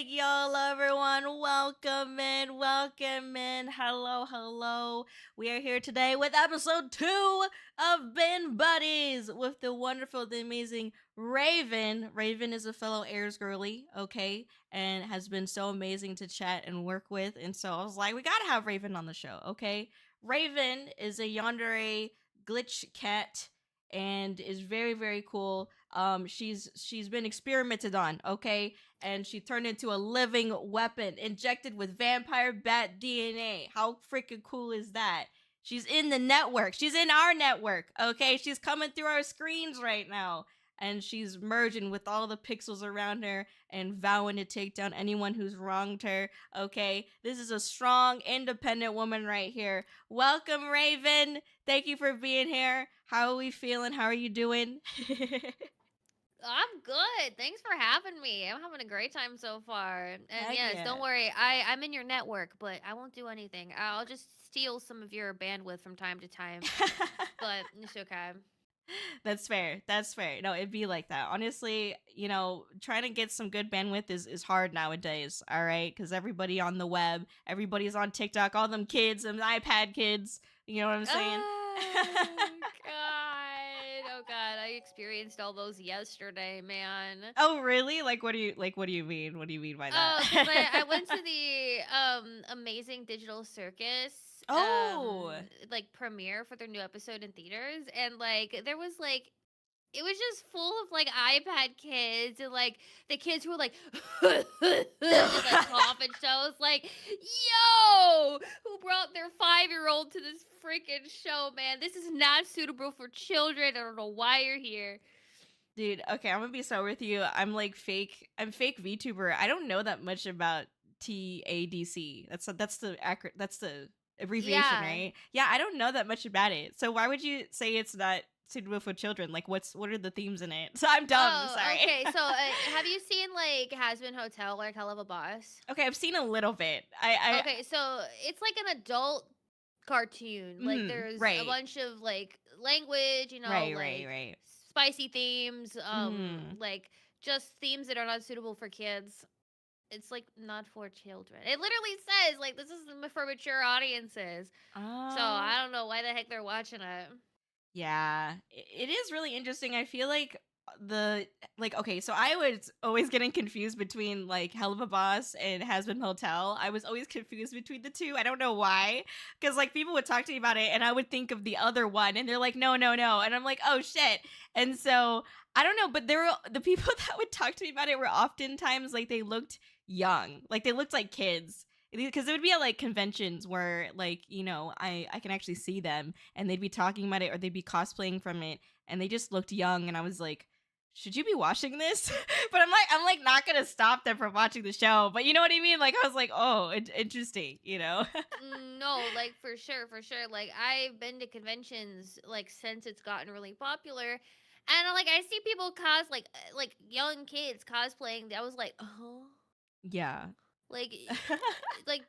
YoHallo, everyone. Welcome in. Hello. We are here today with episode 2 of Bin Buddies with the wonderful, the amazing Raven. Raven is a fellow Airs girly, okay, and has been so amazing to chat and work with. And so I was like, we gotta have Raven on the show, okay? Raven is a yandere glitch cat and is very cool. She's been experimented on, okay, and she turned into a living weapon injected with vampire bat DNA. How freaking cool is that? She's in the network. She's in our network, okay? She's coming through our screens right now. And she's merging with all the pixels around her and vowing to take down anyone who's wronged her, okay? This is a strong, independent woman right here. Welcome, Raven. Thank you for being here. How are we feeling? How are you doing? I'm good. Thanks for having me. I'm having a great time so far. And Heck yes, yeah. don't worry. I'm in your network, but I won't do anything. I'll just steal some of your bandwidth from time to time. But it's okay. That's fair. That's fair. No, it'd be like that. Honestly, trying to get some good bandwidth is hard nowadays, all right? Because everybody on the web, everybody's on TikTok, all them kids, them iPad kids. You know what I'm saying? Oh God. Oh God. I experienced all those yesterday, man. Oh, really? What do you mean? What do you mean by that? Oh, because I went to the amazing digital circus Oh, like premiere for their new episode in theaters, and like there was like it was just full of like iPad kids, and like the kids were like just like coughing. So I was like, yo, who brought their 5-year-old to this freaking show, man? This is not suitable for children. I don't know why you're here. dude. Okay, I'm gonna be so with you. I'm fake VTuber. I don't know that much about TADC. That's the abbreviation, Yeah. right? Yeah, I don't know that much about it. So why would you say it's not suitable for children? Like, what are the themes in it? So I'm dumb. Oh, Sorry. okay. So, have you seen like Has Been Hotel, like Hell of a Boss? Okay, I've seen a little bit. I Okay, so it's like an adult cartoon. Like there's a right, bunch of like language, right, like right. spicy themes, Mm. like just themes that are not suitable for kids. It's like not for children. It literally says like this is for mature audiences. So Oh, I don't know why the heck they're watching it. yeah, it is really interesting. I feel like the okay, so I was always getting confused between like Hell of a Boss and Has Been Hotel. I was always confused between the two. I don't know why, because like people would talk to me about it, and I would think of the other one, and they're like, no, and I'm like, oh shit. And so I don't know, but there were the people that would talk to me about it were oftentimes like they looked young, like they looked like kids. Because it would be at like conventions where like I can actually see them and they'd be talking about it or they'd be cosplaying from it and they just looked young and I was like, should you be watching this? But I'm like not gonna stop them from watching the show. But you know what I mean? Like I was like, oh, interesting. No, like for sure, for sure. Like I've been to conventions like since it's gotten really popular, and like I see people like young kids cosplaying. I was like, oh, Yeah. like, like,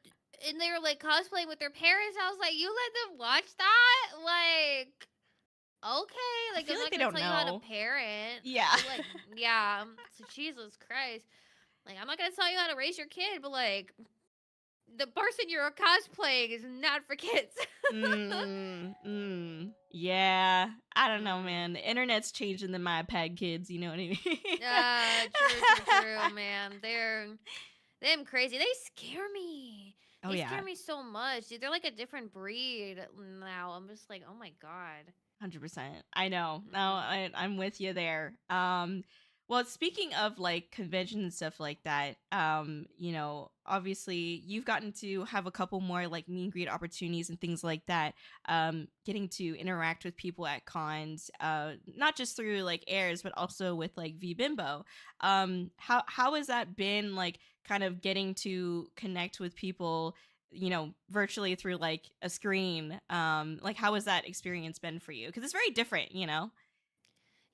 and they were like cosplaying with their parents. I was like, you let them watch that? Like, okay, I like feel I'm like not they gonna don't tell you how to know. parent. Yeah. Like, yeah, so Jesus Christ. Like, I'm not gonna tell you how to raise your kid, but like, the person you're cosplaying is not for kids. Yeah. I don't know, Mm. man. The internet's changing the MyPad kids, you know what I mean? True, man. They're them crazy. They scare me. Oh They yeah. scare me so much. Dude, they're like a different breed now. I'm just like, oh my God. 100%. I know. No, Mm. I'm with you there. Well, speaking of like convention and stuff like that, obviously you've gotten to have a couple more like meet and greet opportunities and things like that. Getting to interact with people at cons, not just through like airs, but also with like VBimbo. How has that been like kind of getting to connect with people virtually through like a screen? Like how has that experience been for you? Because it's very different.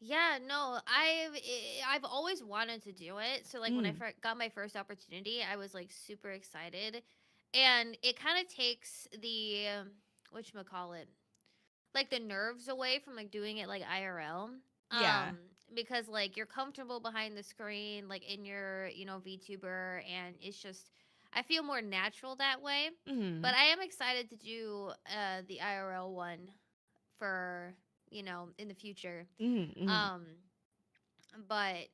Yeah, no, I've always wanted to do it. So like when I Mm, got my first opportunity, I was like super excited, and it kind of takes the whatchamacallit, like the nerves away from like doing it like IRL. yeah. because like you're comfortable behind the screen, like in your, VTuber, and it's just I feel more natural that way. Mm-hmm. But I am excited to do the IRL one for, in the future. Mm-hmm. Um but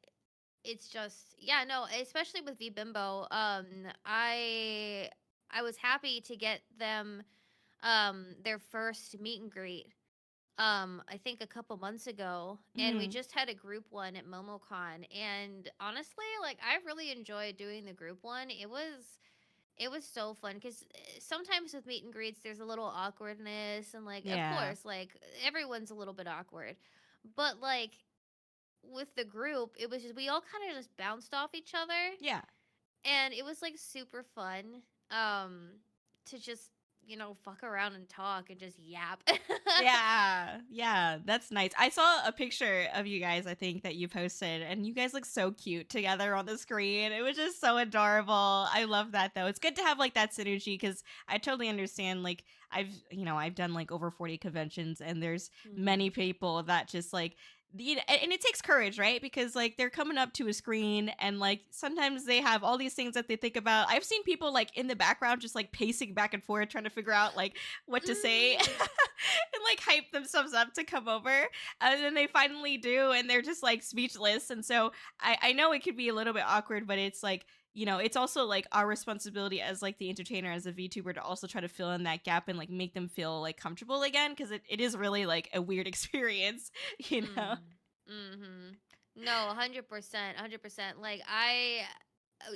it's just, yeah, no, especially with VBimbo, I was happy to get them their first meet and greet, I think a couple months ago, and we Mm-hmm. just had a group one at MomoCon, and honestly, like I really enjoyed doing the group one. It was so fun because sometimes with meet and greets there's a little awkwardness, and like of Yeah. course like everyone's a little bit awkward, but like with the group it was just we all kind of just bounced off each other, Yeah. and it was like super fun um to just fuck around and talk and just yap. Yeah, yeah, that's nice. I saw a picture of you guys, I think, that you posted, and you guys look so cute together on the screen. It was just so adorable. I love that though. It's good to have like that synergy because I totally understand. Like I've done like over 40 conventions, and there's many Mhm. people that just like and it takes courage, right? Because like they're coming up to a screen and like sometimes they have all these things that they think about. I've seen people like in the background just like pacing back and forth trying to figure out like what to say Mm. and like hype themselves up to come over. And then they finally do, and they're just like speechless. And so I know it could be a little bit awkward, but it's like, it's also like our responsibility as like the entertainer, as a VTuber, to also try to fill in that gap and like make them feel like comfortable again. Cause it is really like a weird experience, you know? Mm. Mhm. No, 100%, 100%. Like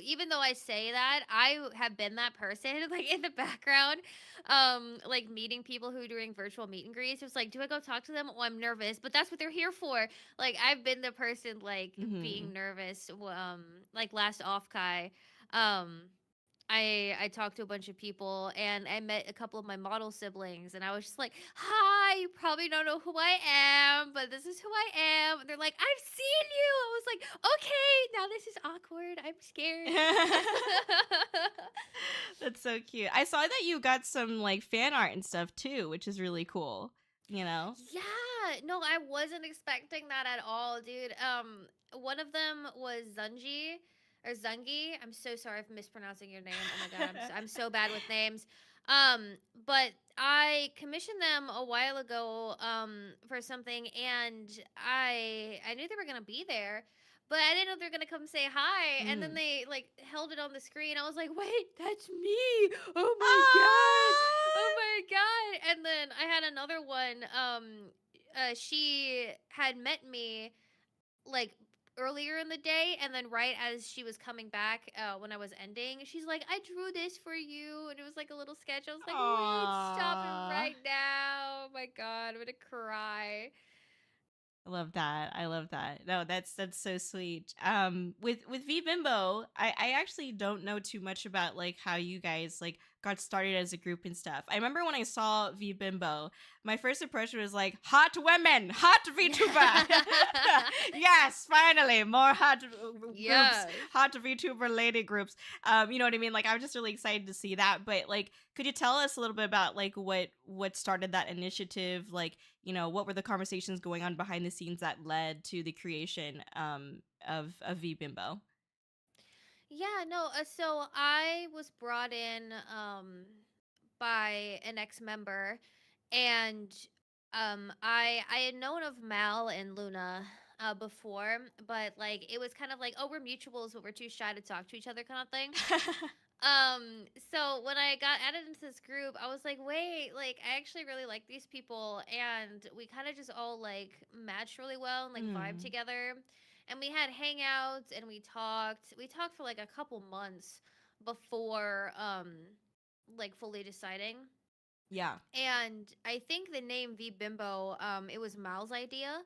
even though I say that, I have been that person like in the background, like meeting people who are doing virtual meet and greets. It's like, do I go talk to them? Oh, I'm nervous, but that's what they're here for. Like I've been the person like Hmm. being nervous. Like last off Kai, um, I talked to a bunch of people, and I met a couple of my model siblings, and I was just like, "Hi, you probably don't know who I am, but this is who I am." And they're like, "I've seen you." I was like, "Okay, now this is awkward. I'm scared." That's so cute. I saw that you got some like fan art and stuff too, which is really cool, you know? Yeah, no, I wasn't expecting that at all, dude. One of them was Zungi. I'm so sorry for mispronouncing your name. Oh my god, I'm so bad with names. But I commissioned them a while ago for something, and I knew they were gonna be there, but I didn't know they were gonna come say hi. And then Mm. they like held it on the screen. I was like, wait, that's me. Oh my god. Oh Ah! my god. And then I had another one. She had met me like earlier in the day, and then right as she was coming back, when I was ending, she's like, I drew this for you, and it was like a little sketch. I was like, wait, stop it Aw. right now. Oh my god, I'm gonna cry. I love that. I love that. No, that's so sweet. With V Bimbo, I actually don't know too much about like how you guys like got started as a group and stuff. I remember when I saw V Bimbo, my first impression was like hot women, hot VTuber. Yes, finally, more hot groups, Yes. hot VTuber lady groups. You know what I mean? Like I was just really excited to see that. But like, could you tell us a little bit about like what started that initiative? Like, what were the conversations going on behind the scenes that led to the creation of V Bimbo? Yeah, no, so I was brought in by an ex-member, and I had known of Mal and Luna before, but like it was kind of like, oh, we're mutuals, but we're too shy to talk to each other kind of thing. So when I got added into this group, I was like, wait, like I actually really like these people, and we kind of just all like matched really well and like vibe Mm, together. And we had hangouts, and we talked. We talked for like a couple months before like fully deciding. yeah. And I think the name V Bimbo, it was Mal's idea.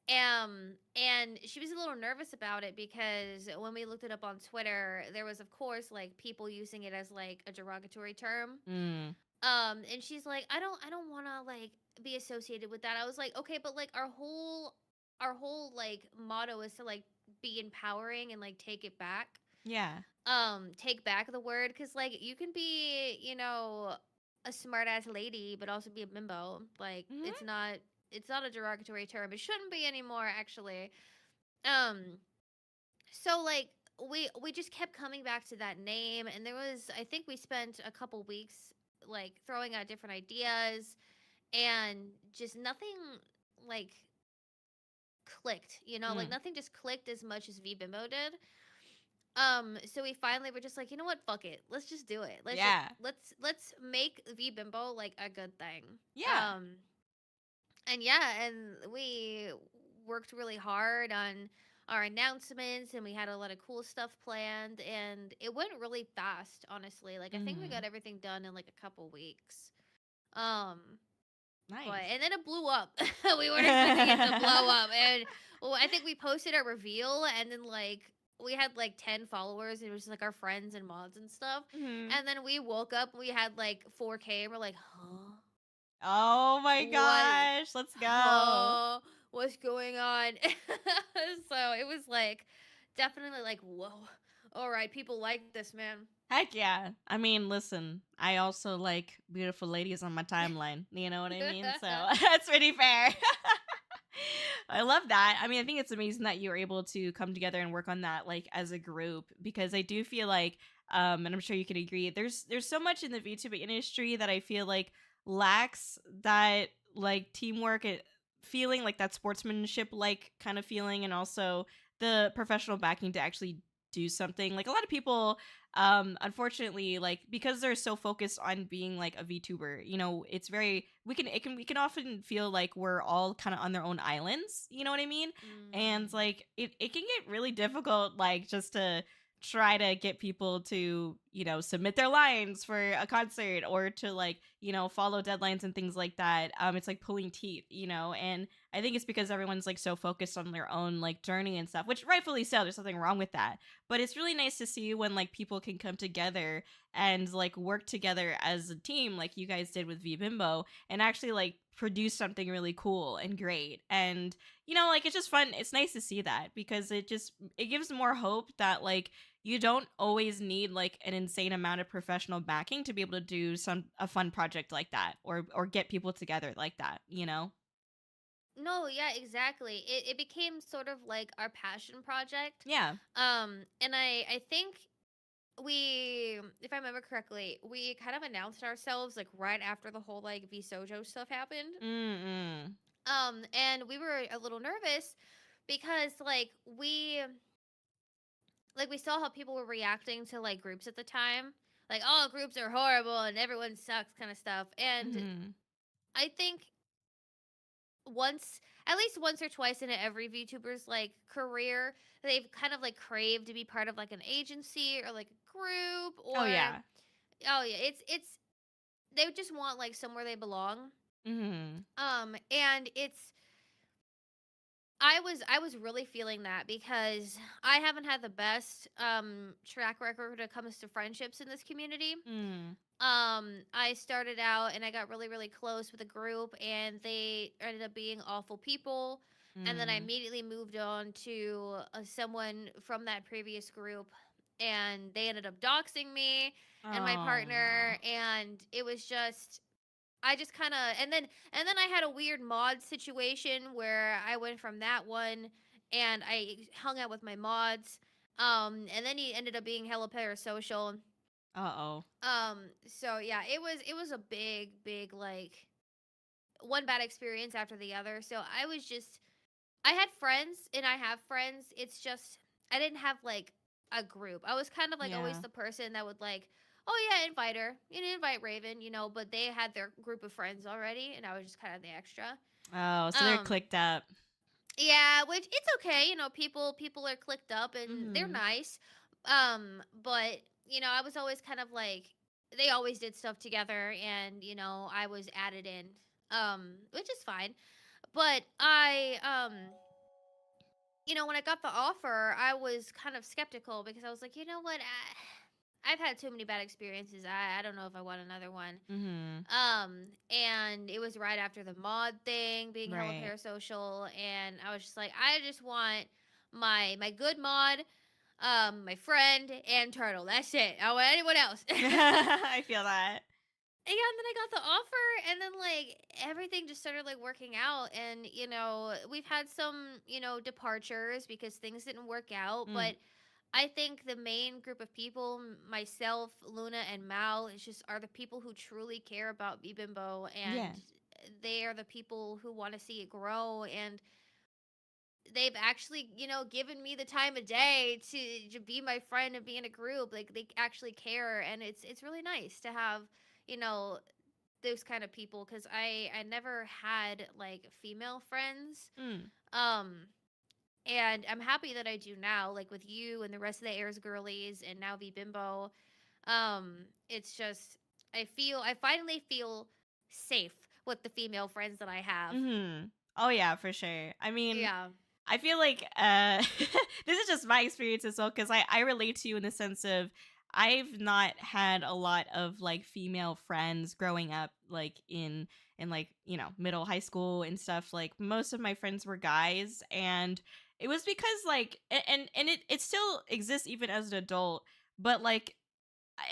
And she was a little nervous about it because when we looked it up on Twitter, there was of course like people using it as like a derogatory term. Mm, And she's like, I don't want to like be associated with that. I was like, okay, but like our whole like motto is to like be empowering and like take it back. yeah. Take back the word, cuz like you can be, a smart ass lady but also be a bimbo. Like Hmm. it's not it's not a derogatory term. It shouldn't be anymore, actually. Um, so like we just kept coming back to that name, and there was, I think we spent a couple weeks like throwing out different ideas, and just nothing like clicked, like Mm. nothing just clicked as much as VBimbo did. So we finally were just like, you know what, fuck it, let's just do it. Yeah. Let's make VBimbo like a good thing. Yeah. um and yeah, and we worked really hard on our announcements, and we had a lot of cool stuff planned, and it went really fast, honestly. Like, I think we Mm. got everything done in like a couple weeks. um but Nice. and then it blew up. We weren't expecting it to blow up, and well, I think we posted our reveal, and then like we had like 10 followers, and it was just like our friends and mods and stuff. Mhm. And then we woke up, we had like 4K, and we're like, huh, Oh my what, gosh, let's go. huh, what's going on? So it was like definitely like, whoa, all right, people like this, man. Heck yeah. I mean, listen, I also like beautiful ladies on my timeline. You know what I mean? So that's pretty fair. I love that. I mean, I think it's amazing that you were able to come together and work on that like as a group, because I do feel like and I'm sure you can agree, there's so much in the VTuber industry that I feel like lacks that like teamwork feeling, like that sportsmanship like kind of feeling, and also the professional backing to actually do something. Like a lot of people unfortunately, like because they're so focused on being like a VTuber, it's very, we can often feel like we're all kind of on their own islands, you know what I mean? And Mm. like it can get really difficult, like just to try to get people to submit their lines for a concert, or to like follow deadlines and things like that. It's like pulling teeth, and I think it's because everyone's like so focused on their own like journey and stuff, which rightfully so, there's nothing wrong with that. But it's really nice to see when like people can come together and like work together as a team, like you guys did with VBimbo, and actually like produce something really cool and great. And like it's just fun, it's nice to see that, because it gives more hope that like you don't always need like an insane amount of professional backing to be able to do a fun project like that, or get people together like that. No, yeah, exactly. It became sort of like our passion project. Yeah. And I think we, if I remember correctly, we kind of announced ourselves like right after the whole like Sojo stuff happened. Mm-mm. And we were a little nervous because like we saw how people were reacting to like groups at the time. Like, oh, groups are horrible and everyone sucks kind of stuff. And Mm-hmm. I think once, at least once or twice in every VTuber's like career, they've kind of like craved to be part of like an agency or like a group, Oh or yeah. oh yeah, it's they just want like somewhere they belong. Mm-hmm. And it's, I was really feeling that because I haven't had the best track record when it comes to friendships in this community. Mm. I started out and I got really, really close with a group, and they ended up being awful people. And then I Mm. immediately moved on to someone from that previous group, and they ended up doxing me and my Oh partner, no. and it was just, I just kind of, and then I had a weird mod situation where I went from that one, and I hung out with my mods. And then he ended up being hella parasocial. Uh-oh. So yeah, it was a big like one bad experience after the other. So I was just, I had friends and I have friends. It's just I didn't have like a group. I was kind of like always Yeah. the person that would like, oh yeah, invite her, invite Raven, but they had their group of friends already, and I was just kind of the extra. Oh, so they're Um, clicked up. yeah, which it's okay. People are clicked up and they're Mm-hmm. nice. But I was always kind of like, they always did stuff together, and I was added in, which is fine. But when I got the offer, I was kind of skeptical because I was like, you know what, I've had too many bad experiences. I don't know if I want another one. Mm-hmm. And it was right after the mod thing, being hella Right. parasocial, and I was just like, I just want my good mod, my friend, and Turtle. That's it. I don't want anyone else. I feel that. Yeah, and then I got the offer, and then like everything just started like working out. And we've had some departures because things didn't work out. Mm. But I think the main group of people, myself, Luna, and Mal, is just are the people who truly care about Bibimbo, Yeah. and they are the people who want to see it grow. And they've actually, given me the time of day to be my friend and be in a group. Like they actually care, and it's really nice to have, you know, those kind of people, because I never had like female friends. Mm. Um and I'm happy that I do now, like with you and the rest of the Airs girlies and now V Bimbo. It's just I finally feel safe with the female friends that I have. Mhm. Oh yeah, for sure. I mean, Yeah. I feel like this is just my experience as well because I relate to you in the sense of I've not had a lot of like female friends growing up like in like, you know, middle high school and stuff. Like most of my friends were guys and it was because like and it still exists even as an adult, but like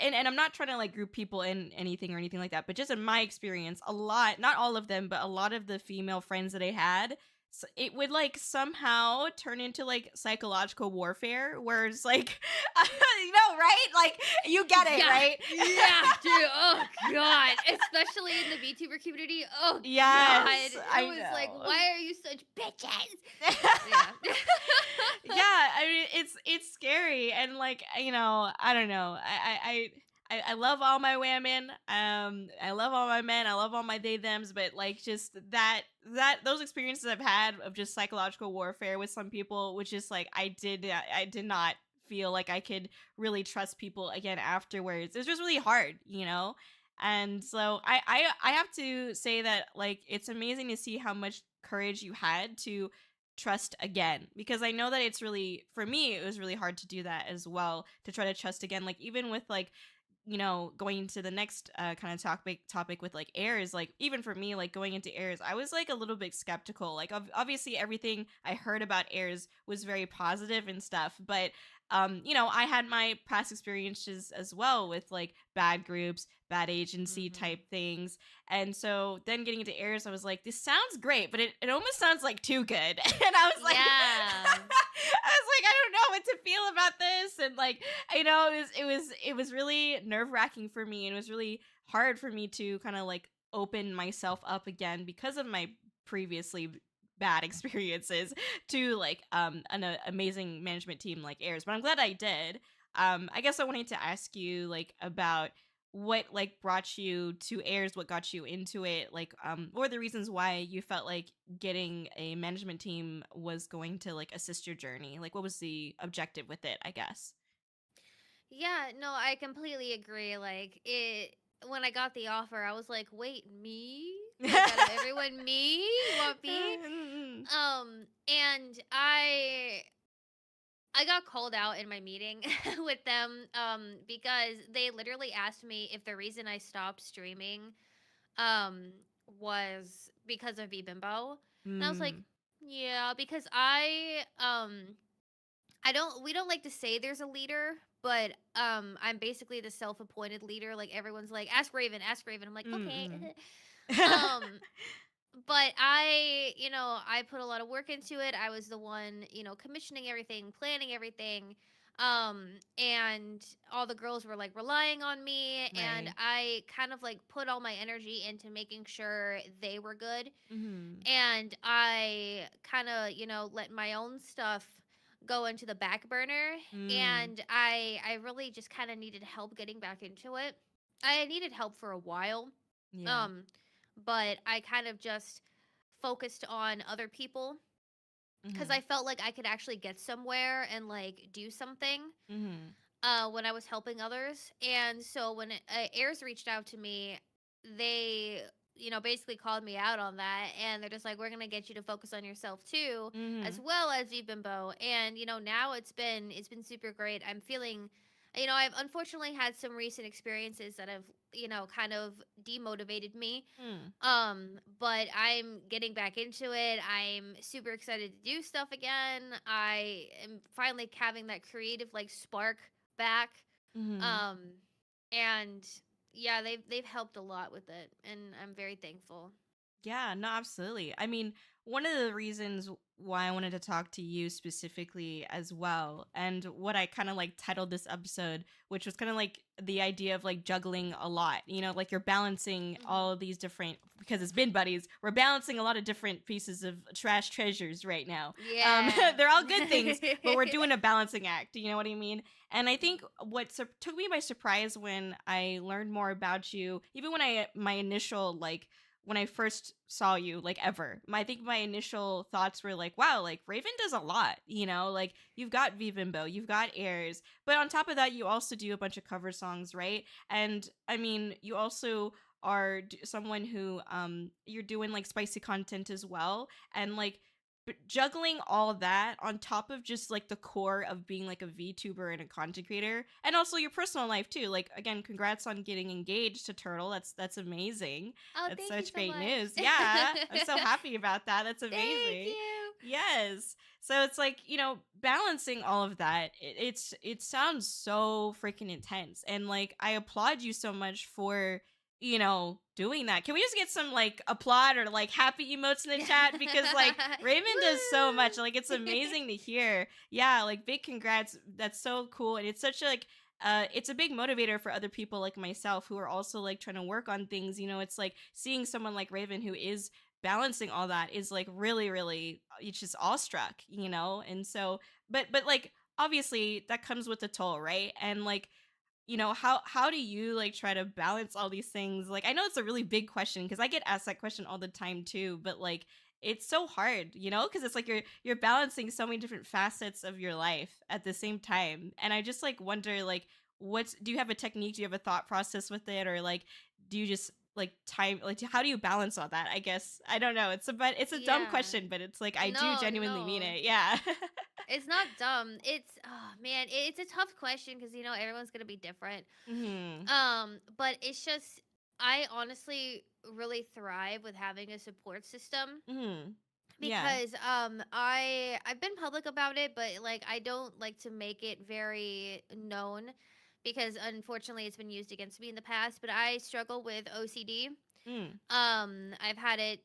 and I'm not trying to like group people in anything like that, but just in my experience, a lot, not all of them, but a lot of the female friends that I had, it would like somehow turn into like psychological warfare, where it's like, you know, right? Like you get it, Yeah. right? Yeah, dude. Oh god. Especially in the VTuber community. Oh god. Yes, It I was like, know. why are you such bitches? Yeah. Yeah, I mean it's scary and like you know I don't know I love all my women I love all my men I love all my they thems but like just that those experiences I've had of just psychological warfare with some people which is like I did not feel like I could really trust people again afterwards. It was just really hard, you know. And so I have to say that like it's amazing to see how much courage you had to trust again because I know that it's really for me it was really hard to do that as well to try to trust again like even with like you know going to the next kind of topic with like airs like even for me like going into airs I was like a little bit skeptical like obviously everything I heard about airs was very positive and stuff but you know I had my past experiences as well with like bad groups bad agency Mhm. type things and so then getting into airs, I was like, this sounds great, but it almost sounds like too good. And I was like, Yeah. I don't know what to feel about this. And like, you know, it was really nerve wracking for me. And it was really hard for me to kind of like open myself up again because of my previously bad experiences to like an amazing management team like airs. But I'm glad I did. I guess I wanted to ask you like about what like brought you to airs, what got you into it, like what were the reasons why you felt like getting a management team was going to like assist your journey, like what was the objective with it, I guess. Yeah, no, I completely agree. Like it when I got the offer, I was like, "Wait, me? Like out of everyone, me? You want me?" And I got called out in my meeting with them because they literally asked me if the reason I stopped streaming um was because of Bimbo. And I was like, Mm. "Yeah, because I don't we don't like to say there's a leader, but I'm basically the self-appointed leader. Like everyone's like, ask Raven, ask Raven. I'm like, okay. Mm. um but I put a lot of work into it. I was the one, commissioning everything, planning everything. And all the girls were like relying on me, and Right. I kind of like put all my energy into making sure they were good. Mm. And I kind of, let my own stuff go into the back burner. Mm. And I really just kind of needed help getting back into it. I needed help for a while. Yeah. Um, but I kind of just focused on other people because I Mm. felt like I could actually get somewhere and like do something Mm. when I was helping others. And so when Airs reached out to me, they, basically called me out on that. And they're just like, we're going to get you to focus on yourself too, as Mm. well as Bimbo. And, now it's been super great. I'm feeling, I've unfortunately had some recent experiences that have, kind of demotivated me. Mm. But I'm getting back into it. I'm super excited to do stuff again. I am finally having that creative like spark back. Mm. Um and yeah, they've helped a lot with it, and I'm very thankful. Yeah, no, absolutely. I mean, one of the reasons why I wanted to talk to you specifically as well, and what I kind of like titled this episode, which was kind of like the idea of like juggling a lot, like you're balancing Hmm. all of these different, because it's been buddies, we're balancing a lot of different pieces of trash treasures right now. Yeah. They're all good things, but we're doing a balancing act, you know what I mean? And I think what took me by surprise when I learned more about you, even when my initial like when I first saw you, like ever. I think my initial thoughts were like, wow, like Raven does a lot, like you've got Vivimbo, you've got Airs, but on top of that, you also do a bunch of cover songs, right? And I mean, you also are someone who you're doing like spicy content as well, and like juggling all that on top of just like the core of being like a VTuber and a content creator, and also your personal life too. Like again, congrats on getting engaged to Turtle. That's amazing. Oh, That's thank you such so great much. news. Yeah, I'm so happy about that. That's Thank amazing. you. Yes. So it's like, balancing all of that. It sounds so freaking intense. And like I applaud you so much for, doing that. Can we just get some like applaud or like happy emotes in the chat, because like Raven does so much. Like it's Woo! amazing to hear. Yeah, like big congrats. That's so cool. And it's such a like it's a big motivator for other people like myself who are also like trying to work on things. It's like seeing someone like Raven who is balancing all that is like really, really, it's just awestruck, And so, but like obviously that comes with a toll, right? And like, how do you like try to balance all these things? Like I know it's a really big question because I get asked that question all the time too, but like it's so hard, because it's like you're balancing so many different facets of your life at the same time. And I just like wonder like do you have a technique? Do you have a thought process with it, or like do you just like time, like how do you balance all that? I guess I don't know. It's a dumb Yeah. question, but it's like I do No, genuinely mean no. it. Yeah. It's not dumb. It's oh man, it's a tough question because everyone's gonna be different. Mhm. But it's just I honestly really thrive with having a support system Mhm. Yeah. because I've been public about it, but like I don't like to make it very known because unfortunately it's been used against me in the past. But I struggle with OCD. Mm. I've had it,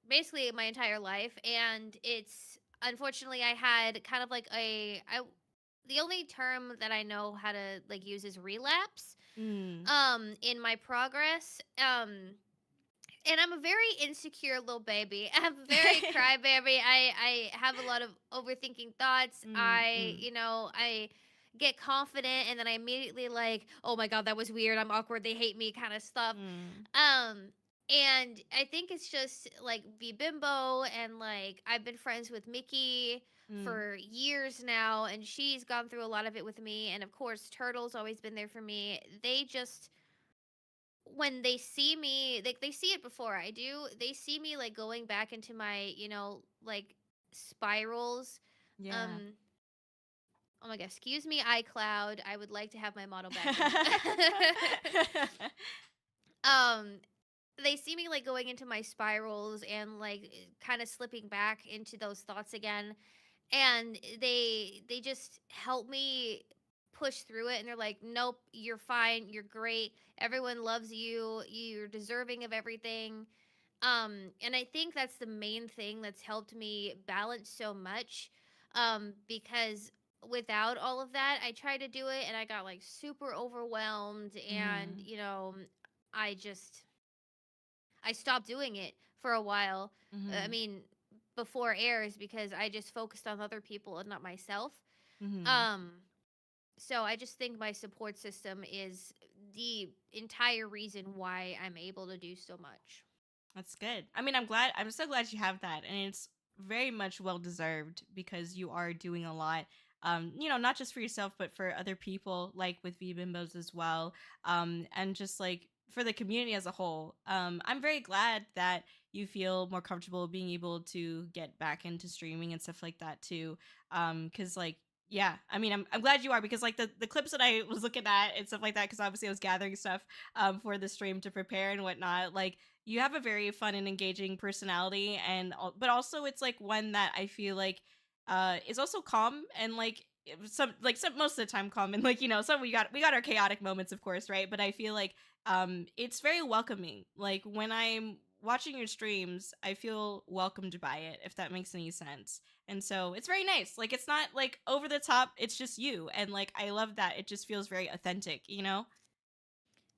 basically my entire life, and it's unfortunately I had kind of like the only term that I know how to like use is relapse Mm. in my progress. And I'm a very insecure little baby. I'm a very crybaby. I have a lot of overthinking thoughts. Mm, mm, I get confident and then I immediately like, oh my god, that was weird. I'm awkward. They hate me, kind of stuff. mm, Um, and I think it's just like V Bimbo and like I've been friends with Mickey mm. for years now, and she's gone through a lot of it with me. And of course, Turtle's always been there for me. They just when they see me, they see it before I do. They see me like going back into my, like spirals. Yeah. Um, oh my god, excuse me, iCloud. I would like to have my model back in. um, they see me like going into my spirals and like kind of slipping back into those thoughts again, and they just help me push through it, and they're like, nope, you're fine, you're great, everyone loves you, you're deserving of everything. And I think that's the main thing that's helped me balance so much, because without all of that I tried to do it and I got like super overwhelmed, and Mhm, I just I stopped doing it for a while. I mhm, mean, before airs because I just focused on other people and not myself. mhm. Um, so I just think my support system is the entire reason why I'm able to do so much. That's good. I mean, I'm so glad you have that, and it's very much well deserved because you are doing a lot. Not just for yourself, but for other people, like with V Bimbos as well. And just like for the community as a whole. I'm very glad that you feel more comfortable being able to get back into streaming and stuff like that too. Because like yeah, I mean, I'm glad you are, because like the clips that I was looking at and stuff like that, because obviously I was gathering stuff for the stream to prepare and whatnot. Like you have a very fun and engaging personality, and but also it's like one that I feel like is also calm, and like some most of the time calm, and like some we got our chaotic moments, of course, right? But I feel like it's very welcoming. Like when I'm watching your streams, I feel welcomed by it, if that makes any sense. And so it's very nice. Like it's not like over the top, it's just you. And like I love that. It just feels very authentic, you know?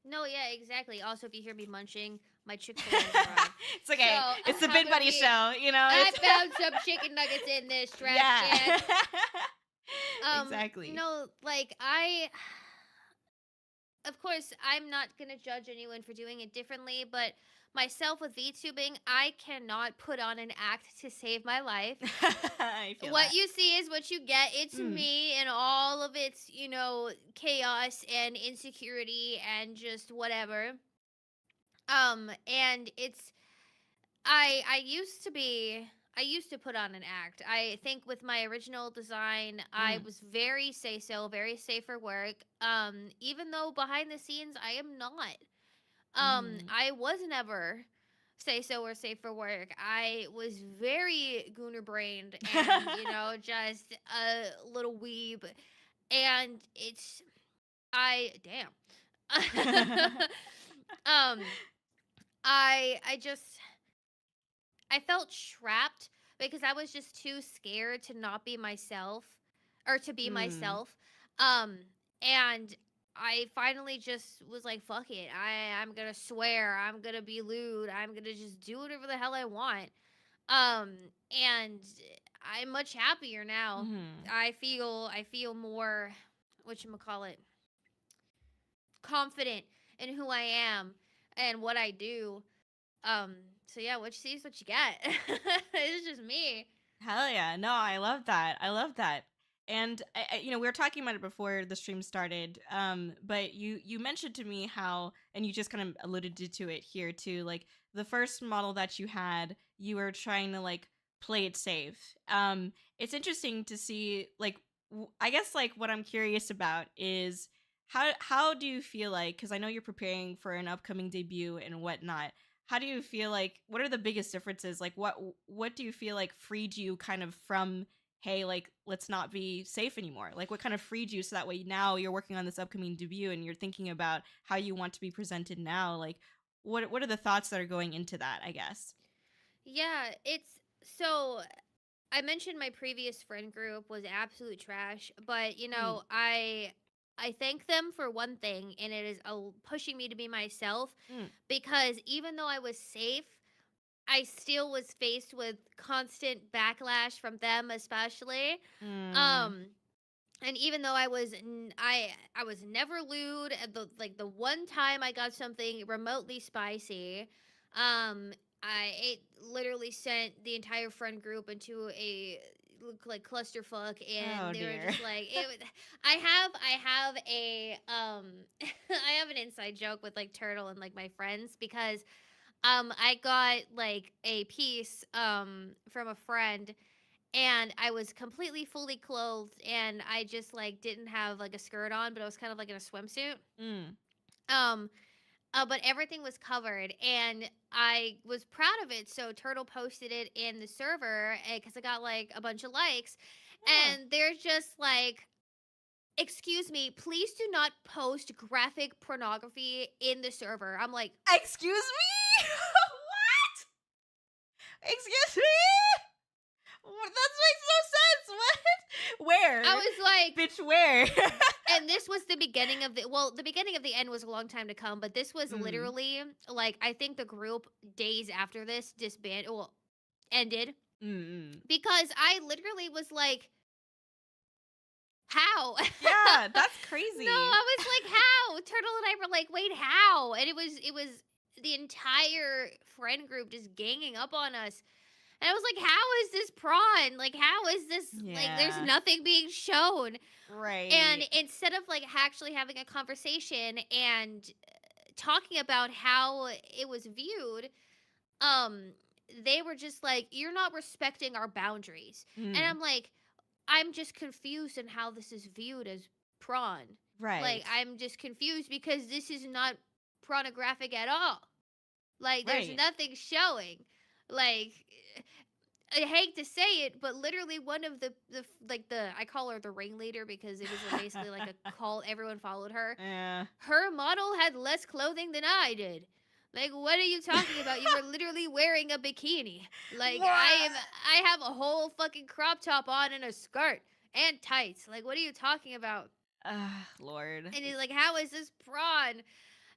No, yeah, exactly. Also, if you hear me munching, my Chick-fil-A has arrived. It's So okay. It's the I'm Bin gonna Buddy be. show, you know? I It's found some chicken nuggets in this trash yeah. can. Exactly. No, like I. Of course, I'm not gonna judge anyone for doing it differently, but myself with VTubing, I cannot put on an act to save my life. I feel What that. you see is what you get. It's Mm. me and all of its, chaos and insecurity and just whatever. And it's I used to put on an act. I think with my original design, I Mm. was very say so, very safe for work. Even though behind the scenes I am not. Mm. I was never say so or safe for work. I was very gooner brained and, just a little weeb. And it's I damn. um I just I felt trapped because I was just too scared to not be myself or to be Mm. myself. Um and I finally just was like, fuck it. I'm gonna swear. I'm gonna be lewd. I'm gonna just do whatever the hell I want. Um and I'm much happier now. Mhm. I feel more whatchamacallit, confident in who I am and what I do. Um, so yeah, what you see is what you get. It's just me. Hell yeah. No, I love that. I love that. And we were talking about it before the stream started. But you mentioned to me how, and you just kind of alluded to it here too. Like the first model that you had, you were trying to like play it safe. It's interesting to see. Like, I guess like what I'm curious about is how do you feel like? Because I know you're preparing for an upcoming debut and whatnot. How do you feel like, what are the biggest differences? Like what do you feel like freed you kind of from, hey, like let's not be safe anymore? Like what kind of freed you so that way now you're working on this upcoming debut and you're thinking about how you want to be presented now? Like what are the thoughts that are going into that, I guess? Yeah, it's so I mentioned my previous friend group was absolute trash, but Mm. I thank them for one thing, and it is pushing me to be myself Mm. because even though I was safe, I still was faced with constant backlash from them, especially. Mm. Um, and even though I was never lewd, the one time I got something remotely spicy, um I literally sent the entire friend group into a look like clusterfuck, Oh and they were dear. just like I have a I have an inside joke with like Turtle and like my friends because I got like a piece from a friend, and I was completely fully clothed, and I just like didn't have like a skirt on, but I was kind of like in a swimsuit. Mm. Um but everything was covered, and I was proud of it. So Turtle posted it in the server because I got like a bunch of likes, Oh. and they're just like, "Excuse me, please do not post graphic pornography in the server." I'm like, Excuse me? What? Excuse me? That makes no sense. What? I Where? was like, Bitch, where? and this was the beginning of the beginning of the end was a long time to come, but this was Mm. literally like I think the group days after this disbanded, well, ended, Mm. because I literally was like, how? Yeah, that's No, crazy. I was like, how? Turtle and I were like, wait, how? And it was the entire friend group just ganging up on us. And I was like, how is this prawn? Like, how is this, like, there's Yeah. nothing being shown. And Right. instead of like actually having a conversation and talking about how it was viewed, um, they were just like, "You're not respecting our boundaries." And Mm. I'm like, "I'm just confused in how this is viewed as prawn. Like, Right. I'm just confused because this is not pornographic at all. Like, there's Right. nothing showing. Like, I hate to say it, but literally one of the I call her the ringleader because it was basically like a call. Everyone followed her. Yeah. Her model had less clothing than I did. Like, what are you talking about? You were literally wearing a bikini. Like, What? I have a whole fucking crop top on and a skirt and tights. Like, what are you talking about? Lord. And he's like, how is this prawn?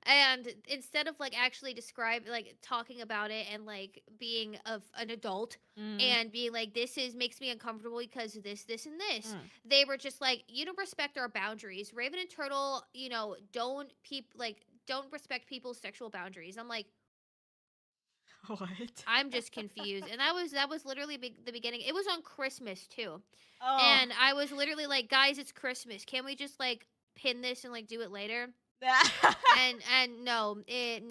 And instead of like actually like talking about it and like being of an adult Mm, and being like, this is makes me uncomfortable because of this and this, mm. they were just like, you don't respect our boundaries. Raven and Turtle, don't respect people's sexual boundaries. I'm like, What? I'm just confused. And that was literally the beginning. It was on Christmas too. Oh. And I was literally like, guys, it's Christmas. Can we just like pin this and like do it later? And no, it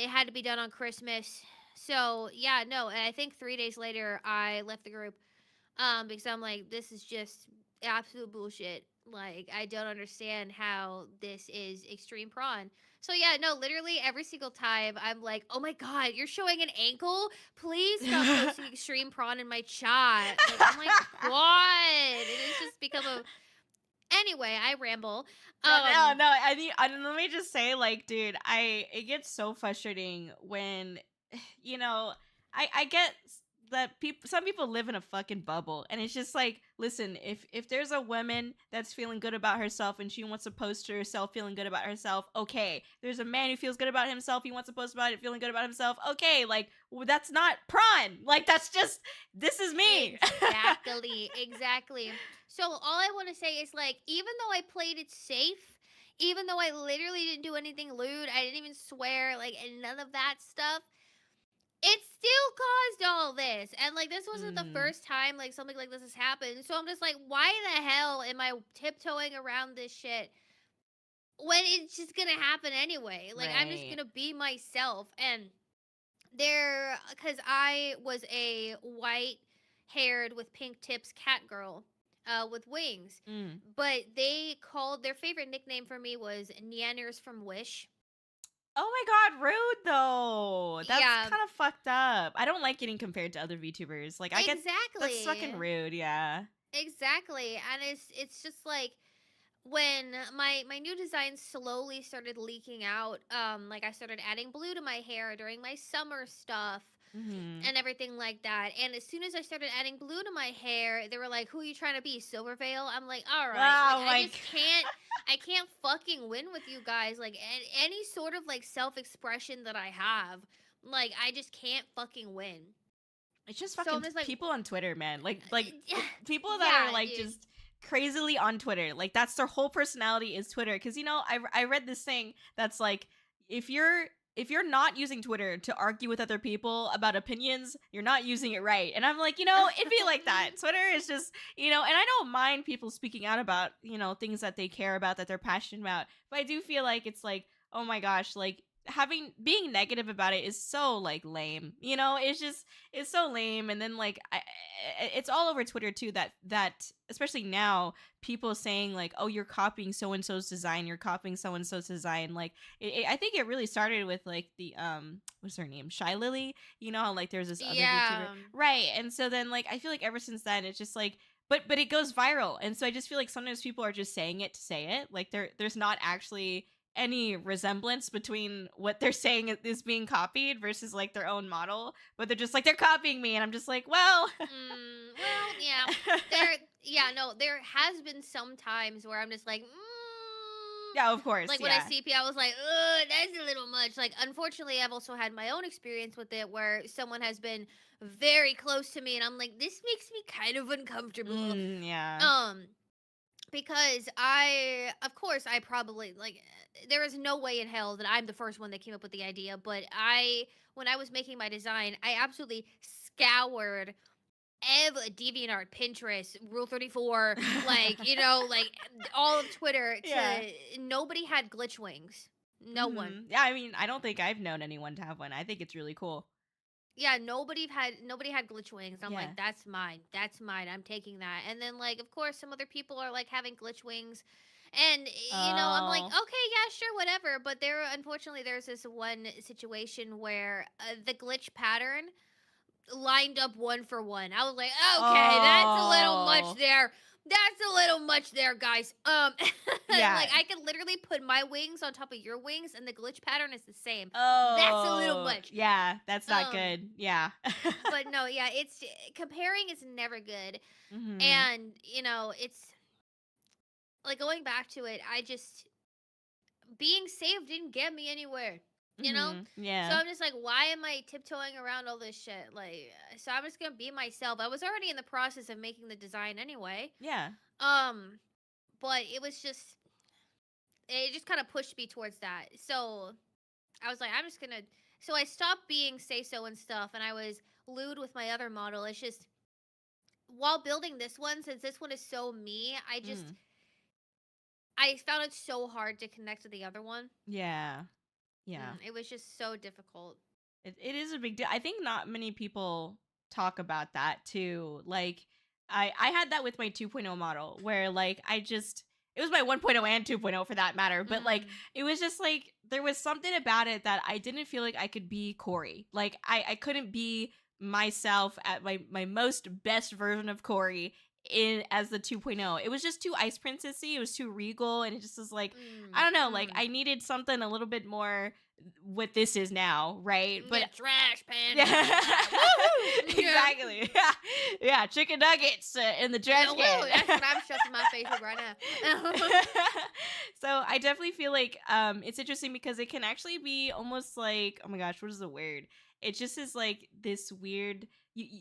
had to be done on Christmas. So yeah, no, and I think 3 days later I left the group because I'm like, this is just absolute bullshit. Like, I don't understand how this is extreme prawn. So yeah, no, literally every single time I'm like, oh my god, you're showing an ankle? Please stop posting extreme prawn in my chat. Like, I'm like, what? And it's just become a anyway. I ramble. No. Let me just say, like, dude, it gets so frustrating when, you know, I get that some people live in a fucking bubble, and it's just like, listen, if there's a woman that's feeling good about herself and she wants to post herself feeling good about herself, okay. There's a man who feels good about himself, he wants to post about it feeling good about himself, okay. Like, that's not prawn. Like, that's just, this is me. Exactly. So all I want to say is like, even though I played it safe, even though I literally didn't do anything lewd, I didn't even swear, like, and none of that stuff, it still caused all this. And like, this wasn't the Mm, first time like something like this has happened. So I'm just like, why the hell am I tiptoeing around this shit when it's just gonna happen anyway? Like, I'm just right. gonna be myself. And because I was a white haired with pink tips cat girl with wings, Mm. but they called their favorite nickname for me was Nyanners from Wish. Oh my god, rude though. That's Yeah, kind of fucked up. I don't like getting compared to other VTubers. Like, I get that's exactly. fucking rude. Yeah. Exactly. And it's just like when my new design slowly started leaking out, like I started adding blue to my hair during my summer stuff Hmm. and everything like that. And as soon as I started adding blue to my hair, they were like, "Who are you trying to be, Silvervale?" I'm like, "All right, like Oh I my. just can't, I can't fucking win with you guys. Like any sort of like self expression that I have, like I just can't fucking win." It's just So I'm fucking just like, people on Twitter, man. Like people that are yeah, like dude. just crazily on Twitter. Like, that's their whole personality is Twitter. Because, I read this thing that's like, if you're if you're not using Twitter to argue with other people about opinions, you're not using it right. And I'm like, it'd be like that. Twitter is just, and I don't mind people speaking out about, things that they care about, that they're passionate about. But I do feel like it's like, oh my gosh, like, being negative about it is so like lame. It's so lame. And then, like, it's all over Twitter too, that especially now, people saying like, oh, you're copying so and so's design, you're copying so and so's design. Like, I think it really started with like the what's her name, Shy Lily. You know how like there's this other VTuber, Yeah. right? And so then, like, I feel like ever since then it's just like, but it goes viral. And so I just feel like sometimes people are just saying it to say it. Like, there's not actually any resemblance between what they're saying is being copied versus like their own model, but they're just like, they're copying me. And I'm just like, well. Well, yeah. No, there has been some times where I'm just like, Yeah, of course. like when I Yeah. see people, I was like, ugh, that's a little much. Like, unfortunately, I've also had my own experience with it where someone has been very close to me, and I'm like, this makes me kind of uncomfortable. Yeah. Um, because of course, I probably like, there is no way in hell that I'm the first one that came up with the idea, but when I was making my design, I absolutely scoured DeviantArt, Pinterest, Rule 34, like, like all of Twitter Yeah. to nobody had glitch wings. No one. Yeah, I mean, I don't think I've known anyone to have one. I think it's really cool. Yeah, nobody had glitch wings. I'm Yeah. like, that's mine. That's mine. I'm taking that. And then like of course some other people are like having glitch wings. And I'm like, Oh. okay, yeah, sure, whatever. But unfortunately there's this one situation where the glitch pattern lined up one for one. I was like, okay, that's a little much Oh. there. That's a little much there, guys. Yeah. Like I could literally put my wings on top of your wings, and the glitch pattern is the same. That's a little Oh. much. Yeah, that's not Um, good. Yeah. but no, yeah, it's comparing is never good, Mhm. and it's like going back to it. I just being safe didn't get me anywhere. You know, Mhm. so Yeah. I'm just like, why am I tiptoeing around all this shit? Like, so I'm just gonna be myself. I was already in the process of making the design anyway. Yeah. Um, but it just kind of pushed me towards that. So I was like, I'm just gonna. So I stopped being say so and stuff, and I was lewd with my other model. It's just while building this one, since this one is so me, Mm. I found it so hard to connect to the other one. Yeah. Yeah. It was just so difficult. It is a big deal. I think not many people talk about that too. Like I had that with my 2.0 model where like it was my 1.0 and 2.0 for that matter, but like Mm. it was just like there was something about it that I didn't feel like I could be Kōri. Like I couldn't be myself at my most best version of Kōri in as the 2.0. It was just too ice princessy, it was too regal, and it just was like I Mm. don't know, like Mm. I needed something a little bit more what this is now, right? But Yeah, trash yeah, pandas. Woohoo! Yeah. exactly. Yeah, yeah, chicken nuggets in the trash Yeah, can. woo! That's what I'm shoving my face with right now. So I definitely feel like it's interesting because it can actually be almost like, oh my gosh, what is the word? It just is like this weird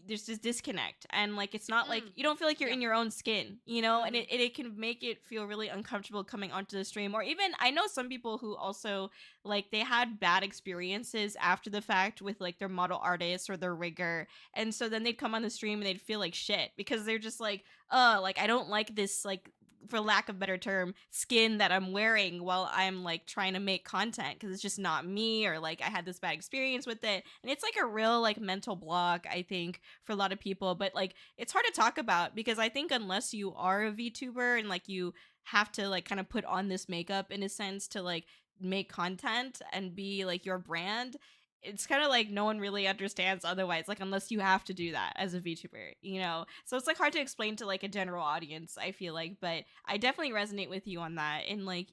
there's this disconnect, and like it's not like Mm. you don't feel like you're Yeah. in your own skin, you know, and Mm. it can make it feel really uncomfortable coming onto the stream. Or even I know some people who also like they had bad experiences after the fact with like their model artist or their rigger, and so then they'd come on the stream and they'd feel like shit because they're just like I don't like this, like, for lack of better term, skin that I'm wearing while I'm like trying to make content because it's just not me, or like I had this bad experience with it. And it's like a real like mental block, I think, for a lot of people. But like it's hard to talk about because I think unless you are a VTuber and like you have to like kind of put on this makeup in a sense to like make content and be like your brand, it's kind of like no one really understands otherwise, like unless you have to do that as a VTuber, you know? So it's like hard to explain to like a general audience, I feel like, but I definitely resonate with you on that and like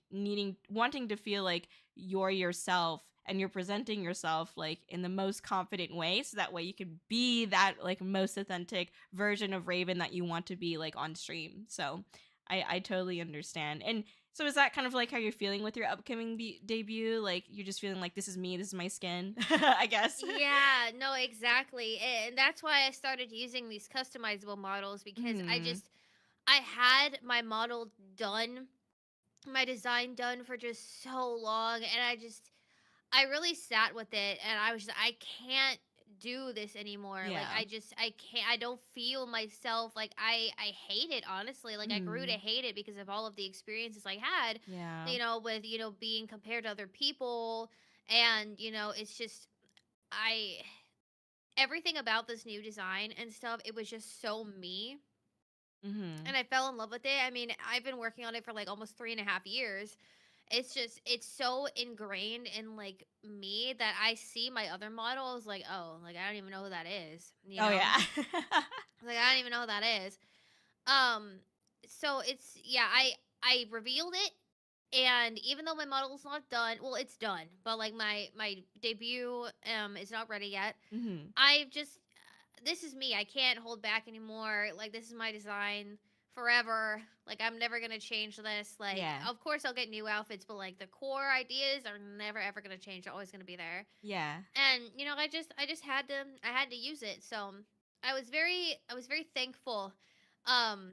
wanting to feel like you're yourself and you're presenting yourself like in the most confident way so that way you can be that like most authentic version of Raven that you want to be like on stream. So I totally understand. And so is that kind of like how you're feeling with your upcoming debut? Like you're just feeling like this is me, this is my skin, I guess. Yeah, no, exactly. And that's why I started using these customizable models because Hmm. I had my model done, my design done for just so long, and I really sat with it, and I was just I can't do this anymore. Like Yeah. I can't, I don't feel myself. Like I hate it, honestly. Like I grew to Hmm. hate it because of all of the experiences I had, Yeah. with being compared to other people, and it's just I everything about this new design and stuff, it was just so me. Hmm. And I fell in love with it. I mean, I've been working on it for like almost 3.5 years. It's so ingrained in like me that I see my other models like, oh, like I don't even know who that is. Oh yeah. Like I don't even know who that is. Um, so it's yeah, I revealed it, and even though my model's not done, well, it's done, but like my debut is not ready yet. Hmm. I've just this is me. I can't hold back anymore. Like this is my design forever. Like I'm never gonna change this. Like Yeah. of course I'll get new outfits, but like the core ideas are never ever gonna change. They're always gonna be there. Yeah. And I just had to use it. So I was very thankful um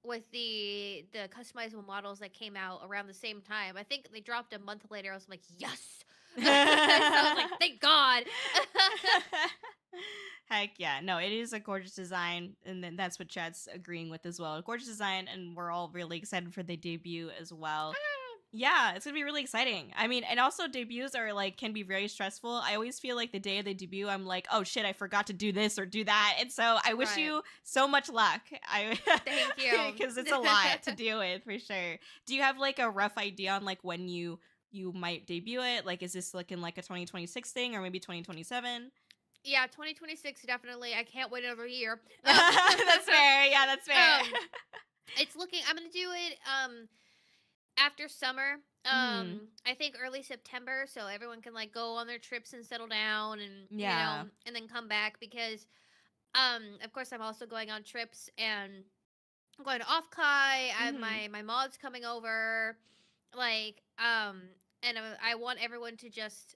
with the customizable models that came out around the same time. I think they dropped a month later. I was like, yes. So I was like, thank God. Heck yeah. No, it is a gorgeous design. And then that's what Chad's agreeing with as well. A gorgeous design. And we're all really excited for the debut as well. Yeah, it's gonna be really exciting. I mean, and also debuts are like can be very stressful. I always feel like the day of the debut, I'm like, oh shit, I forgot to do this or do that, and so I wish Right. you so much luck. I Thank you. because it's a lot to deal with for sure. Do you have like a rough idea on like when you might debut it? Like, is this looking like a 2026 thing or maybe 2027? Yeah, 2026 definitely. I can't wait another year. That's fair. Yeah, that's fair. It's looking. I'm gonna do it after summer. Mhm. I think early September, so everyone can like go on their trips and settle down, and Yeah. and then come back because of course I'm also going on trips and I'm going to Offkai. I have Mhm. my mods coming over, like and I want everyone to just.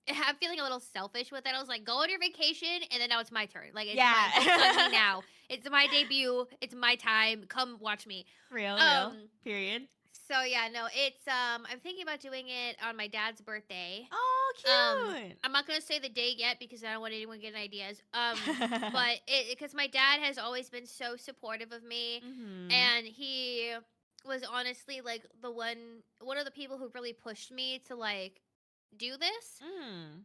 I'm feeling a little selfish with it. I was like, go on your vacation, and then now it's my turn. Like it's my focus on me Yeah. now. It's my debut. It's my time. Come watch me. Real, real. Um. Period. So yeah, no, it's I'm thinking about doing it on my dad's birthday. Oh, cute. I'm not gonna say the date yet because I don't want anyone getting ideas. But it because my dad has always been so supportive of me, Mhm. and he was honestly like one of the people who really pushed me to like do this. Mm.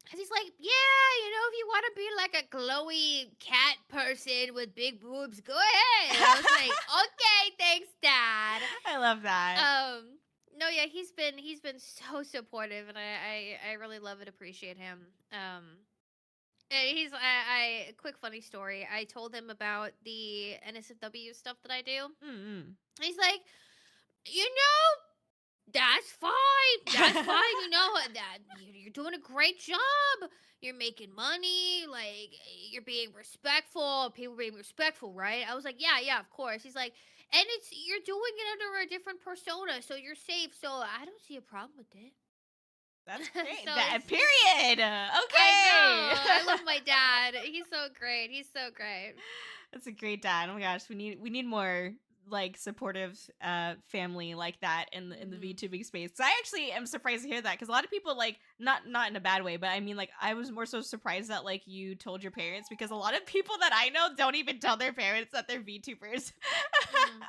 Cause he's like, yeah, if you want to be like a glowy cat person with big boobs, go ahead. And I was like, okay, thanks, Dad. I love that. No, yeah, he's been so supportive, and I really love and appreciate him. And quick funny story. I told him about the NSFW stuff that I do. Mm. He's like, you know, that's fine. That's fine. That you're doing a great job. You're making money. Like you're being respectful. People being respectful, right? I was like, yeah, of course. He's like, and you're doing it under a different persona, so you're safe. So I don't see a problem with it. That's great. So That it's period. I Okay. know. I love my dad. He's so great. He's so great. That's a great dad. Oh my gosh, we need more like supportive family like that in the Hmm. VTubing space. 'Cause I actually am surprised to hear that because a lot of people like not in a bad way, but I mean like I was more so surprised that like you told your parents because a lot of people that I know don't even tell their parents that they're VTubers. Mm.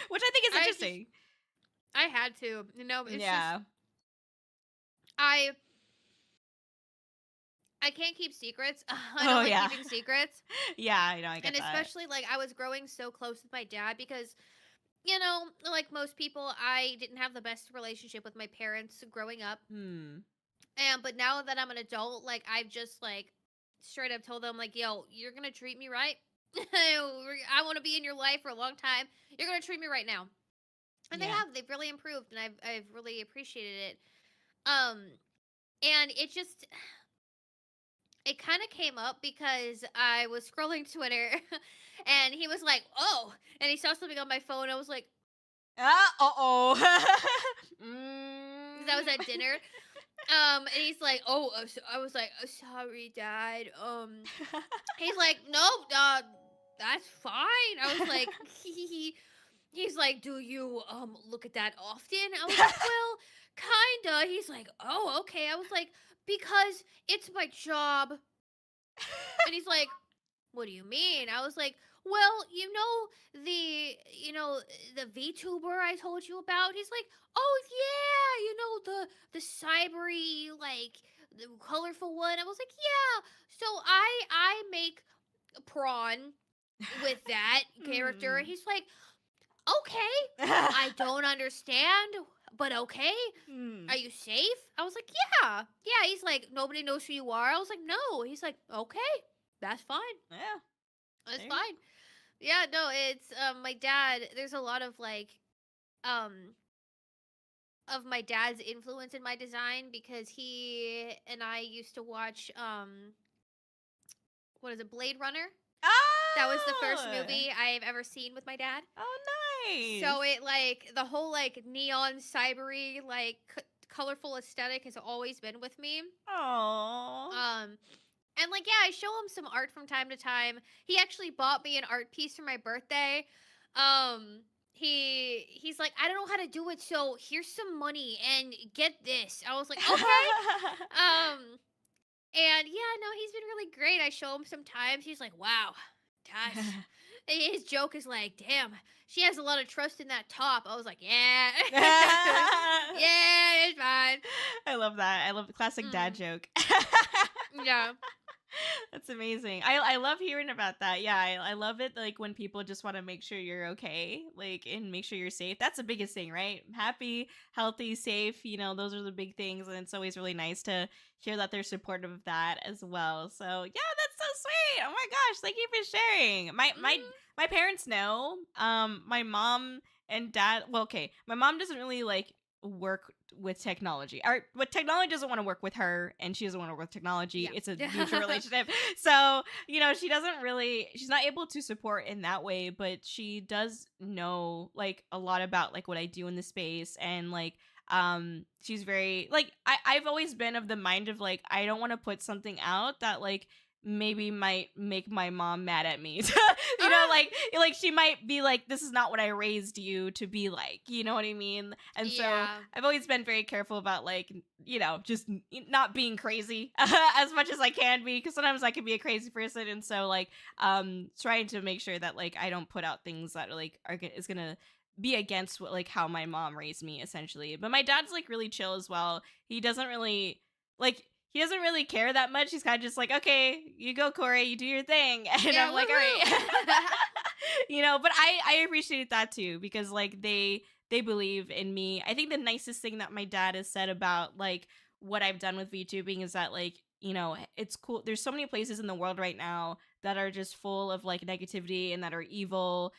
Which I think is I just interesting. I had to. It's just Yeah. I I can't keep secrets. I Oh don't like yeah. keeping secrets. Yeah, I know, I get And that. especially like I was growing so close with my dad because like most people, I didn't have the best relationship with my parents growing up. Hmm. And but now that I'm an adult, like I've just like straight up told them like, "Yo, you're going to treat me right. I want to be in your life for a long time. You're going to treat me right now." And they Yeah. have. They've really improved and I've really appreciated it. Um and it kind of came up because I was scrolling Twitter and he was like, "Oh," and he saw something on my phone. I was like, Uh-oh. because I was at dinner. And he's like, "Oh," so I was like, "Oh, sorry, Dad." He's like, "No, that's fine." I was like, he's like, "Do you look at that often?" I was like, "Well, kinda." He's like, "Oh, okay." I was like, "Because it's my job." And he's like, "What do you mean?" I was like, "Well, the VTuber I told you about." He's like, "Oh yeah, the cybery like the colorful one." I was like, "Yeah." So I make prawn with that character. Hmm. He's like, "Okay, I don't understand, but okay. Hmm. Are you safe?" I was like, "Yeah, yeah." He's like, "Nobody knows who you are." I was like, "No." He's like, "Okay, that's fine." Yeah. It's There you go. fine. Yeah, no, it's my dad. There's a lot of like um of my dad's influence in my design because he and I used to watch what is it, Blade Runner? That was the first Oh. movie I've ever seen with my dad. Oh, nice. So it like the whole like neon cybery like colorful aesthetic has always been with me. Oh. Um And like, yeah, I show him some art from time to time. He actually bought me an art piece for my birthday. He's like, "I don't know how to do it, so here's some money and get this." I was like, "Okay." Um, and yeah, no, he's been really great. I show him sometimes. He's like, "Wow, that's." His joke is like, "Damn, she has a lot of trust in that top." I was like, "Yeah, yeah, it's fine." I love that. I love the classic dad Mm, joke. yeah. That's amazing. I love hearing about that. Yeah, I love it like when people just want to make sure you're okay, like and make sure you're safe. That's the biggest thing, right? Happy, healthy, safe, those are the big things and it's always really nice to hear that they're supportive of that as well. So, yeah, that's so sweet. Oh my gosh, thank you for sharing. My parents know. My mom and dad, well, okay, my mom doesn't really like work with technology. Or what technology doesn't want to work with her and she doesn't want to work with technology. Yeah. It's a mutual relationship. So, she doesn't really she's not able to support in that way, but she does know like a lot about like what I do in the space and like she's very like I've always been of the mind of like I don't want to put something out that like maybe might make my mom mad at me. Like she might be like, this is not what I raised you to be like, you know what I mean? And so Yeah. I've always been very careful about like, just not being crazy as much as I can be, because sometimes I can be a crazy person. And so like trying to make sure that like I don't put out things that like is gonna be against what like how my mom raised me essentially. But my dad's like really chill as well. Like he doesn't really care that much. He's kind of just like, okay, you go, Kōri, you do your thing. And Yeah, I'm like, all right. But I appreciate that too, because like they believe in me. I think the nicest thing that my dad has said about like what I've done with VTubing is that like, it's cool. There's so many places in the world right now that are just full of like negativity and that are evil,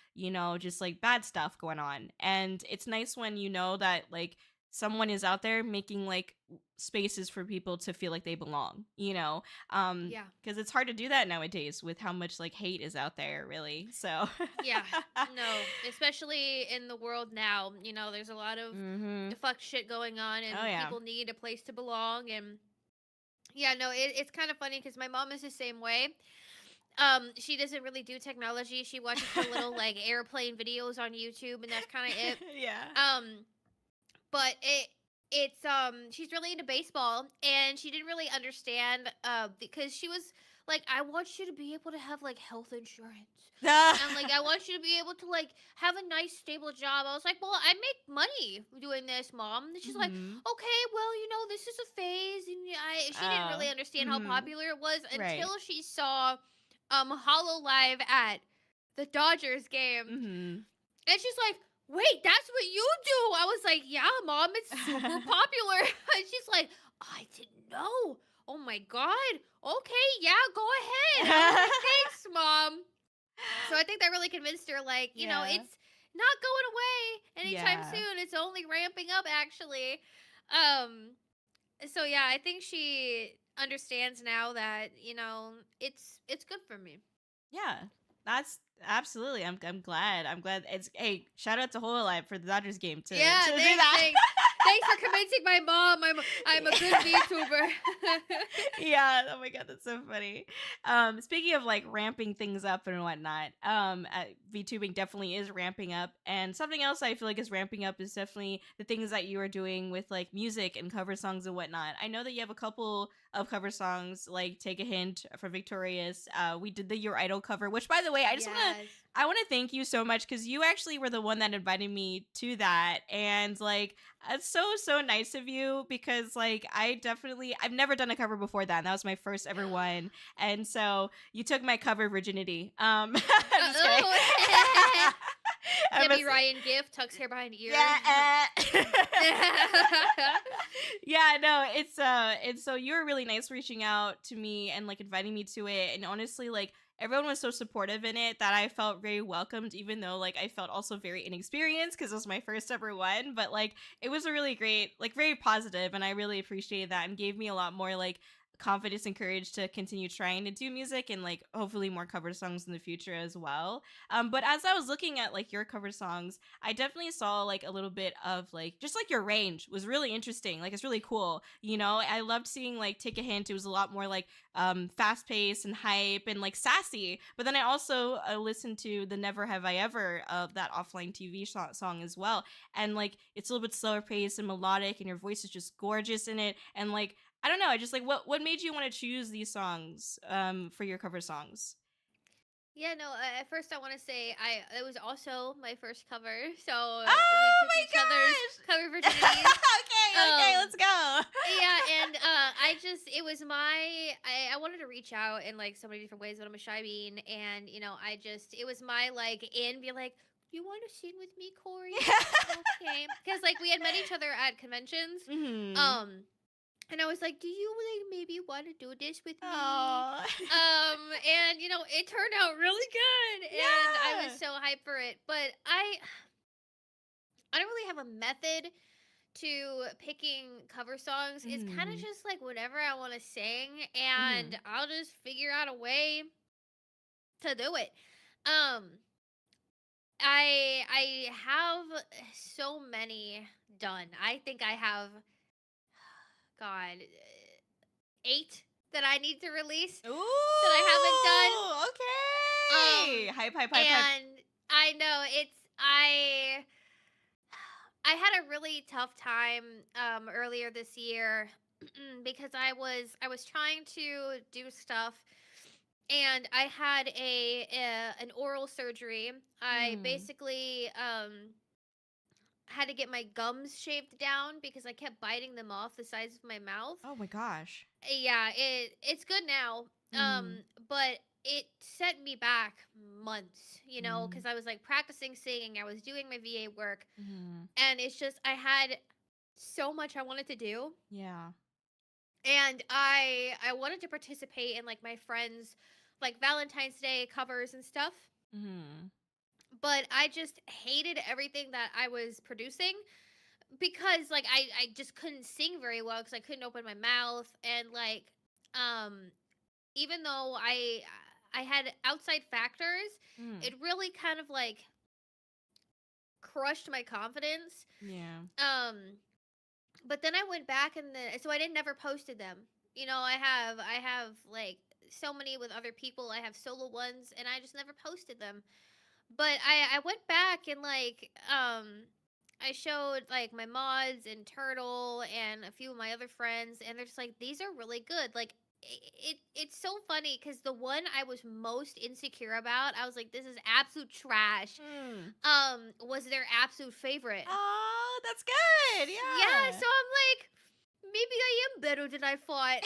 just like bad stuff going on. And it's nice when you know that like someone is out there making like spaces for people to feel like they belong, Yeah. because it's hard to do that nowadays with how much like hate is out there, really. So Yeah. No, especially in the world now, there's a lot of hmm fuck shit going on and oh yeah. people need a place to belong. And yeah, no, it's kind of funny because my mom is the same way. She doesn't really do technology. She watches her little like airplane videos on YouTube and that's kind of it. Yeah. But it's she's really into baseball and she didn't really understand because she was like, I want you to be able to have like health insurance. And like I want you to be able to like have a nice stable job. I was like, well, I make money doing this, mom. And she's like, Mhm. okay, well, this is a phase. And she didn't Oh. really understand how Mhm. popular it was Right. until she saw Hollow live at the Dodgers game. Mhm. And she's like, wait, that's what you do. I was like, yeah, mom, it's super popular. And she's like, I didn't know. Oh my God. Okay, yeah, go ahead. I was like, thanks, mom. So I think that really convinced her, like, Yeah. it's not going away anytime Yeah. soon. It's only ramping up, actually. Um, so yeah, I think she understands now that, it's good for me. Yeah. That's absolutely. I'm glad. I'm glad it's hey, shout out to Whole Alive for the Dodgers game to Yeah, do thanks, that. thanks. Thanks for convincing my mom I'm a good VTuber. Yeah, oh my god, that's so funny. Speaking of like ramping things up and whatnot, VTubing definitely is ramping up, and something else I feel like is ramping up is definitely the things that you are doing with like music and cover songs and whatnot. I know that you have a couple of cover songs, like Take a Hint from Victorious. We did the Your Idol cover, which by the way, Yes. I want to thank you so much because you actually were the one that invited me to that, and like it's so nice of you because like I've never done a cover before that, and that was my first ever one, and so you took my cover virginity. I'm just kidding. Debbie Ryan gift tucks hair behind ears. Yeah. Yeah, no, it's so you were really nice reaching out to me and like inviting me to it, and honestly like everyone was so supportive in it that I felt very welcomed, even though like I felt also very inexperienced because it was my first ever one. But like it was a really great, like very positive, and I really appreciated that and gave me a lot more like confidence and courage to continue trying to do music and like hopefully more cover songs in the future as well. But as I was looking at like your cover songs, I definitely saw like a little bit of like just like your range was really interesting. Like it's really cool. I loved seeing like Take a Hint. It was a lot more like fast paced and hype and like sassy. But then I also listened to the Never Have I Ever of that offline TV song as well. And like it's a little bit slower paced and melodic, and your voice is just gorgeous in it. And like I don't know, I just like what made you want to choose these songs for your cover songs? Yeah, no, at first I want to say it was also my first cover. So we Oh took each other's cover my gosh! virginities. Okay, Um let's go. yeah, and I just it was I wanted to reach out in like so many different ways, but I'm a shy bean, and it was my like in be like, you want to sing with me, Corey? Okay, because like we had met each other at conventions, Mhm. um, and I was like, do you like maybe want to do this with me? Oh. And it turned out really good, and I was Yeah. so hyped for it. But I don't really have a method to picking cover songs. It's kind of Mhm. just like whatever I want to sing, and Mhm. I'll just figure out a way to do it. Um, I have so many done. I think I have God 8 that I need to release that I haven't done. Ooh, okay. Hype, hype, hype, hype. And I know I had a really tough time earlier this year because I was trying to do stuff, and I had an oral surgery. I Mm. basically had to get my gums shaved down because I kept biting them off the sides of my mouth. Oh my gosh. Yeah, it's good now. Mhm. But it set me back months, Mm. because I was like practicing singing, I was doing my VA work, Mhm. and it's just I had so much I wanted to do, Yeah. and I wanted to participate in like my friends like Valentine's Day covers and stuff, Mhm. but I just hated everything that I was producing because like I just couldn't sing very well because I couldn't open my mouth, and like um even though I had outside factors, Mm. it really kind of like crushed my confidence. Yeah. Um, but then I went back and so I didn't never posted them. I have like so many with other people. I have solo ones, and I just never posted them. But I went back and like I showed like my mods and Turtle and a few of my other friends, and they're just like, these are really good. Like it's so funny because the one I was most insecure about, I was like, this is absolute trash. Mm. Was their absolute favorite. Oh, that's good. Yeah, Yeah. so I'm like, maybe I am better than I thought.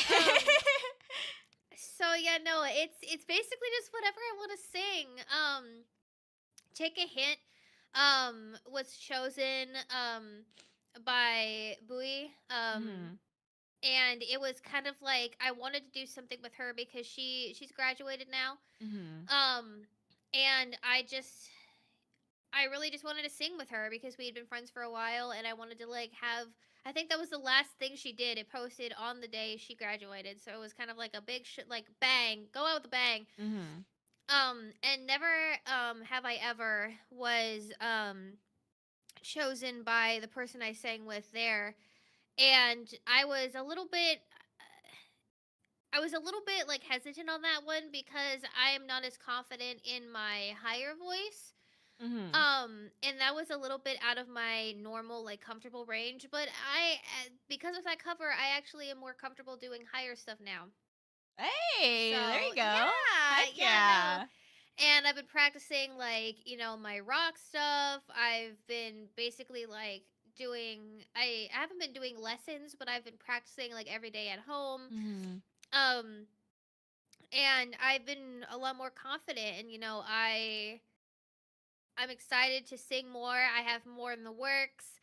So yeah, no, it's basically just whatever I want to sing. Take a hint was chosen by Bui, Mhm. and it was kind of like I wanted to do something with her because she's graduated now, Mhm. um and I really just wanted to sing with her because we had been friends for a while, and I wanted to like have, I think that was the last thing she did. It posted on the day she graduated, so it was kind of like a big like bang, go out with a bang. Mhm. And never have I ever was chosen by the person I sang with there. And I was a little bit like hesitant on that one because I am not as confident in my higher voice. Mhm. And that was a little bit out of my normal like comfortable range, but because of that cover, I actually am more comfortable doing higher stuff now. Hey, there So, you go. yeah, Heck yeah, no. yeah. And I've been practicing like, my rock stuff. I've been basically like I haven't been doing lessons, but I've been practicing like every day at home. Mhm. Um and I've been a lot more confident, and I'm excited to sing more. I have more in the works.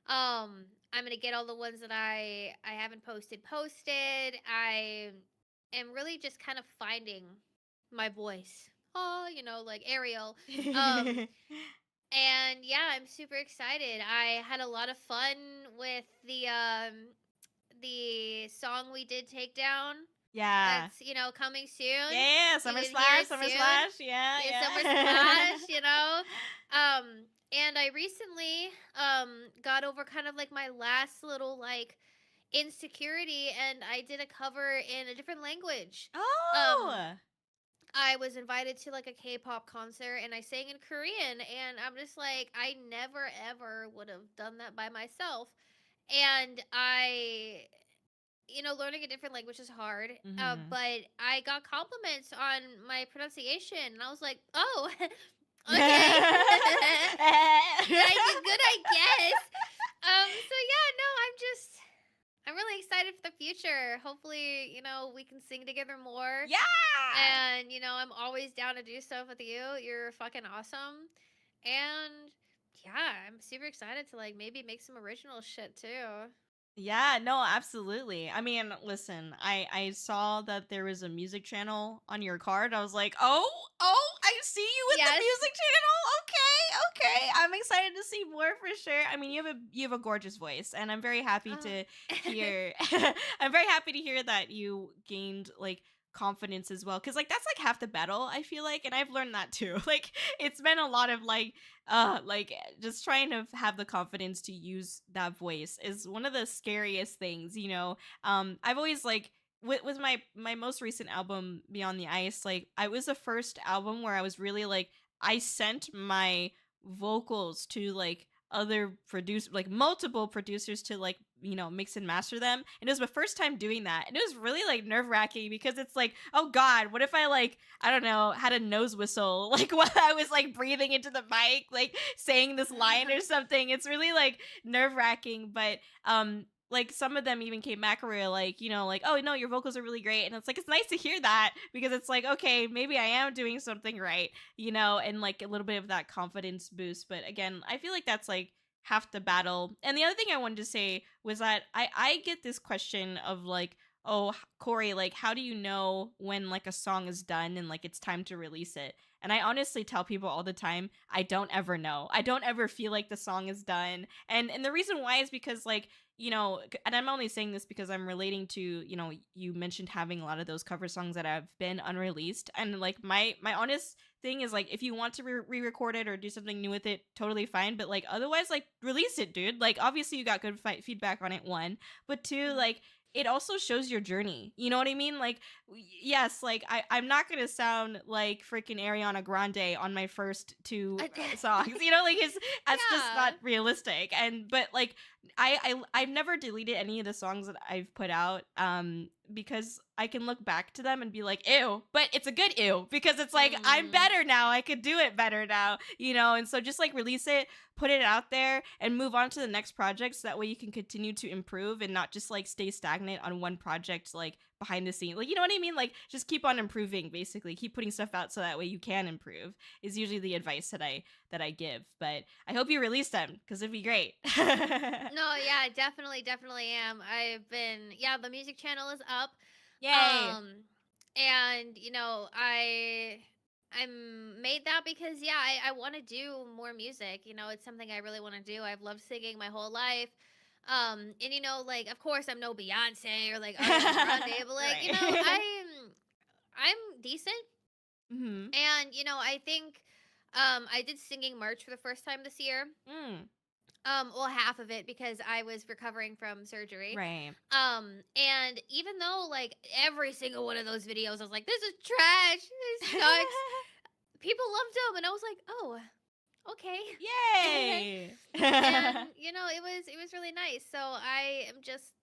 I'm going to get all the ones that I haven't posted. I am really just kind of finding my voice. Oh, like Ariel. Um and yeah, I'm super excited. I had a lot of fun with the song we did take down. Yeah. That's, coming soon. Yeah, You Summer can hear Slash, it Summer soon. Slash. Yeah, Yeah, Summer yeah. Splash, and I recently got over kind of like my last little like insecurity, and I did a cover in a different language. Um Oh. I was invited to like a K-pop concert, and I sang in Korean, and I'm just like, I never ever would have done that by myself. And learning a different language is hard. Mm-hmm. But I got compliments on my pronunciation, and I was like, oh, okay. Good, I guess. So yeah, no, I'm really excited for the future. Hopefully, we can sing together more. Yeah. And, I'm always down to do stuff with you. You're fucking awesome. And yeah, I'm super excited to like maybe make some original shit too. Yeah, no, absolutely. I mean, listen, I saw that there was a music channel on your card. I was like, "Oh, I see you with the Yes. music channel. Okay. I'm excited to see more for sure." I mean, you have a gorgeous voice, and I'm very happy to hear I'm very happy to hear that you gained like confidence as well, cuz like that's like half the battle, I feel like, and I've learned that too. Like it's been a lot of like just trying to have the confidence to use that voice is one of the scariest things, I've always like with my most recent album Beyond the Ice, like I was the first album where I was really like I sent my vocals to like other produce like multiple producers to like mix and master them, and it was my first time doing that, and it was really like nerve-wracking because it's like, oh god, what if I like I don't know, had a nose whistle like while I was like breathing into the mic, like saying this line or something. It's really like nerve-wracking, but like some of them even came back where like, like, oh no, your vocals are really great. And it's like it's nice to hear that because it's like, okay, maybe I am doing something right, and like a little bit of that confidence boost. But again, I feel like that's like half the battle. And the other thing I wanted to say was that I get this question of like, oh, Kōri, like how do you know when like a song is done and like it's time to release it? And I honestly tell people all the time, I don't ever know. I don't ever feel like the song is done. And the reason why is because like, and I'm only saying this because I'm relating to, you mentioned having a lot of those cover songs that have been unreleased, and like my honest thing is like if you want to re-record it or do something new with it, totally fine, but like otherwise like release it, dude. Like obviously you got good feedback on it, one, but two, Mhm. like it also shows your journey. You know what I mean? Like, yes, like I'm not gonna sound like freaking Ariana Grande on my first two songs. Like that's just not Yeah. realistic. And but like I've never deleted any of the songs that I've put out because I can look back to them and be like, ew, but it's a good ew because it's like I'm Mm. better now. I could do it better now, and so just like release it, put it out there, and move on to the next project so that way you can continue to improve and not just like stay stagnant on one project like behind the scenes. Like, you know what I mean? Like just keep on improving, basically. Keep putting stuff out so that way you can improve is usually the advice that I give. But I hope you release them because it'd be great. No, yeah, definitely am. Yeah, the music channel is up. Yay. Um, and I'm made that because yeah, I want to do more music. It's something I really want to do. I've loved singing my whole life. And like of course I'm no Beyonce or like Ariana Grande, but like Right. I'm decent. Mm-hmm. And I think I did singing merch for the first time this year. Mm. Well, half of it because I was recovering from surgery. Right. And even though like every single one of those videos, I was like, "This is trash. This sucks." People loved them, and I was like, "Oh, okay." Yay. And it was really nice. So I'm just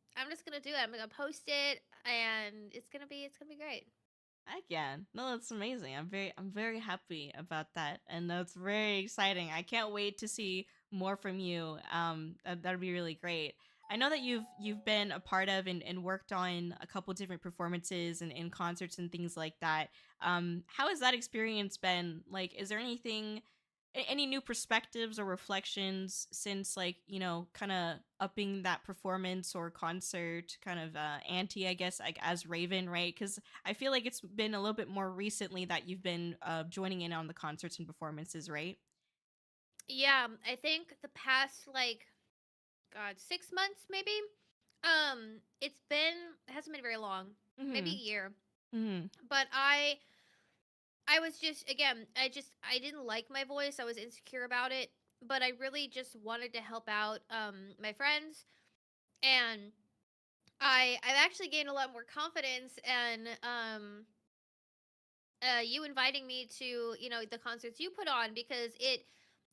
gonna do it. I'm gonna post it, and it's gonna be great. Again, no, that's amazing. I'm very happy about that, and that's very exciting. I can't wait to see more from you. That'd be really great. I know that you've been a part of and worked on a couple different performances and concerts and things like that. How has that experience been? Like, is there anything any new perspectives or reflections since like kind of upping that performance or concert kind of ante, I guess, like as Raven, right? Because I feel like it's been a little bit more recently that you've been joining in on the concerts and performances, right? Yeah, I think the past like God 6 months maybe. It hasn't been very long, maybe a Mm-hmm. year, Mm-hmm. but I was just again, I didn't like my voice. I was insecure about it, but I really just wanted to help out my friends, and I've actually gained a lot more confidence, and you inviting me to the concerts you put on because it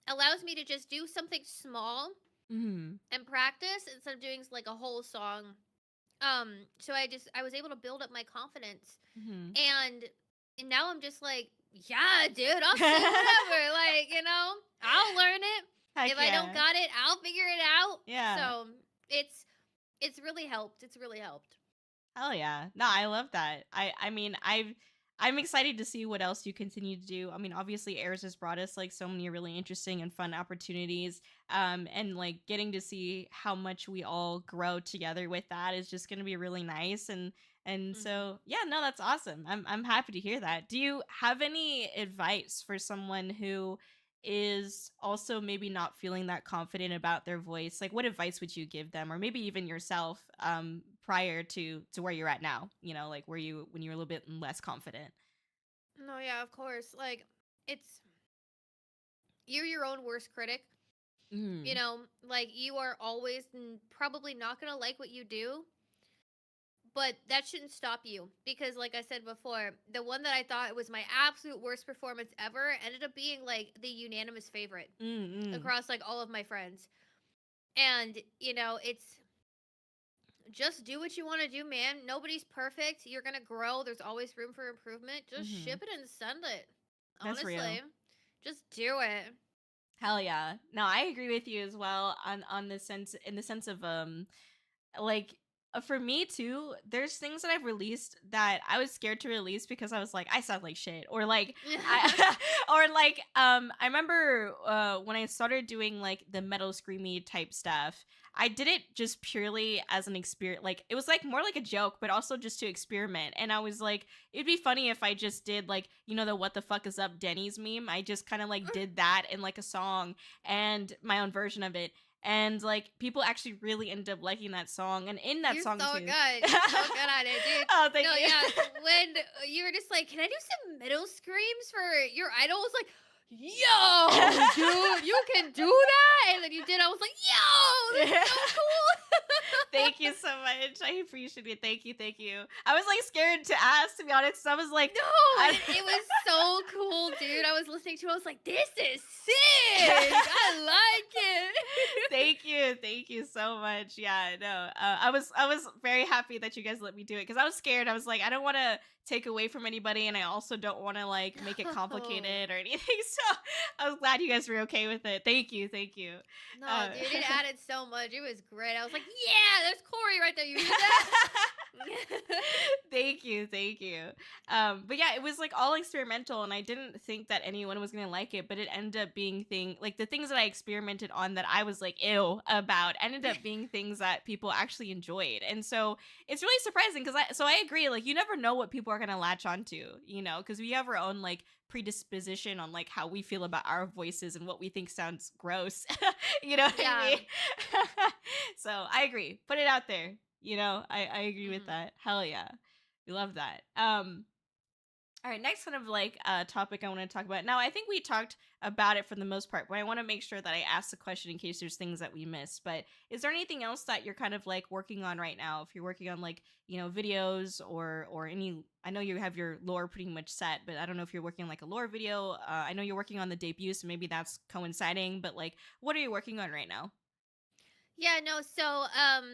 allows me to just do something small Mm-hmm. and practice instead of doing like a whole song So I was able to build up my confidence, Hmm. and now I'm just like, yeah, dude, I'll sing whatever. Like, I'll learn it. Heck If I don't yeah. got it, I'll figure it out. Yeah. So it's it's really helped. It's really helped. Hell yeah. No, I love that. I mean, I'm excited to see what else you continue to do. I mean, obviously Airs has brought us like so many really interesting and fun opportunities. And like getting to see how much we all grow together with that is just going to be really nice. And Hmm. so, yeah, no, that's awesome. I'm happy to hear that. Do you have any advice for someone who is also maybe not feeling that confident about their voice? Like, what advice would you give them, or maybe even yourself, prior to where you're at now, like where you when you're a little bit less confident? No, yeah, of course. Like, it's you're your own worst critic. Mm. Like you are always probably not gonna like what you do, but that shouldn't stop you because, like I said before, the one that I thought was my absolute worst performance ever ended up being like the unanimous favorite Mm. across like all of my friends. And it's just do what you want to do, man. Nobody's perfect. You're gonna grow. There's always room for improvement. Just Mm-hmm. ship it and send it. That's Honestly, real. just do it. Hell yeah. No, I agree with you as well on the sense in the sense of like for me too, there's things that I've released that I was scared to release because I was like, I sound like shit, or like I or like I remember when I started doing like the metal screamy type stuff, I did it just purely as an experience. Like it was like more like a joke, but also just to experiment. And I was like, it'd be funny if I just did like, the what the fuck is up Denny's meme. I just kind of like did that in like a song and my own version of it, and like people actually really ended up liking that song, and in that You're song so too. good. You're so good at it, dude. Oh, thank No, you. yeah. When you were just like, "Can I do some middle screams for your idol?" I was like, "Yo, dude, you can do that!" And then you did. I was like, "Yo, that's so cool." Thank you so much. I appreciate it. Thank you, thank you. I was like scared to ask, to be honest. I was like, No, I... it was so cool, dude. I was listening to it. I was like, "This is sick. I like it." Thank you so much. Yeah, no, I was very happy that you guys let me do it because I was scared. I was like, I don't want to take away from anybody, and I also don't want to like make it No. complicated or anything. So I was glad you guys were okay with it. Thank you, thank you. No, Uh, dude, it added so much. It was great. I was like, yeah, there's Corey right there. You hear that? Thank you, thank you. But yeah, it was like all experimental, and I didn't think that anyone was gonna like it, but it ended up being like the things that I experimented on that I was like ew about ended up being things that people actually enjoyed, and so it's really surprising because I agree, like you never know what people are gonna latch onto, because we have our own like predisposition on like how we feel about our voices and what we think sounds gross. You know what I Yeah. mean? So I agree. Put it out there. I agree with Mhm. that. Hell yeah. We love that. All right, next kind of like topic I want to talk about. Now, I think we talked about it for the most part, but I want to make sure that I ask the question in case there's things that we missed. But is there anything else that you're kind of like working on right now? If you're working on like, videos or any, I know you have your lore pretty much set, but I don't know if you're working on like a lore video. I know you're working on the debut, so maybe that's coinciding, but like what are you working on right now? Yeah, no, so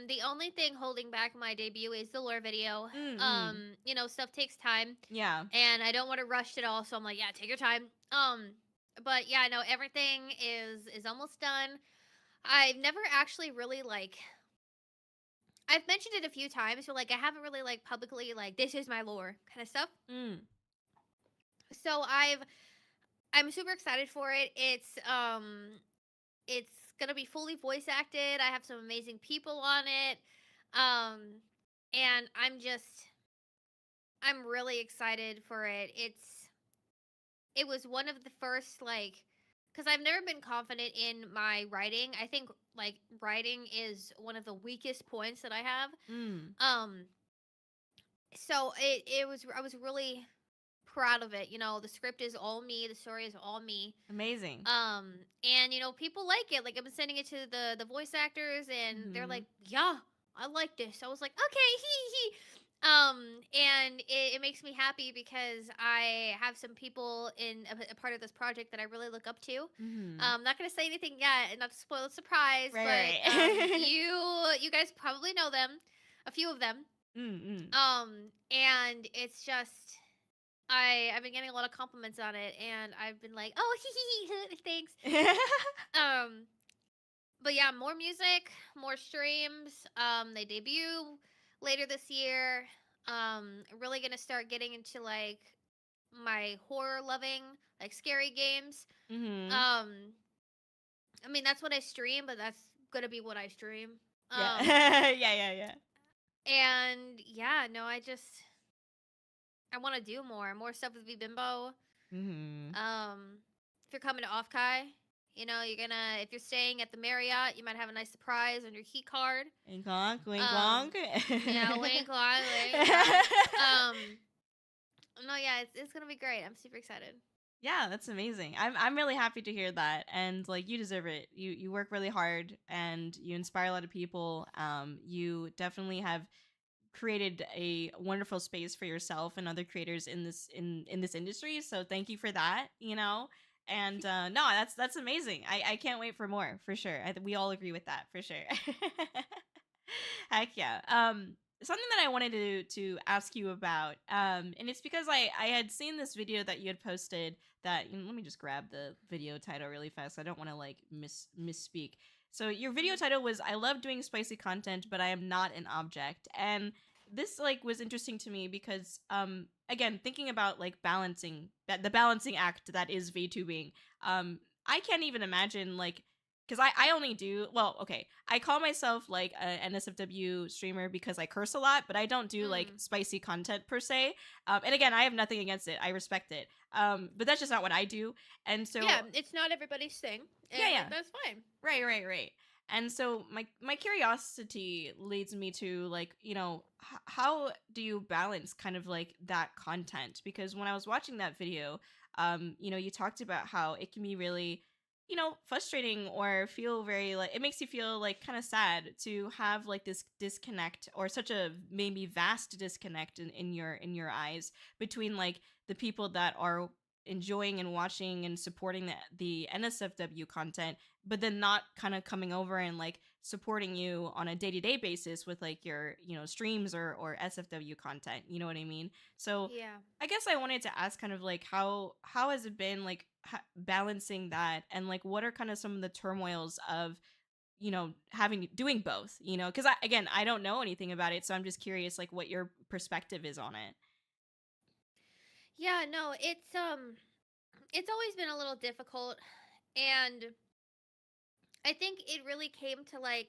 the only thing holding back my debut is the lore video. Mm-mm. Stuff takes time Yeah. and I don't want to rush it all, so I'm like, yeah, take your time. But yeah, no, everything is almost done. I've never actually really like I've mentioned it a few times, but like I haven't really like publicly like this is my lore kind of stuff. Mm. So I'm super excited for it. It's gonna be fully voice acted. I have some amazing people on it. Um and I'm really excited for it. It was one of the first like because I've never been confident in my writing. I think like writing is one of the weakest points that I have. Mm. Um so it was I was really proud of it. The script is all me, the story is all me. Amazing. And people like it. Like I've been sending it to the voice actors and they're Mm-hmm. like, "Yeah, I like this." I was like, "Okay, he." And it makes me happy because I have some people in a part of this project that I really look up to. Mm-hmm. Not gonna say anything yet, and not to spoil the surprise, Right, but right. you guys probably know them. a few of them. Mm-mm. And it's just I've been getting a lot of compliments on it, and I've been like, oh, thanks. Um, but yeah, more music, more streams. They debut later this year. Really gonna start getting into like my horror loving, like scary games. Mm-hmm. Um, I mean that's what I stream, but that's gonna be what I stream. Yeah. Um, Yeah. and yeah, no, I want to do more stuff with VBimbo. Mm-hmm. If you're coming to Offkai, you're gonna if you're staying at the Marriott, you might have a nice surprise on your key card. Wink wonk, wink Um, wonk. yeah, wink, wink, wink, wink. No, yeah, it's gonna be great. I'm super excited. Yeah, that's amazing. I'm really happy to hear that, and like you deserve it. You work really hard, and you inspire a lot of people. You definitely have created a wonderful space for yourself and other creators in this industry. So thank you for that. And no, that's amazing. I can't wait for more for sure. We all agree with that for sure. Heck yeah. Something that I wanted to ask you about, and it's because I had seen this video that you had posted that, let me just grab the video title really fast. I don't want to like misspeak. So your video title was "I love doing spicy content, but I am not an object," and this like was interesting to me because again, thinking about like balancing the balancing act that is VTubing, I can't even imagine like because I only do well, okay, I call myself like an NSFW streamer because I curse a lot, but I don't do like spicy content per se. And again, I have nothing against it. I respect it. But that's just not what I do. And so yeah, it's not everybody's thing. And yeah, that's fine. right. And so my curiosity leads me to like, how do you balance kind of like that content? Because when I was watching that video, you talked about how it can be really, frustrating or feel very like it makes you feel like kind of sad to have like this disconnect or such a maybe vast disconnect in your eyes between like the people that are enjoying and watching and supporting the NSFW content, but then not kind of coming over and like supporting you on a day-to-day basis with like your streams or SFW content, you know what I mean? So Yeah. I guess I wanted to ask kind of like how has it been like balancing that, and like what are kind of some of the turmoils of having doing both, because I don't know anything about it, so I'm just curious like what your perspective is on it. Yeah, no, it's always been a little difficult, and I think it really came to like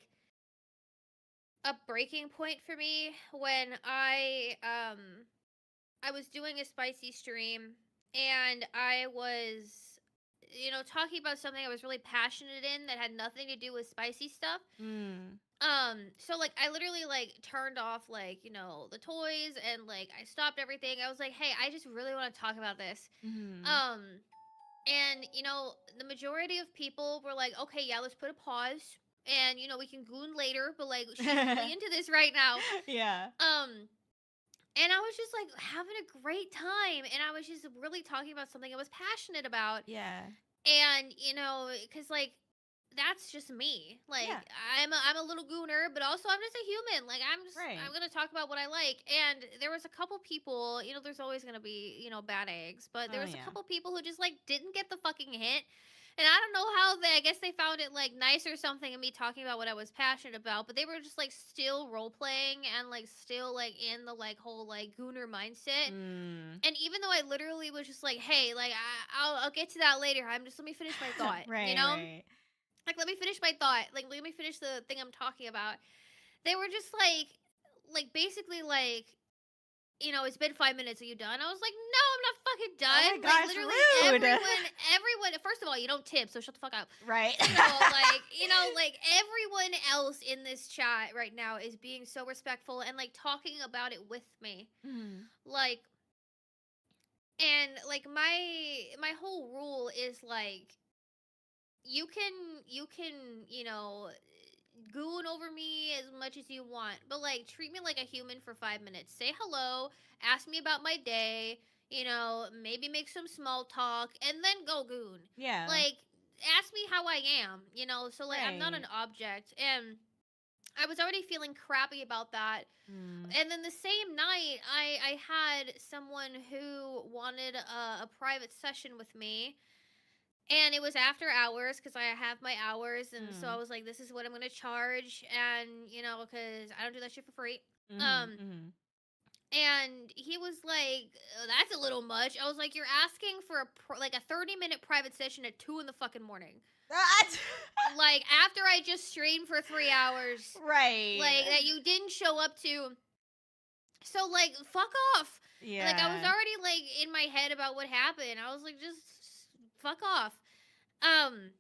a breaking point for me when I was doing a spicy stream, and I was talking about something I was really passionate in that had nothing to do with spicy stuff. Mm. So like I literally like turned off like, the toys, and like I stopped everything. I was like, "Hey, I just really want to talk about this." Mm-hmm. Um and the majority of people were like, "Okay, yeah, let's put a pause, and we can goon later, but like she's really into this right now." Yeah. And I was just like having a great time, and I was just really talking about something I was passionate about. Yeah. And because like that's just me. Like Yeah. I'm a little gooner, but also I'm just a human. Like Right. I'm gonna talk about what I like. And there was a couple people, there's always gonna be bad eggs, but there Oh was a yeah. couple people who just like didn't get the fucking hint. And I don't know how I guess they found it like nice or something of me talking about what I was passionate about, but they were just like still role playing and like still like in the like whole like gooner mindset. Mm. And even though I literally was just like, "Hey, like I'll get to that later. Let me finish my thought." Right. Like, let me finish my thought. Like, let me finish the thing I'm talking about. They were just like basically like, it's been 5 minutes. Are you done? I was like, no, I'm not fucking done. Oh my Like, gosh, literally rude. everyone. First of all, you don't tip, so shut the fuck up. Right. Like everyone else in this chat right now is being so respectful and like talking about it with me. Mm. Like, and like my whole rule is like you can goon over me as much as you want, but like treat me like a human for 5 minutes. Say hello, ask me about my day, maybe make some small talk, and then go goon. Yeah. Like ask me how I am, so like I'm not an Right. object. And I was already feeling crappy about that. Mm. And then the same night, I had someone who wanted a private session with me. And it was after hours because I have my hours. And so I Mm. was like, this is what I'm going to charge. And, because I don't do that shit for free. Mhm. Um, Mhm. and he was like, that's a little much. I was like, you're asking for like a 30-minute private session at 2 in the fucking morning. Like, after I just streamed for 3 hours. Right. Like, that you didn't show up to. So, like, fuck off. Like, I was Yeah. already, like, in my head about what happened. I was like, just fuck off. Um,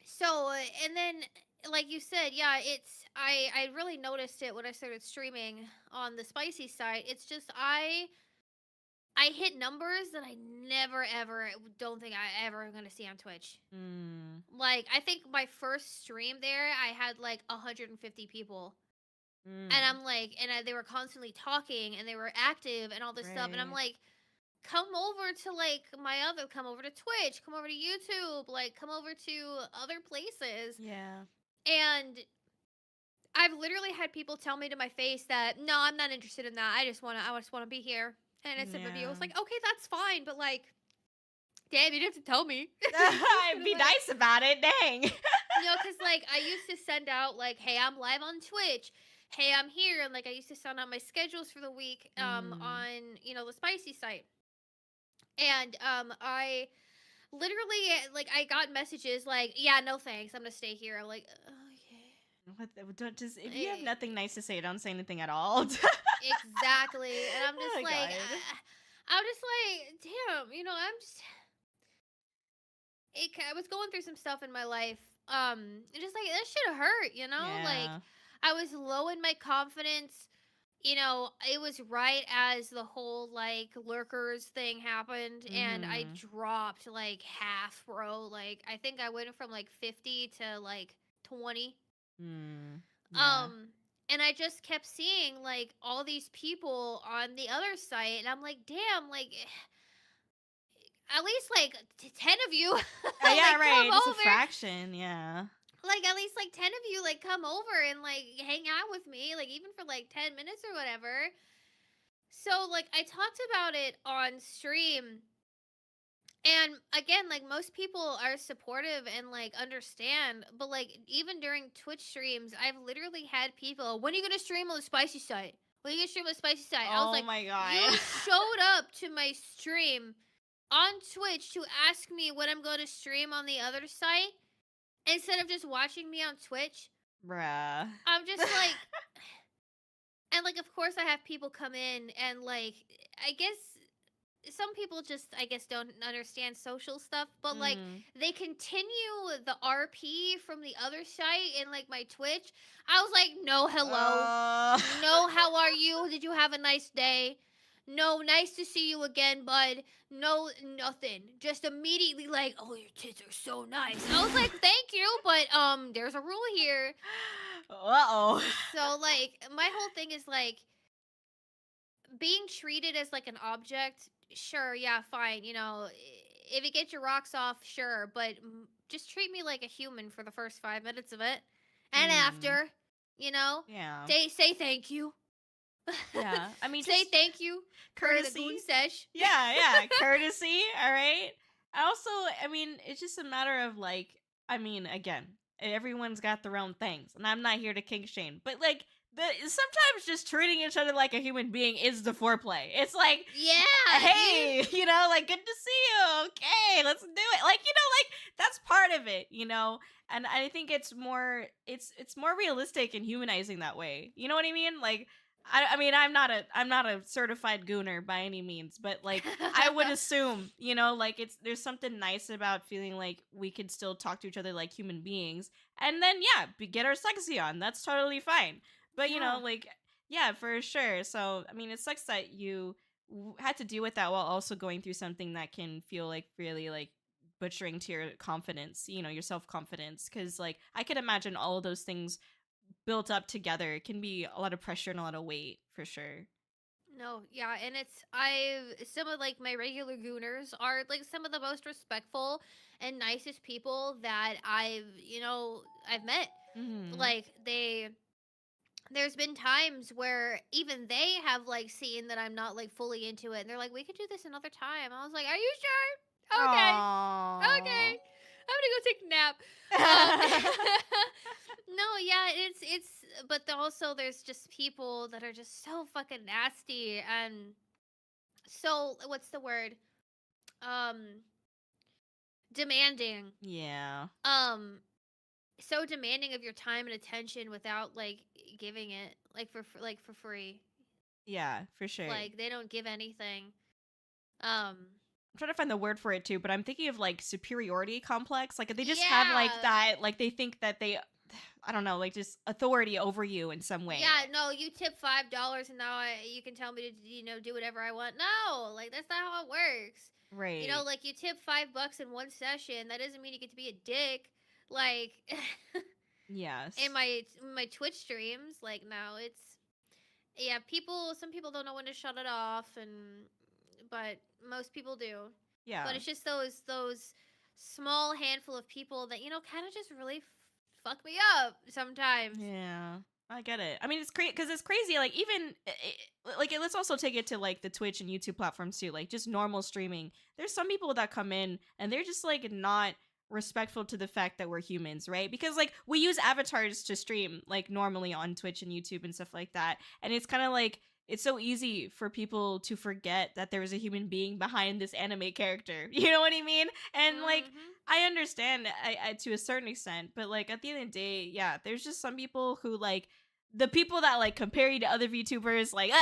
so, and then, like you said, yeah, I really noticed it when I started streaming on the spicy side. It's just, I hit numbers that I never, ever, don't think I ever going to see on Twitch. Mm. Like, I think my first stream there, I had, like, 150 people. And Mm. I'm like, they were constantly talking and they were active and all this stuff. And I'm Right. like, come over to come over to Twitch, come over to YouTube, like come over to other places. Yeah. And I've literally had people tell me to my face that, no, I'm not interested in that. I just want to be here and a sip of you. I was Yeah. like, okay, that's fine. But like, damn, you didn't have to tell me. Be nice about it. Dang. Because like I used to send out like, hey, I'm live on Twitch. Hey, I'm here. And like I used to send out my schedules for the week Mm. on, the spicy site. And I literally like I got messages like, yeah, no thanks. I'm gonna stay here. I'm like, Don't just if you have okay. nothing nice to say, don't say anything at all. Exactly. And I'm just Oh like, God. I'm just like, damn, I'm just I was going through some stuff in my life. And just like that should have hurt. Like Yeah. I was low in my confidence. It was right as the whole like lurkers thing happened, and I Mhm. dropped like half, bro. Like I think I went from like 50 to like 20. Mm. Yeah. Um, and I just kept seeing like all these people on the other site, and I'm like, damn, like at least like 10 of you Yeah, like come right. Just a over. fraction. Yeah. Like at least like 10 of you like come over and like hang out with me, like even for like 10 minutes or whatever. So like I talked about it on stream, and again, like most people are supportive and like understand, but like even during Twitch streams, I've literally had people, when are you gonna stream on the spicy site? When are you gonna stream on the spicy site? I was Oh like, my you God. showed up to my stream on Twitch to ask me when I'm going to stream on the other site instead of just watching me on Twitch. Bruh. I'm just like, and like, of course, I have people come in and like, I guess some people just, I guess, don't understand social stuff, but like, Mm. they continue the RP from the other site in like my Twitch. I was like, no, hello. Uh, No, how are you? Did you have a nice day? No, nice to see you again, bud. No, nothing. Just immediately like, oh, your tits are so nice. I was like, thank you, but there's a rule here. Uh-oh. So like, my whole thing is like being treated as like an object. Sure, yeah, fine. If you get your rocks off, sure, but just treat me like a human for the first 5 minutes of it, and Mm. after, you know, Yeah. say thank you. Yeah. I mean, Say just thank you for the courtesy. goon sesh. Yeah, yeah. Courtesy. All right. Also, I mean, it's just a matter of like, I mean, again, everyone's got their own things, and I'm not here to kink shame, but like, sometimes just treating each other like a human being is the foreplay. It's like, Yeah, hey, dude. like, good to see you. Okay, let's do it. Like, like, that's part of it, and I think it's more realistic and humanizing that way. You know what I mean? Like, I mean, I'm not a certified gooner by any means, but like, I would assume, like, there's something nice about feeling like we could still talk to each other like human beings, and then yeah, get our sexy on. That's totally fine. But Yeah. like, yeah, for sure. So I mean, it sucks that you had to deal with that while also going through something that can feel like really like butchering to your confidence, your self-confidence, because like I could imagine all of those things built up together. It can be a lot of pressure and a lot of weight for sure. No, yeah, and some of like my regular gooners are like some of the most respectful and nicest people that I've met. Mm-hmm. Like there's been times where even they have like seen that I'm not like fully into it, and they're like, "We could do this another time." I was like, "Are you sure? Okay, okay. Aww. I'm gonna go take a nap." Um, no, yeah, but also there's just people that are just so fucking nasty and so what's the word? Um, demanding. Yeah. Um, so demanding of your time and attention without like giving it like for free. Yeah, for sure. Like they don't give anything. Um, I'm trying to find the word for it too, but I'm thinking of like superiority complex. Like they just have like yeah. that, like they think that they, I don't know, like just authority over you in some way. Yeah, no, you tip $5 and now you can tell me to do whatever I want. No, like that's not how it works. Right. Like you tip $5 in one session. That doesn't mean you get to be a dick. Like Yes. in my Twitch streams, like no, it's yeah. Some people don't know when to shut it off, but most people do. Yeah. But it's just those small handful of people that kind of just really fuck me up sometimes. Yeah. I get it. I mean, it's crazy because it's crazy. Like even like let's also take it to like the Twitch and YouTube platforms too. Like just normal streaming. There's some people that come in and they're just like not respectful to the fact that we're humans, right? Because like we use avatars to stream like normally on Twitch and YouTube and stuff like that. And it's kind of like it's so easy for people to forget that there's a human being behind this anime character. You know what I mean? And like I understand I to a certain extent, but like at the end of the day, yeah, there's just some people who like the people that like compare you to other VTubers, like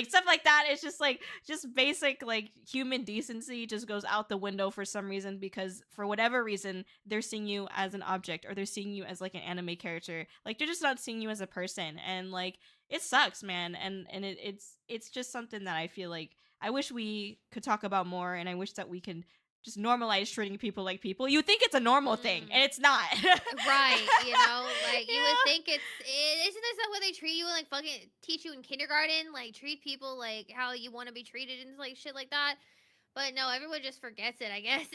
stuff like that. It's just basic like human decency just goes out the window for some reason because for whatever reason they're seeing you as an object or they're seeing you as like an anime character. Like they're just not seeing you as a person, and like it sucks, man. And it's just something that I feel like I wish we could talk about more, and I wish that we can just normalize treating people like people. You think it's a normal thing, and it's not. Right, like you would think isn't this not what they treat you like fucking teach you in kindergarten? Like treat people like how you want to be treated and like shit like that. But no, everyone just forgets it, I guess.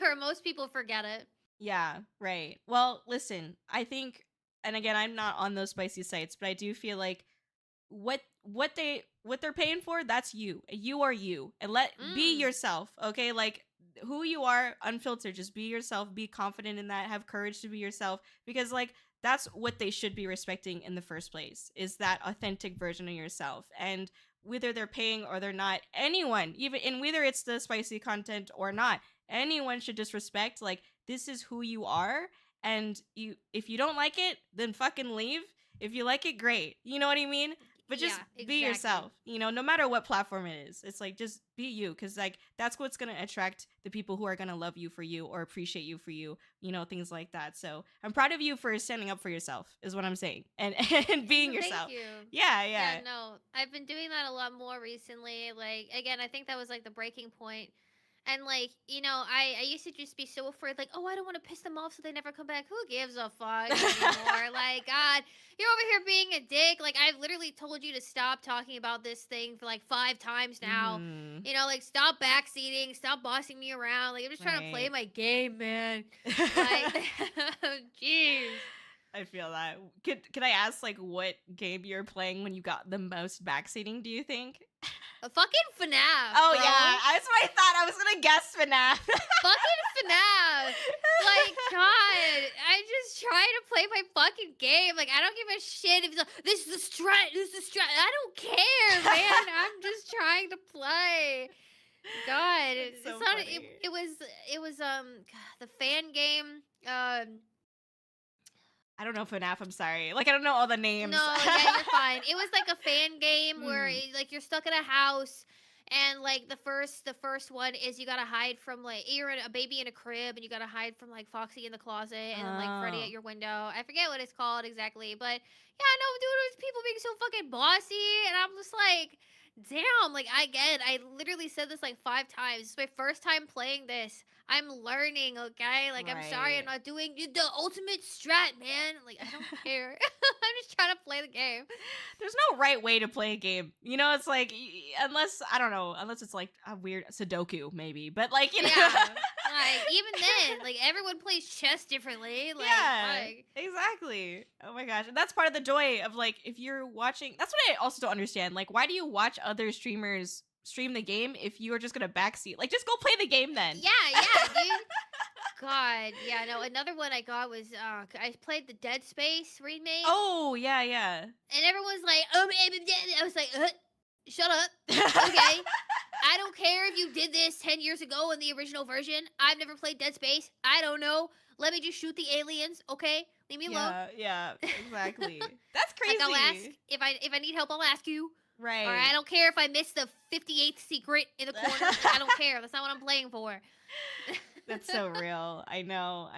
Or most people forget it. Yeah, right. Well, listen, I think, and again, I'm not on those spicy sites, but I do feel like what they're paying for, that's you. You are you, and be yourself. Okay, like who you are, unfiltered. Just be yourself. Be confident in that. Have courage to be yourself, because like that's what they should be respecting in the first place. Is that authentic version of yourself, and whether they're paying or they're not, anyone, even and whether it's the spicy content or not, anyone should just respect like this is who you are, and you if you don't like it, then fucking leave. If you like it, great. You know what I mean? But just be yourself, no matter what platform it is. It's like just be you, because like that's what's gonna attract the people who are gonna love you for you or appreciate you for you, things like that. So I'm proud of you for standing up for yourself, is what I'm saying, and and being yourself. Thank you. Yeah. No, I've been doing that a lot more recently. Like again, I think that was like the breaking point. And like, I used to just be so afraid, like, oh, I don't want to piss them off so they never come back. Who gives a fuck anymore? Like, God, you're over here being a dick. Like, I've literally told you to stop talking about this thing for like 5 times now. Like stop backseating, stop bossing me around. Like I'm just trying to play my game, man. Like, jeez. I feel that. Could I ask like what game you're playing when you got the most backseating, do you think? A fucking FNAF. Oh, bro. yeah. That's what I thought. I was going to guess FNAF. Fucking FNAF. Like, God, I'm just trying to play my fucking game. Like, I don't give a shit if it's like, this is the strat. I don't care, man. I'm just trying to play. God, That's so it's not. funny. It was the fan game. I don't know FNAF, I'm sorry. Like, I don't know all the names. No, yeah, you're fine. It was like a fan game where like you're stuck in a house, and like the first one is you gotta hide from like you're a baby in a crib, and you gotta hide from like Foxy in the closet and then like Freddy at your window. I forget what it's called exactly, but yeah, no, dude, it was people being so fucking bossy, and I'm just like, damn, like I literally said this like 5 times. It's my first time playing this. I'm learning, okay? Like, I'm sorry I'm not doing the ultimate strat, man. Like, I don't care. I'm just trying to play the game. There's no right way to play a game. It's like, unless, I don't know, unless it's like a weird Sudoku, maybe. But, like, Yeah. Like, even then, like, everyone plays chess differently. Like, Yeah, like, exactly. Oh my gosh. And that's part of the joy of like if you're watching, that's what I also don't understand. Like, why do you watch other streamers stream the game if you are just gonna backseat? Like, just go play the game then. yeah, dude. God, yeah, no. Another one I got was I played the Dead Space remake, Oh, yeah. and everyone's like, "Oh, I was like, shut up, okay." I don't care if you did this 10 years ago in the original version. I've never played Dead Space. I don't know. Let me just shoot the aliens, okay? Leave me alone. Yeah, exactly. That's Like, I'll ask crazy. if I need help. I'll ask you. Right. Or I don't care if I miss the 58th secret in the corner. Like, I don't care. That's not what I'm playing for. That's so real. I know.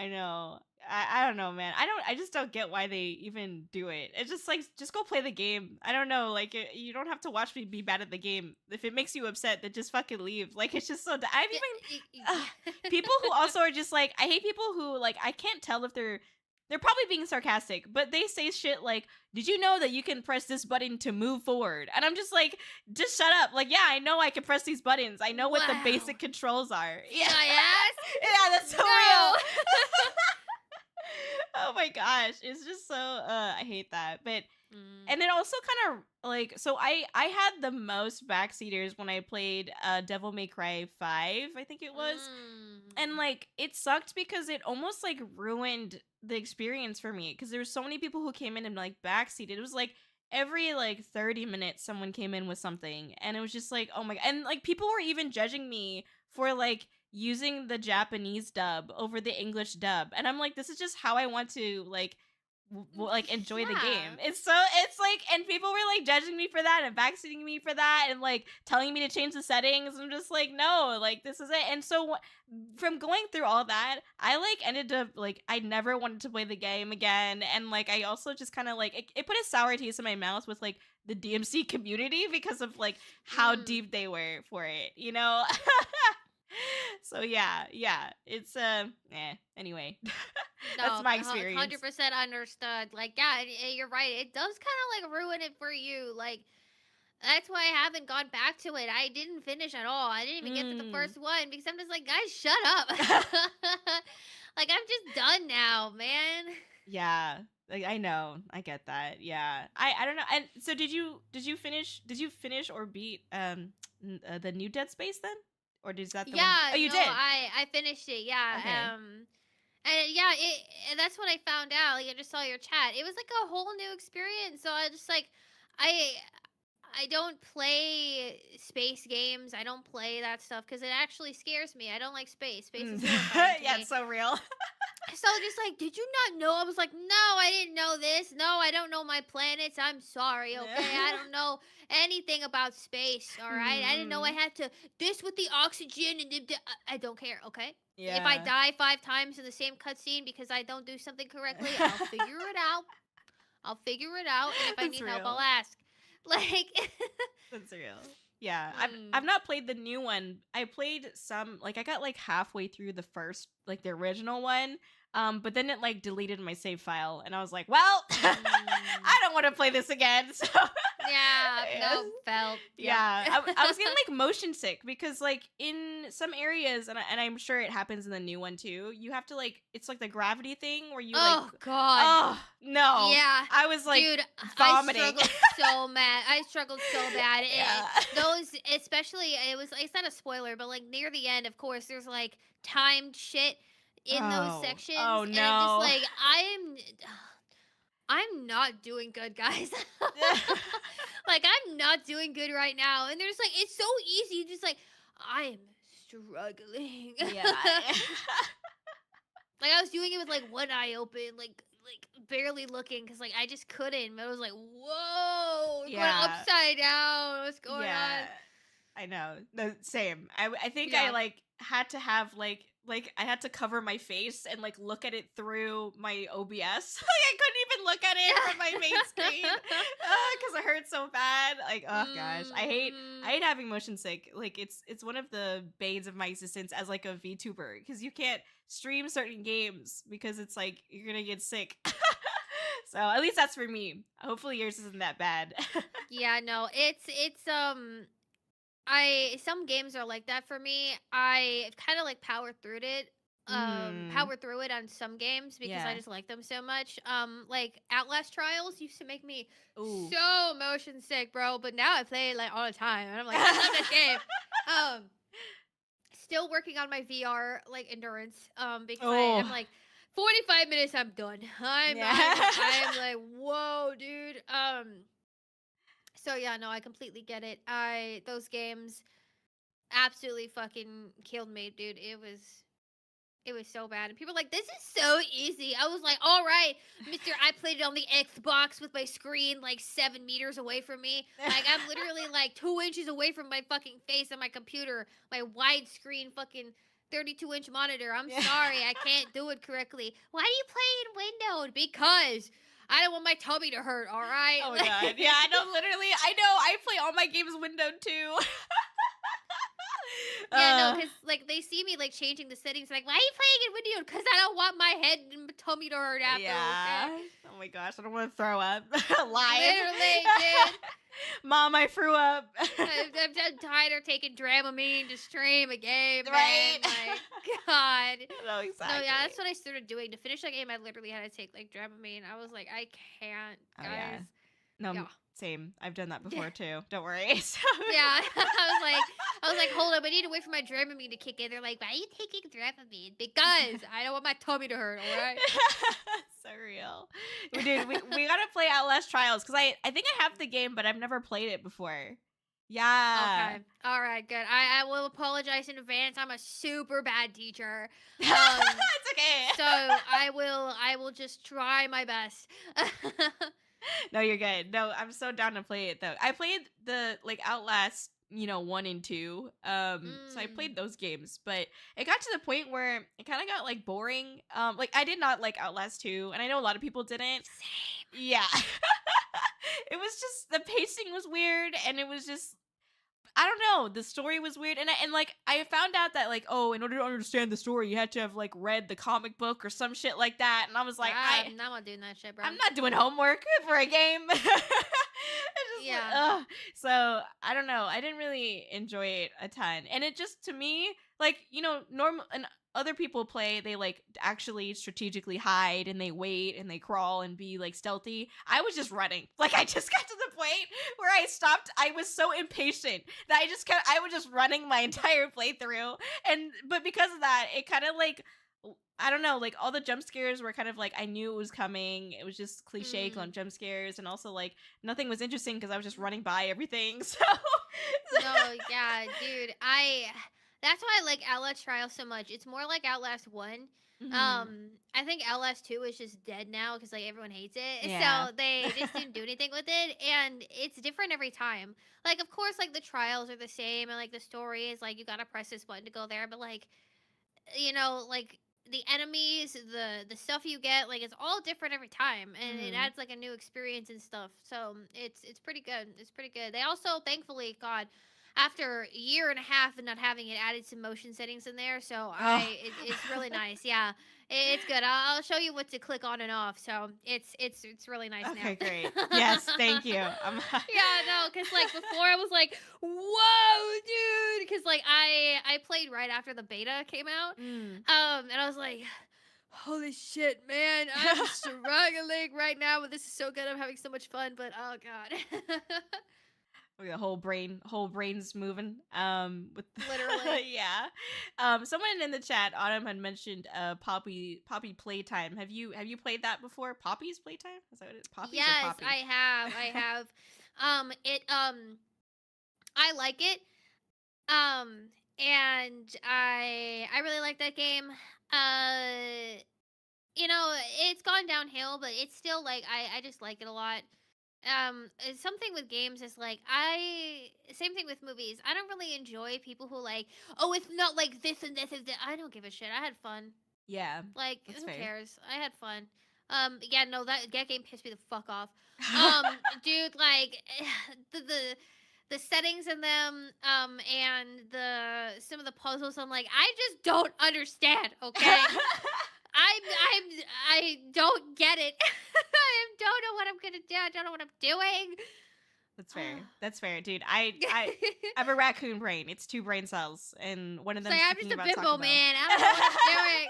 I don't know, man. I just don't get why they even do it. It's just like, just go play the game. I don't know. Like, you don't have to watch me be bad at the game. If it makes you upset, then just fucking leave. Like, it's just so, I've even, people who also are just like, I hate people who, like, I can't tell if they're probably being sarcastic, but they say shit like, did you know that you can press this button to move forward? And I'm just like, just shut up. Like, yeah, I know I can press these buttons. I know what the basic controls are. Yeah, yeah, that's so real. Oh my gosh, it's just so I hate that. But and it also kind of like, so I had the most backseaters when I played Devil May Cry 5, I think it was. And like it sucked because it almost like ruined the experience for me because there were so many people who came in and like backseated. It was like every like 30 minutes someone came in with something, and it was just like, oh my god. And like people were even judging me for like using the Japanese dub over the English dub, and I'm like, this is just how I want to like like enjoy the game. It's like, and people were like judging me for that and backseating me for that and like telling me to change the settings. I'm just like, no, like this is it. And so from going through all that, I like ended up like, I never wanted to play the game again. And like I also just kind of like it put a sour taste in my mouth with like the DMC community because of like how deep they were for it, you know. So yeah, it's anyway. That's my experience. 100% understood. Like, yeah, you're right. It does kind of like ruin it for you. Like, that's why I haven't gone back to it. I didn't finish at all. I didn't even get to the first one because I'm just like, guys, shut up. Like, I'm just done now, man. Yeah, like I know, I get that. Yeah, I don't know. And so did you finish or beat the new Dead Space then, or is that the one? Oh, you did. I finished it. Yeah. Okay. And yeah, and that's what I found out. Like, I just saw your chat. It was like a whole new experience. So I just like, I don't play space games. I don't play that stuff because it actually scares me. I don't like space. Space is horrifying to Yeah, me. it's so real. So just like, did you not know? I was like, no, I didn't know this. No, I don't know my planets. I'm sorry, okay? I don't know anything about space, all right? I didn't know I had to, this with the oxygen, and I don't care, okay? Yeah. If I die 5 times in the same cutscene because I don't do something correctly, I'll figure it out. I'll figure it out, and if I need help, I'll ask. Like, that's real. Yeah, I've not played the new one. I played some, like I got like halfway through the first, like the original one, but then it like deleted my save file, and I was like, well, I don't want to play this again. So yeah, no, felt. Yeah, I was getting like motion sick because like in some areas, and I'm sure it happens in the new one too. You have to like, it's like the gravity thing where you oh like, god, oh no, yeah, I was like, dude, vomiting. I struggled so mad. I struggled so bad. Yeah. Those, especially, it's not a spoiler, but like near the end, of course, there's like timed shit in those sections. Oh no. And I'm just like, I'm not doing good, guys. Like, I'm not doing good right now. And there's like, it's so easy, just like, I'm struggling. Yeah. Like, I was doing it with like one eye open, like barely looking, because like I just couldn't. But I was like, whoa, we're going upside down. What's going on? I know. No, same. I think I like had to have like I had to cover my face and like look at it through my OBS. Like I couldn't even look at it from my main screen because it hurt so bad. Like, oh gosh, I hate having motion sick. Like it's one of the banes of my existence as like a VTuber, because you can't stream certain games because it's like you're gonna get sick. So at least that's for me. Hopefully yours isn't that bad. Yeah, no, it's some games are like that for me. I kind of like Mm. power through it on some games because I Yeah. just like them so much. Like Outlast Trials used to make me Ooh. so motion sick, bro. But now I play it like all the time, and I'm like, I love this game. Um, Still working on my VR like endurance. Because I'm Oh. like 45 minutes, I'm done. Yeah. I'm like, whoa, dude. So yeah, no, I completely get it. Those games absolutely fucking killed me, dude. It was so bad. And people were like, this is so easy. I was like, all right, mister, I played it on the Xbox with my screen like 7 meters away from me. Like, I'm literally like 2 inches away from my fucking face on my computer, my widescreen fucking 32-inch monitor. I'm Yeah. sorry, I can't do it correctly. Why do you play in windowed? Because I don't want my tummy to hurt, all right? Oh my god. Yeah, I know, literally. I know. I play all my games windowed too. Yeah, no, because like they see me like changing the settings, like, why are you playing in windowed? Because I don't want my head and tummy to hurt after. Yeah. Okay? Oh my gosh, I don't want to throw up. Live. Literally, dude. Mom, I threw up. I'm just tired of taking Dramamine to stream a game, Right. man. Like, God. No, exactly. No, yeah, that's what I started doing. To finish that game, I literally had to take like Dramamine. I was like, I can't, Oh, guys. yeah. No, Yeah. same. I've done that before too. Don't worry. So- Yeah, I was like, hold up, I need to wait for my Dramamine to kick in. They're like, why are you taking Dramamine? Because I don't want my tummy to hurt. All right. So real. Dude, we gotta play Outlast Trials because I think I have the game, but I've never played it before. Yeah. Okay. All right. Good. I will apologize in advance. I'm a super bad teacher. It's okay. So I will just try my best. No, you're good. No, I'm so down to play it though. I played the like Outlast, 1 and 2. So I played those games, but it got to the point where it kind of got like boring. Like I did not like Outlast 2, and I know a lot of people didn't. Same. Yeah. It was just the pacing was weird, and it was just I don't know. The story was weird, and I found out that like, oh, in order to understand the story, you had to have like read the comic book or some shit like that, and I was like, I'm not doing that shit, bro. I'm not doing homework for a game. It's just Yeah. ugh. So I don't know. I didn't really enjoy it a ton, and it just to me like normal and other people play. They like actually strategically hide and they wait and they crawl and be like stealthy. I was just running. Like I just got to the point where I stopped. I was so impatient that I was just running my entire playthrough, but because of that, it kind of like I don't know, like all the jump scares were kind of like I knew it was coming. It was just cliche on jump scares, and also like nothing was interesting because I was just running by everything. So No, yeah, dude. That's why I like Outlast Trial so much. It's more like Outlast 1. Mhm. I think Outlast 2 is just dead now because like everyone hates it. Yeah. So they just didn't do anything with it, and it's different every time. Like, of course, like the trials are the same, and like the story is like you gotta press this button to go there, but like like the enemies, the stuff you get, like it's all different every time, and it Mhm. adds like a new experience and stuff. So it's pretty good. It's pretty good. They also, thankfully, God, after a year and a half of not having it, added some motion settings in there. So Oh. it's really nice. Yeah, it's good. I'll show you what to click on and off. So it's really nice now. Okay, great. Yes, thank you. Yeah, no, because like before I was like, whoa, dude, because like I played right after the beta came out, Mm. and I was like, holy shit, man, I'm struggling right now, but this is so good. I'm having so much fun, but oh god. The whole brain's moving. With Literally. yeah. Someone in the chat, Autumn had mentioned Poppy Playtime. Have you played that before? Poppy's Playtime? Is that what it is? Poppy's or Yes, Poppy? I have. I have. I like it. And I really like that game. Uh, it's gone downhill, but it's still like I just like it a lot. It's something with games is like same thing with movies. I don't really enjoy people who like, oh, it's not like this and this and that. I don't give a shit. I had fun. Yeah. Like, That's who fair. cares? I had fun. Yeah, no, that game pissed me the fuck off. Dude, like the settings in them, and some of the puzzles, I'm like, I just don't understand. Okay, I don't get it. I don't know what I'm gonna do. I don't know what I'm doing. That's fair. That's fair, dude. I have a raccoon brain. It's 2 brain cells, and one of It's them's like, I'm thinking just a about bimbo, Taco Bell. man. I don't know what I'm doing.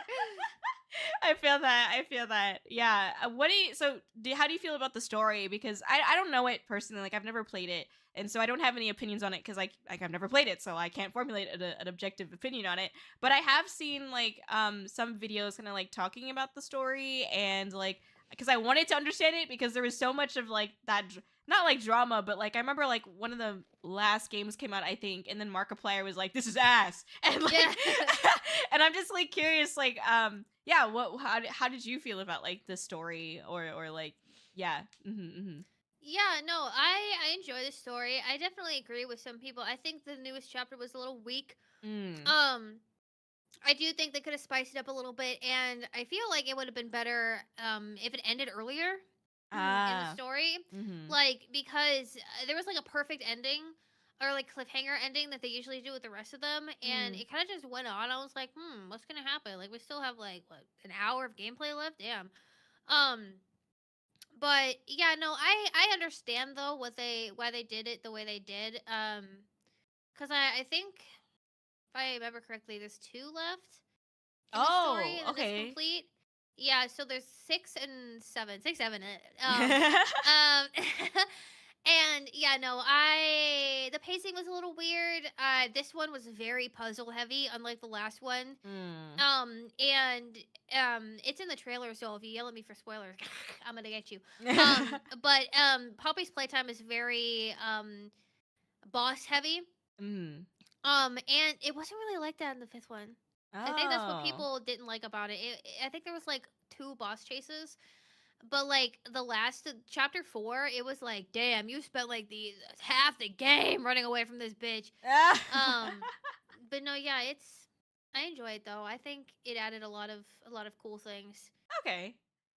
I feel that. I feel that. Yeah. What do you? So, how do you feel about the story? Because I don't know it personally. Like, I've never played it, and so I don't have any opinions on it. Because I've never played it, so I can't formulate an objective opinion on it. But I have seen like some videos kind of like talking about the story, and like because I wanted to understand it, because there was so much of like that. Not like drama, but like I remember like one of the last games came out, I think, and then Markiplier was like, "This is ass," and like, Yeah. and I'm just like curious, like, yeah, what, how did you feel about like the story, or like, yeah, Yeah, no, I enjoy the story. I definitely agree with some people. I think the newest chapter was a little weak. mm, Um, I do think they could have spiced it up a little bit, and I feel like it would have been better if it ended earlier in the ah, story, mm-hmm, like because there was like a perfect ending or like cliffhanger ending that they usually do with the rest of them, and mm, it kind of just went on. I was like, what's gonna happen? Like we still have like what, an hour of gameplay left. Damn. Um, but yeah, no, I understand though why they did it the way they did. Because I think if I remember correctly, there's 2 left in the story, oh, and then it's okay, complete. Yeah, so there's 6 and 7, 6, 7. Um, and yeah, no, the pacing was a little weird. This one was very puzzle heavy, unlike the last one. mm, And it's in the trailer, so if you yell at me for spoilers, I'm gonna get you. But Poppy's playtime is very boss heavy. mm, And it wasn't really like that in the 5th one. I think that's what oh, people didn't like about it. I think there was like 2 boss chases, but like the last chapter 4, it was like, damn, you spent like the half the game running away from this bitch. Um, but no, yeah, I enjoy it though. I think it added a lot of cool things. okay.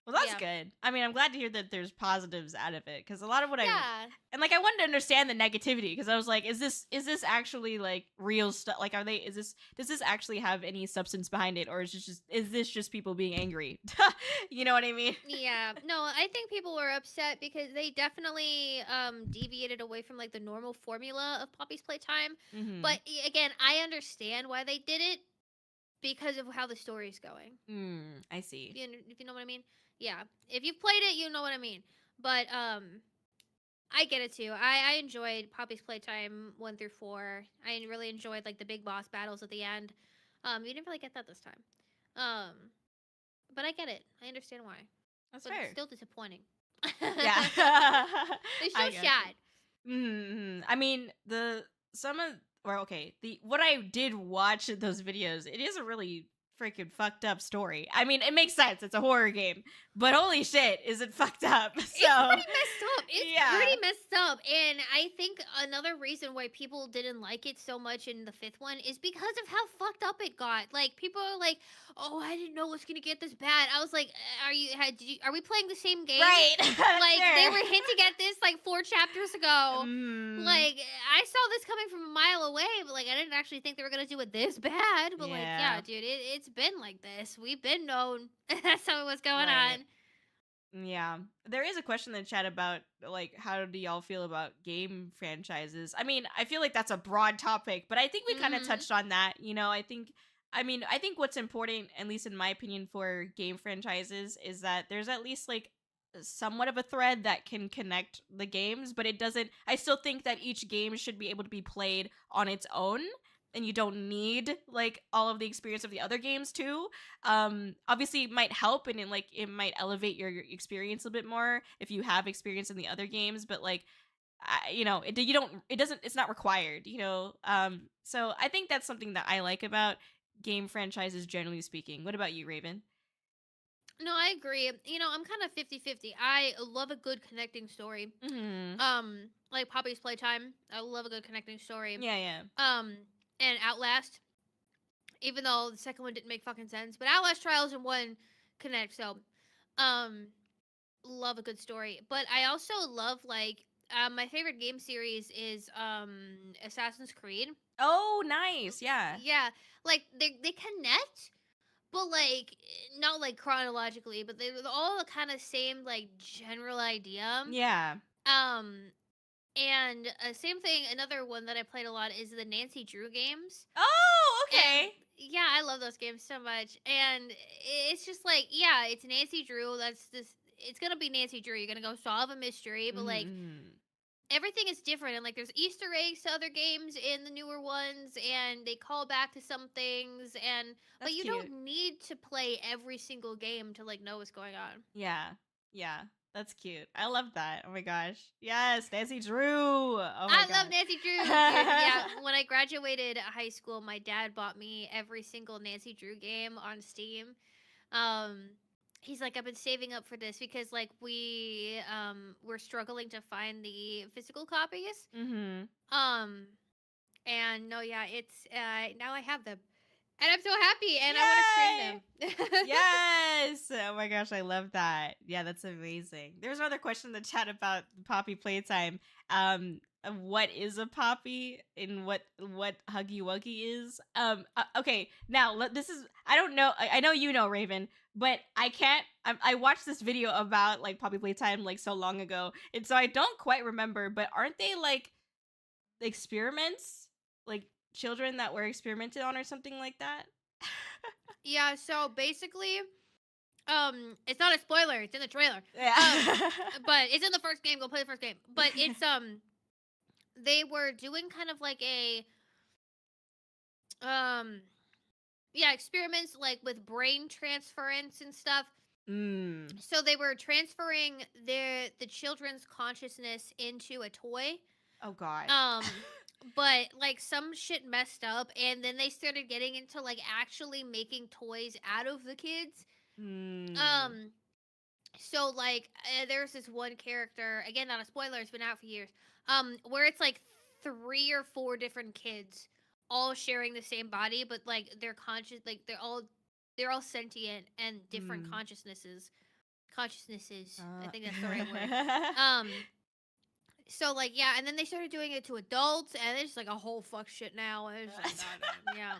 Well, that's Yeah, good. I mean, I'm glad to hear that there's positives out of it, because a lot of what yeah. and like I wanted to understand the negativity, because I was like, is this actually like real stuff? Like, does this actually have any substance behind it, or is this just people being angry? You know what I mean? Yeah, no, I think people were upset because they definitely deviated away from like the normal formula of Poppy's playtime. Mm-hmm. But again, I understand why they did it because of how the story's going. I see. If you know what I mean? Yeah. If you've played it, you know what I mean. But I get it too. I enjoyed Poppy's playtime 1 through 4. I really enjoyed like the big boss battles at the end. You didn't really get that this time. Um, but I get it. I understand why. That's But it's fair. still disappointing. Yeah. They're so I got you. sad. I mean, some of well, okay, the what I did watch in those videos, it is a really freaking fucked up story. I mean, it makes sense. It's a horror game, but holy shit, is it fucked up? It's So, pretty messed up. It's yeah. pretty messed up. And I think another reason why people didn't like it so much in the 5th one is because of how fucked up it got. Like people are like, "Oh, I didn't know it was going to get this bad." I was like, are we playing the same game?" Right. Like they Fair. were hinting at this like 4 chapters ago. Mm, Like I saw this coming from a mile away, but like I didn't actually think they were gonna do it this bad. But like, yeah, yeah. dude, it's been like this. We've been known that's how it was going Right. on. Yeah. There is a question in the chat about like how do y'all feel about game franchises? I mean, I feel like that's a broad topic, but I think we kind of Hmm. touched on that. I think what's important, at least in my opinion, for game franchises is that there's at least like somewhat of a thread that can connect the games, but it doesn't I still think that each game should be able to be played on its own, and you don't need like all of the experience of the other games too. Obviously it might help, and it might elevate your experience a bit more if you have experience in the other games, but like you don't it doesn't it's not required, so I think that's something that I like about game franchises, generally speaking. What about you, Raven? No, I agree. I'm kind of 50-50. I love a good connecting story. Mm-hmm. Like Poppy's Playtime. I love a good connecting story. Yeah, yeah. Um, and Outlast, even though the second one didn't make fucking sense, but Outlast Trials and 1 connect. So, um, love a good story. But I also love like my favorite game series is Assassin's Creed. Oh, nice. Yeah. Yeah, like they connect, but like not like chronologically, but they're all the kind of same like general idea. Yeah. Um And same thing. Another one that I played a lot is the Nancy Drew games. Oh, And okay. yeah, I love those games so much. And it's just like, yeah, it's Nancy Drew. That's just, it's gonna be Nancy Drew. You're gonna go solve a mystery, but like Mm-hmm. everything is different. And like there's Easter eggs to other games in the newer ones, and they call back to some things. And but That's you cute. don't need to play every single game to like know what's going on. Yeah. Yeah. That's cute. I love that. Oh my gosh. Yes, Nancy Drew. Oh my I love god. Nancy Drew. Dude, yeah, when I graduated high school, my dad bought me every single Nancy Drew game on Steam. Um, he's like, I've been saving up for this because like we we're struggling to find the physical copies. Mm-hmm. Um, and no, yeah, it's now I have them, and I'm so happy, and I want to Yay! stream them. Yes. Oh my gosh, I love that. Yeah, that's amazing. There's another question in the chat about Poppy playtime. What is a poppy and what Huggy Wuggy is? Okay, now this is I don't know. I know you know Raven, but I can't. I watched this video about like Poppy playtime like so long ago, and so I don't quite remember. But aren't they like experiments, like children that were experimented on or something like that? Yeah, so basically, it's not a spoiler. It's in the trailer. Yeah. But it's in the first game. Go play the first game. But it's they were doing kind of like a um yeah, experiments like with brain transference and stuff. Mm. So they were transferring the children's consciousness into a toy. Oh god. Um but like some shit messed up, and then they started getting into like actually making toys out of the kids. Mm. Um so like there's this one character, again not a spoiler, it's been out for years, where it's like 3 or 4 different kids all sharing the same body, but like they're conscious, like they're all sentient and different Mm. consciousnesses, I think that's the right word. So like yeah, and then they started doing it to adults, and it's like a whole fuck shit now, and it's like yeah.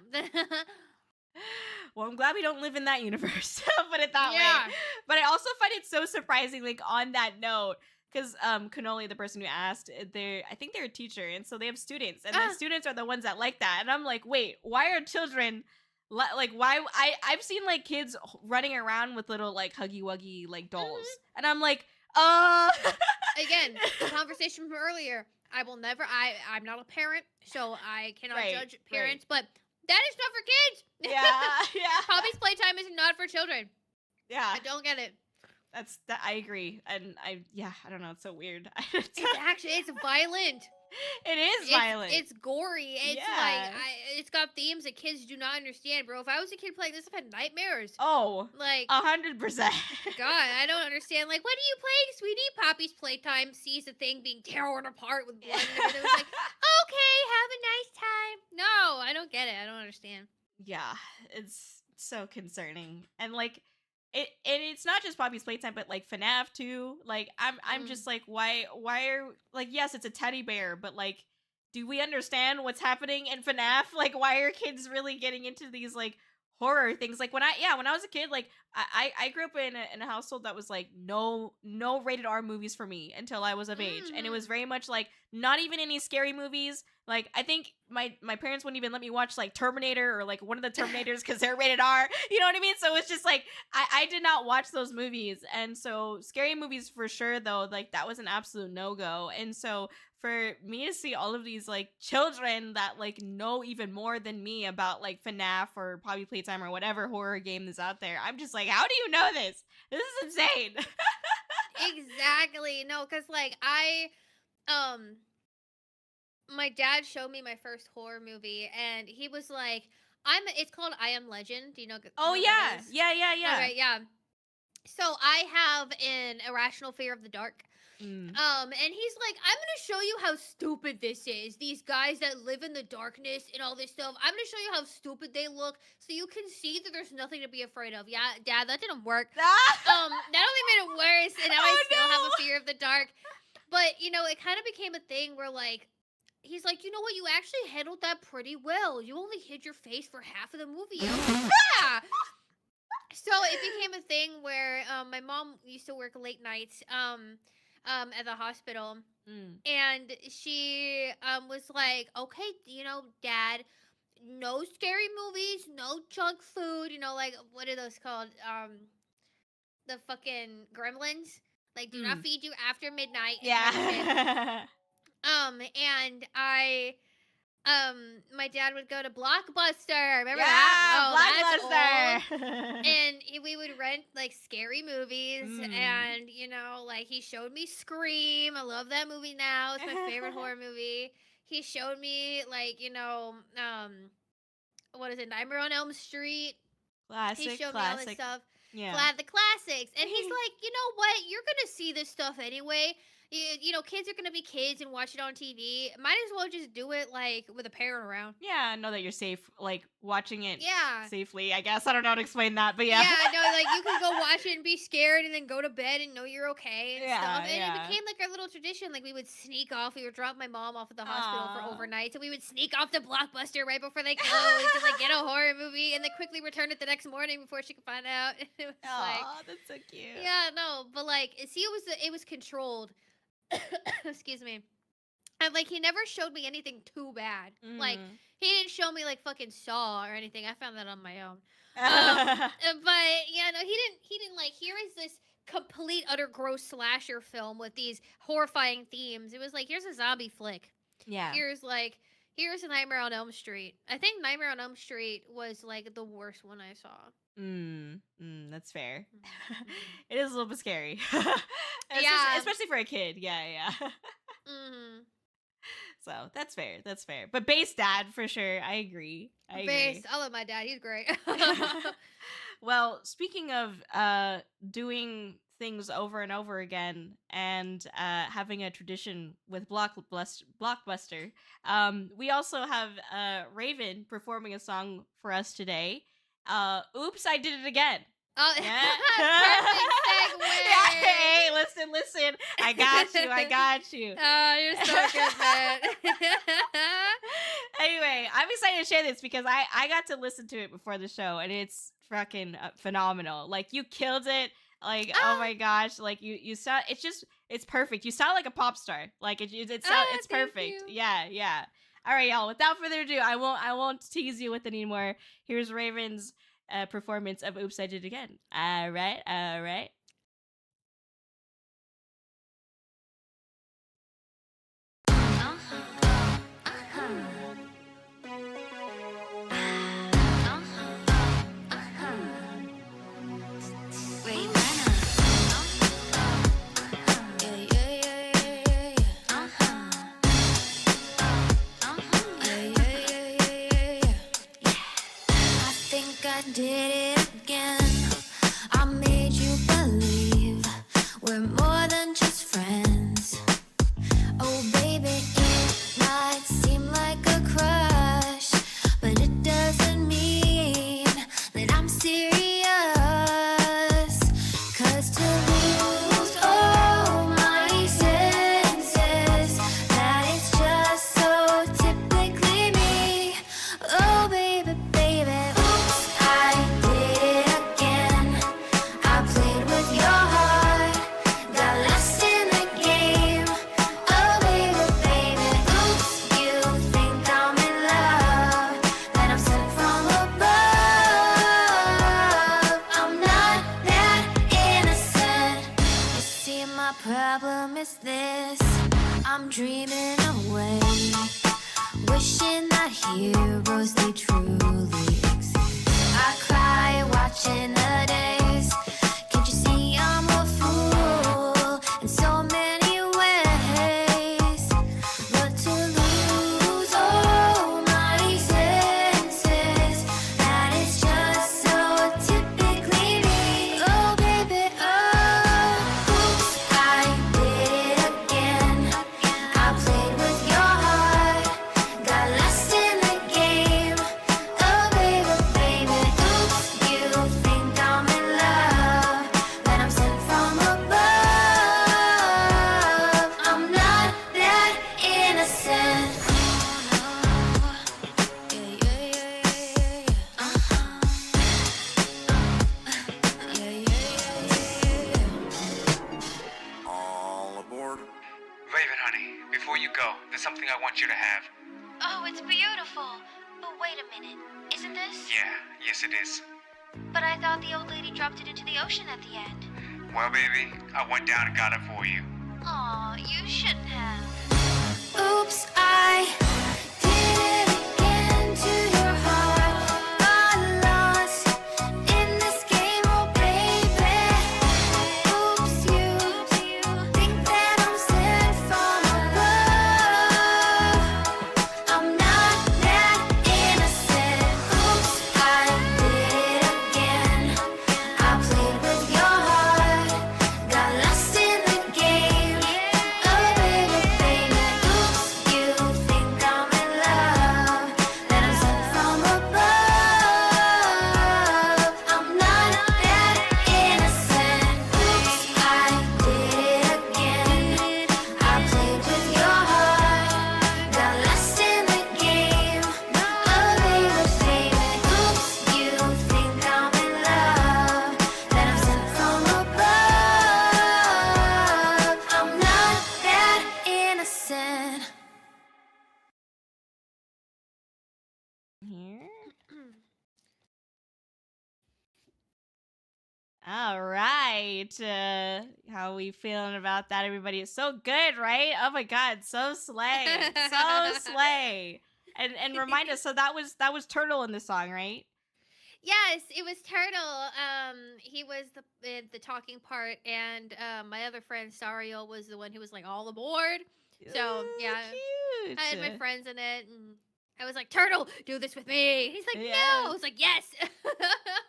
Well, I'm glad we don't live in that universe. I'll put it that Yeah. way. But I also find it so surprising, like on that note, because Cannoli, the person who asked, I think they're a teacher, and so they have students, and the students are the ones that like that. And I'm like, wait, why are children like why I've seen like kids running around with little like huggy wuggy like dolls, and I'm like, Again, the conversation from earlier. I will never. I'm not a parent, so I cannot judge parents. But that is not for kids. Yeah. Poppy's playtime is not for children. Yeah, I don't get it. that I agree, and I don't know. It's so weird. It's violent. It is violent. It's gory. It's like it's got themes that kids do not understand, bro. If I was a kid playing this, I've had nightmares. Oh, like 100%. God, I don't understand. Like, what are you playing, sweetie? Poppy's playtime sees the thing being torn apart with blood and everything. It was like, okay, have a nice time. No, I don't get it. I don't understand. Yeah, it's so concerning, and like it's not just Poppy's playtime, but like FNAF too. Like I'm just like, why are like, yes, it's a teddy bear, but like, do we understand what's happening in FNAF? Like, why are kids really getting into these like horror things? Like when I was a kid, like I grew up in a household that was like no rated R movies for me until I was of age, and it was very much like not even any scary movies. Like I think my parents wouldn't even let me watch like Terminator or like one of the Terminators because they're rated R. You know what I mean? So it's just like I did not watch those movies, and so scary movies for sure though, like that was an absolute no-go. And so for me to see all of these like children that like know even more than me about like FNAF or Poppy Playtime or whatever horror game is out there, I'm just like, how do you know this? This is insane. Exactly. No, because like my dad showed me my first horror movie, and he was like, it's called I Am Legend. Do you know? Oh know yeah. Yeah. Okay, yeah. So I have an irrational fear of the dark. And he's like, I'm gonna show you how stupid this is. These guys that live in the darkness and all this stuff. I'm gonna show you how stupid they look, so you can see that there's nothing to be afraid of. Yeah, Dad, that didn't work. That only made it worse, and now I still have a fear of the dark. But you know, it kind of became a thing where like, he's like, you know what? You actually handled that pretty well. You only hid your face for half of the movie. And I'm like, yeah. So it became a thing where my mom used to work late nights. at the hospital. Mm. And she was like, okay, Dad, no scary movies, no junk food, like, what are those called? The fucking gremlins. Like, do not feed you after midnight and type of shit. Yeah. And my dad would go to Blockbuster. Remember Yeah, that? Oh, that's old. Blockbuster. And we would rent like scary movies, Mm. and like he showed me Scream. I love that movie now. It's my favorite horror movie. He showed me like what is it, Nightmare on Elm Street. Classic, He showed me all this classic. stuff. Yeah. The classics. And he's like, you know what? You're gonna see this stuff anyway. Kids are gonna be kids and watch it on TV. Might as well just do it like with a parent around. Yeah, know that you're safe, like watching it Yeah. safely, I guess. I don't know how to explain that, but yeah. Yeah, no, like you can go watch it and be scared and then go to bed and know you're okay and stuff. And Yeah. it became like our little tradition. Like we would sneak off. We would drop my mom off at the hospital for overnight. So we would sneak off to Blockbuster right before they closed to like get a horror movie and then quickly return it the next morning before she could find out. It was Aw, that's so cute. yeah, no, but like, see, it was controlled. Excuse me. And like, he never showed me anything too bad. Like, he didn't show me like fucking Saw or anything. I found that on my own. But yeah, no, he didn't like, here is this complete utter gross slasher film with these horrifying themes. It was like, here's a zombie flick. Yeah. Here's a Nightmare on Elm Street. I think Nightmare on Elm Street was like the worst one I saw. That's fair. Mhm. It is a little bit scary. Yeah. Especially for a kid. Yeah. Mm-hmm. So that's fair. That's fair. But base dad for sure. I agree. Base. I love my dad. He's great. Well, speaking of doing things over and over again and having a tradition with Blockbuster, we also have Raven performing a song for us today. Oops, I did it again. Oh, Yeah. perfect segue. Yeah, hey, listen. I got you. Oh, you're so good, man. Anyway, I'm excited to share this because I got to listen to it before the show and it's fucking phenomenal. Like, you killed it. Like, oh my gosh, like you sound, it's perfect. You sound like a pop star. Like it's perfect. You. Yeah. All right, y'all. Without further ado, I won't tease you with it anymore. Here's Raven's performance of "Oops, I Did It Again." All right. I did it again. I made you believe we're more than just friends. Oh baby, it might seem like a crush, but it doesn't mean that I'm serious. 'Cause to lose all my senses, that is just so typically me. Oh baby, oops, I did it again. I played with your heart, got lost in the game. Oh baby, oops, you think I'm in love, that I'm sent from above. I'm not that innocent. You see, my problem is this: I'm dreaming away, wishing that heroes they truly exist. I cry watching the days. Can't you see I'm a fool in so many ways? But to lose all my senses, that is just so typically me. Oh baby, oops, I did it again. I played with your heart, got lost in the game. Oh, but wait a minute. Isn't this? Yeah, yes it is. But I thought the old lady dropped it into the ocean at the end. Well, baby, I went down and got it for you. Aw, you shouldn't have. Oops, I did it again to your heart. Got lost in this game, oh baby. Oops, you think that I'm sent from above. I'm not that innocent. Oops, I did it again. I played with your heart, got lost in the game. Oh baby, baby, oops, you think I'm in love, that I'm sent from above. I'm not that innocent. Oops, I did it again. I played with your heart, got lost in the game. Oh baby, baby, oops, you think I'm in love, that I'm sent from above. I'm not that innocent. Here. All right. How we feeling about that, everybody? It's so good, right? Oh my god, so slay. So slay. And remind us, so that was Turtle in the song, right? Yes, it was Turtle. He was the talking part, and my other friend Sariel was the one who was like all aboard. So Ooh, yeah, cute. I had my friends in it, and I was like, "Turtle, do this with me." He's like, Yeah. "No." I was like, "Yes."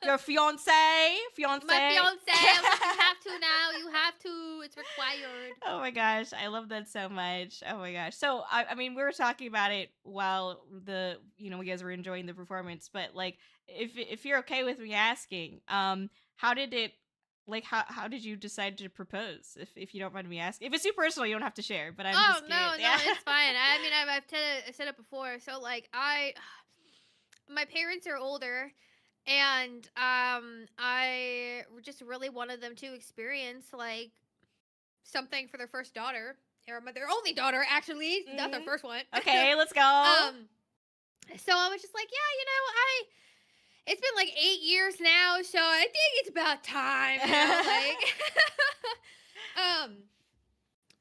Your fiance? My fiance. I was like, "You have to now. You have to. It's required." Oh my gosh, I love that so much. Oh my gosh. So I mean, we were talking about it while you guys were enjoying the performance, but like, if you're okay with me asking, how did it, like, how did you decide to propose? If you don't mind me asking, if it's too personal, you don't have to share. But I'm Oh just no, curious. no, it's fine. I mean, I've said it before. So like, my parents are older, and I just really wanted them to experience like something for their first daughter, or their only daughter actually, not their Mhm. first one. Okay, let's go. So I was just like, yeah, it's been like 8 years now, so I think it's about time, like,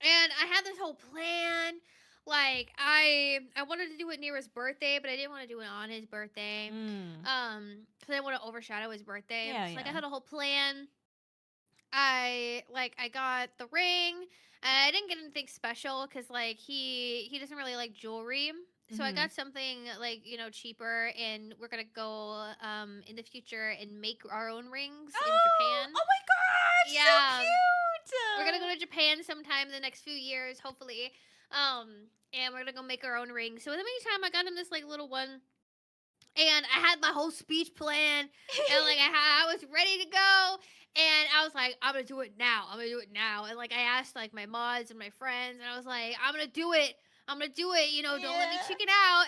and I had this whole plan. Like I wanted to do it near his birthday, but I didn't want to do it on his birthday. Mm. Because I didn't want to overshadow his birthday. Yeah, So, like I yeah. had a whole plan. I got the ring. I didn't get anything special because like he doesn't really like jewelry. So I Mhm. got something like cheaper, and we're gonna go in the future and make our own rings in Japan. Oh my gosh, Yeah. so cute. We're gonna go to Japan sometime in the next few years, hopefully. And we're gonna go make our own ring. So in the meantime, I got him this like little one, and I had my whole speech plan, and like I was ready to go, and I was like, I'm gonna do it now. I'm gonna do it now. And like I asked like my mods and my friends, and I was like, I'm gonna do it. I'm gonna do it. Don't let me Yeah. chicken out.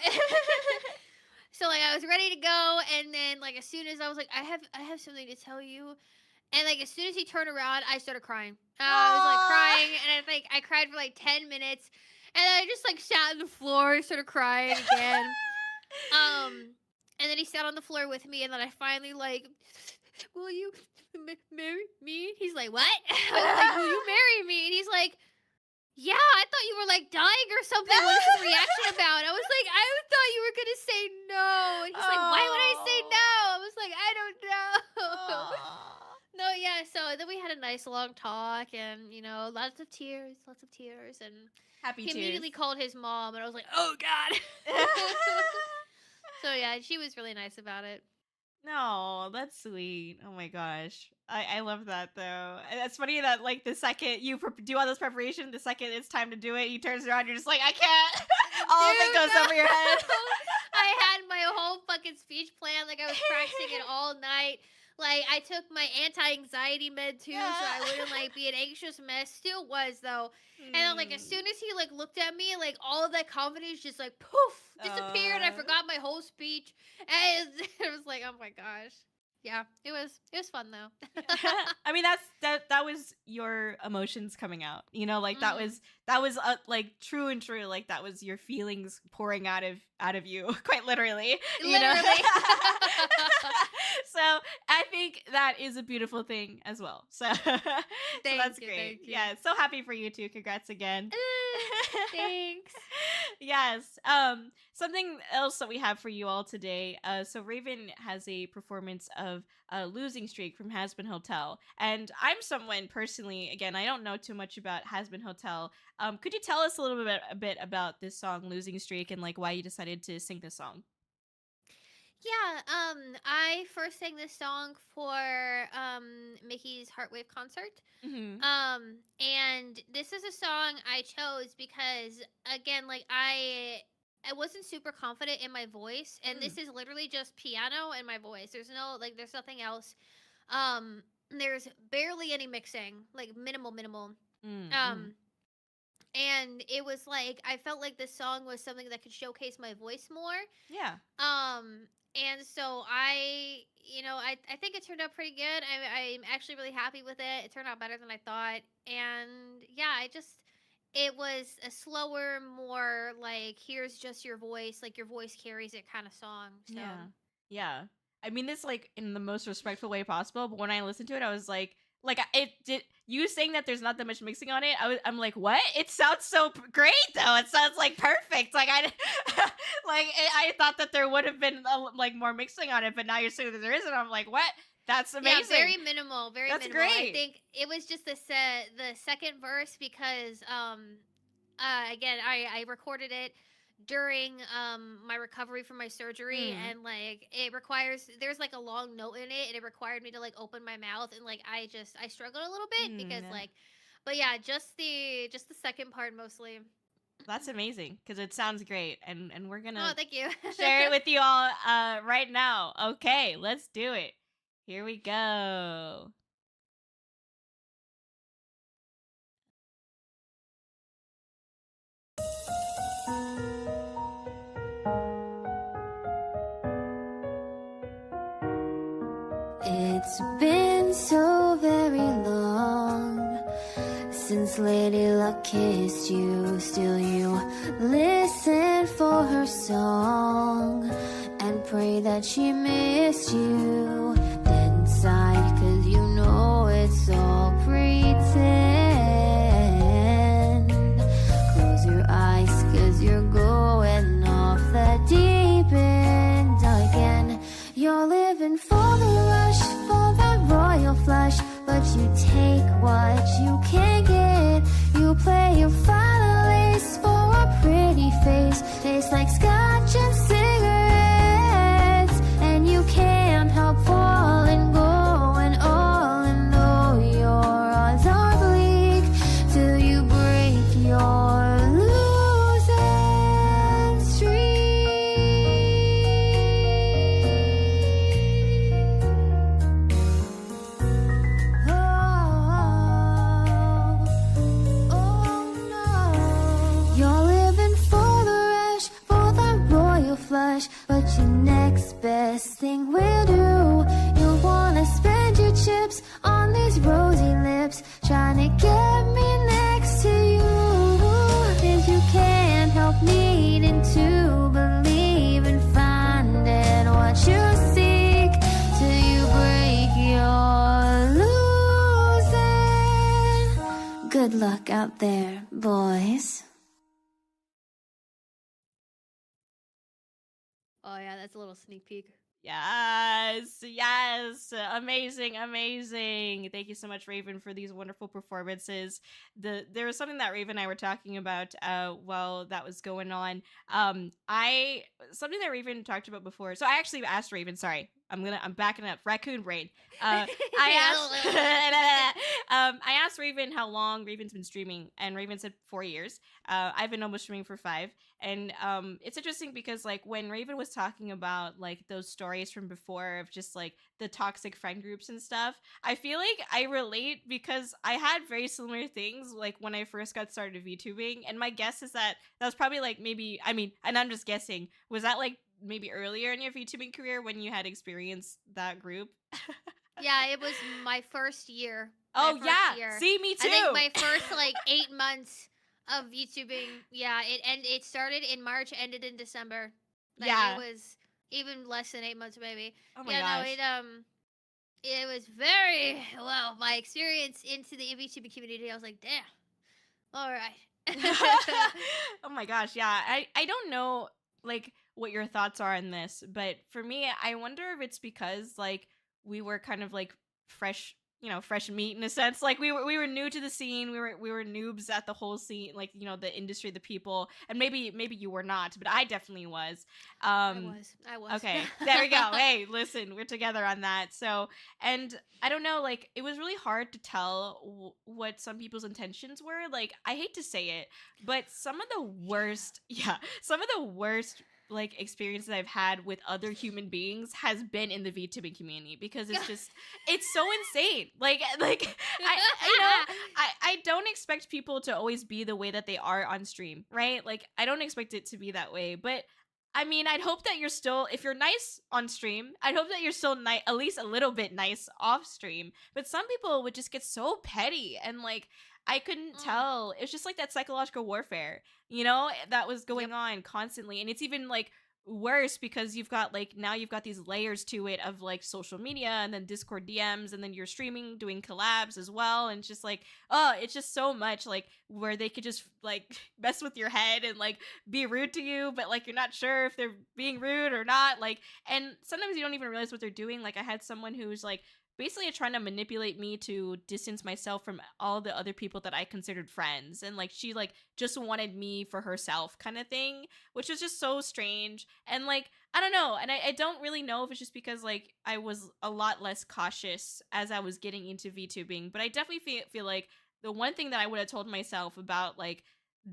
So like I was ready to go, and then like as soon as I was like, I have something to tell you. And like as soon as he turned around, I started crying. I was like Aw. crying, and I cried for like 10 minutes, and then I just like sat on the floor and started crying again. And then he sat on the floor with me, and then I finally like, will you marry me? He's like, what? I was like, will you marry me? And he's like, yeah, I thought you were like dying or something. What is his reaction about? I was like, I thought you were gonna say no. And he's like, why would I say no? I was like, I don't know. Aw. No, yeah. So then we had a nice long talk, and lots of tears, and Happy he tears. immediately called his mom, and I was like, oh god. So yeah, she was really nice about it. No, that's sweet. Oh my gosh. I love that though. And it's funny that like the second you do all this preparation, the second it's time to do it, he turns around, you're just like, I can't. All of it Dude, goes no. over your head. I had my whole fucking speech plan. Like I was practicing it all night. Like I took my anti-anxiety med too, so I wouldn't like be an anxious mess. Still was though. And then like as soon as he like looked at me, like all of that confidence just like poof disappeared. I forgot my whole speech. And it was like, oh my gosh. Yeah, it was fun though. I mean, that was your emotions coming out. You know, like that Mhm. was like true and true. Like that was your feelings pouring out of you, quite literally. You know. Literally. So I think that is a beautiful thing as well. So so that's Thank you, great. thank you. Yeah, so happy for you too. Congrats again. Thanks. Yes. Something else that we have for you all today. So Raven has a performance of Losing Streak from Has Been Hotel. And I'm someone personally, again, I don't know too much about Has Been Hotel. Could you tell us a bit about this song Losing Streak and like why you decided to sing this song? Yeah, I first sang this song for Mickey's Heartwave concert. Mm-hmm. And this is a song I chose because again, like I wasn't super confident in my voice, and this is literally just piano and my voice. There's nothing else. Um there's barely any mixing, like minimal. Mm-hmm. Um and it was like I felt like this song was something that could showcase my voice more. Yeah. And so I think it turned out pretty good. I'm actually really happy with it. It turned out better than I thought. And yeah, it was a slower, more like here's just your voice, like your voice carries it kind of song. So Yeah. Yeah. I mean this like in the most respectful way possible, but when I listened to it, I was like it did you saying that there's not that much mixing on it. I'm like, what? It sounds so great though. It sounds like perfect. Like I thought that there would have been like more mixing on it, but now you're saying that there isn't. I'm like, what? That's yeah, amazing. very minimal, very That's minimal. I great. think it was just the second verse because again I recorded it during my recovery from my surgery, Mm. and like there's like a long note in it, and it required me to like open my mouth, and like I struggled a little bit because Yeah. like, but yeah, just the second part mostly. That's amazing because it sounds great, and we're Oh, gonna thank you. share it with you all right now. Okay, let's do it. Here we go. It's been so very long since Lady Luck kissed you. Still you listen for her song and pray that she missed you. Then sigh 'cause you know it's all pretend. Close your eyes 'cause you're going off the deep end again. You're living for the rush, for that royal flush, but you take what you can't get. You play your final lace for a pretty face. Tastes like scotch and cigarettes, and you can't help falling, going all in. Though your odds are bleak till you break your losing streak. You're living for the rush, for the royal flush, but your next best thing will do. You wanna spend your chips on these rosy lips, trying to get me next to you. 'Cause you can't help needing to believe and finding what you seek till you break your losing. Good luck out there, boys. Oh yeah, that's a little sneak peek. Yes, yes, amazing. Thank you so much, Raven, for these wonderful performances. There was something that Raven and I were talking about while that was going on. I something that Raven talked about before. So I actually asked Raven. Sorry, I'm backing up. Raccoon brain. I asked I asked Raven how long Raven's been streaming, and Raven said 4 years. I've been almost streaming for 5. And it's interesting because like when Raven was talking about like those stories from before of just like the toxic friend groups and stuff, I feel like I relate because I had very similar things like when I first got started VTubing. And my guess is that that was probably like maybe, I mean, and I'm just guessing, was that like maybe earlier in your VTubing career when you had experienced that group? Yeah, it was my first year. Oh yeah, see, me too. I think my first like 8 months of VTubing. Yeah, it started in March, ended in December. Like, Yeah. it was even less than 8 months, maybe. Oh my Yeah, gosh. no, it was very well. My experience into the VTubing community, I was like, damn, all right. Oh my gosh, yeah. I don't know like what your thoughts are on this, but for me, I wonder if it's because like we were kind of like fresh, fresh meat in a sense. Like we were new to the scene. We were noobs at the whole scene, like, the industry, the people. And maybe you were not, but I definitely was. I was. Okay, there we go. Hey, listen, we're together on that. So, and I don't know, like, it was really hard to tell what some people's intentions were. Like, I hate to say it, but some of the worst, some of the worst, like, experiences I've had with other human beings has been in the VTubing community because it's so insane. Like, I don't expect people to always be the way that they are on stream, right? Like, I don't expect it to be that way, but I mean, I'd hope that you're still, if you're nice on stream, I'd hope that you're still nice, at least a little bit nice off stream. But some people would just get so petty and like, I couldn't tell. It's just like that psychological warfare, that was going on constantly. And it's even like worse because you've got these layers to it of like social media and then Discord DMs and then you're streaming, doing collabs as well. And it's just like, oh, it's just so much like where they could just like mess with your head and like be rude to you, but like you're not sure if they're being rude or not. Like, and sometimes you don't even realize what they're doing. Like, I had someone who's like basically trying to manipulate me to distance myself from all the other people that I considered friends. And like she like just wanted me for herself kind of thing, which was just so strange. And like, I don't know. And I don't really know if it's just because like I was a lot less cautious as I was getting into VTubing, but I definitely feel like the one thing that I would have told myself about like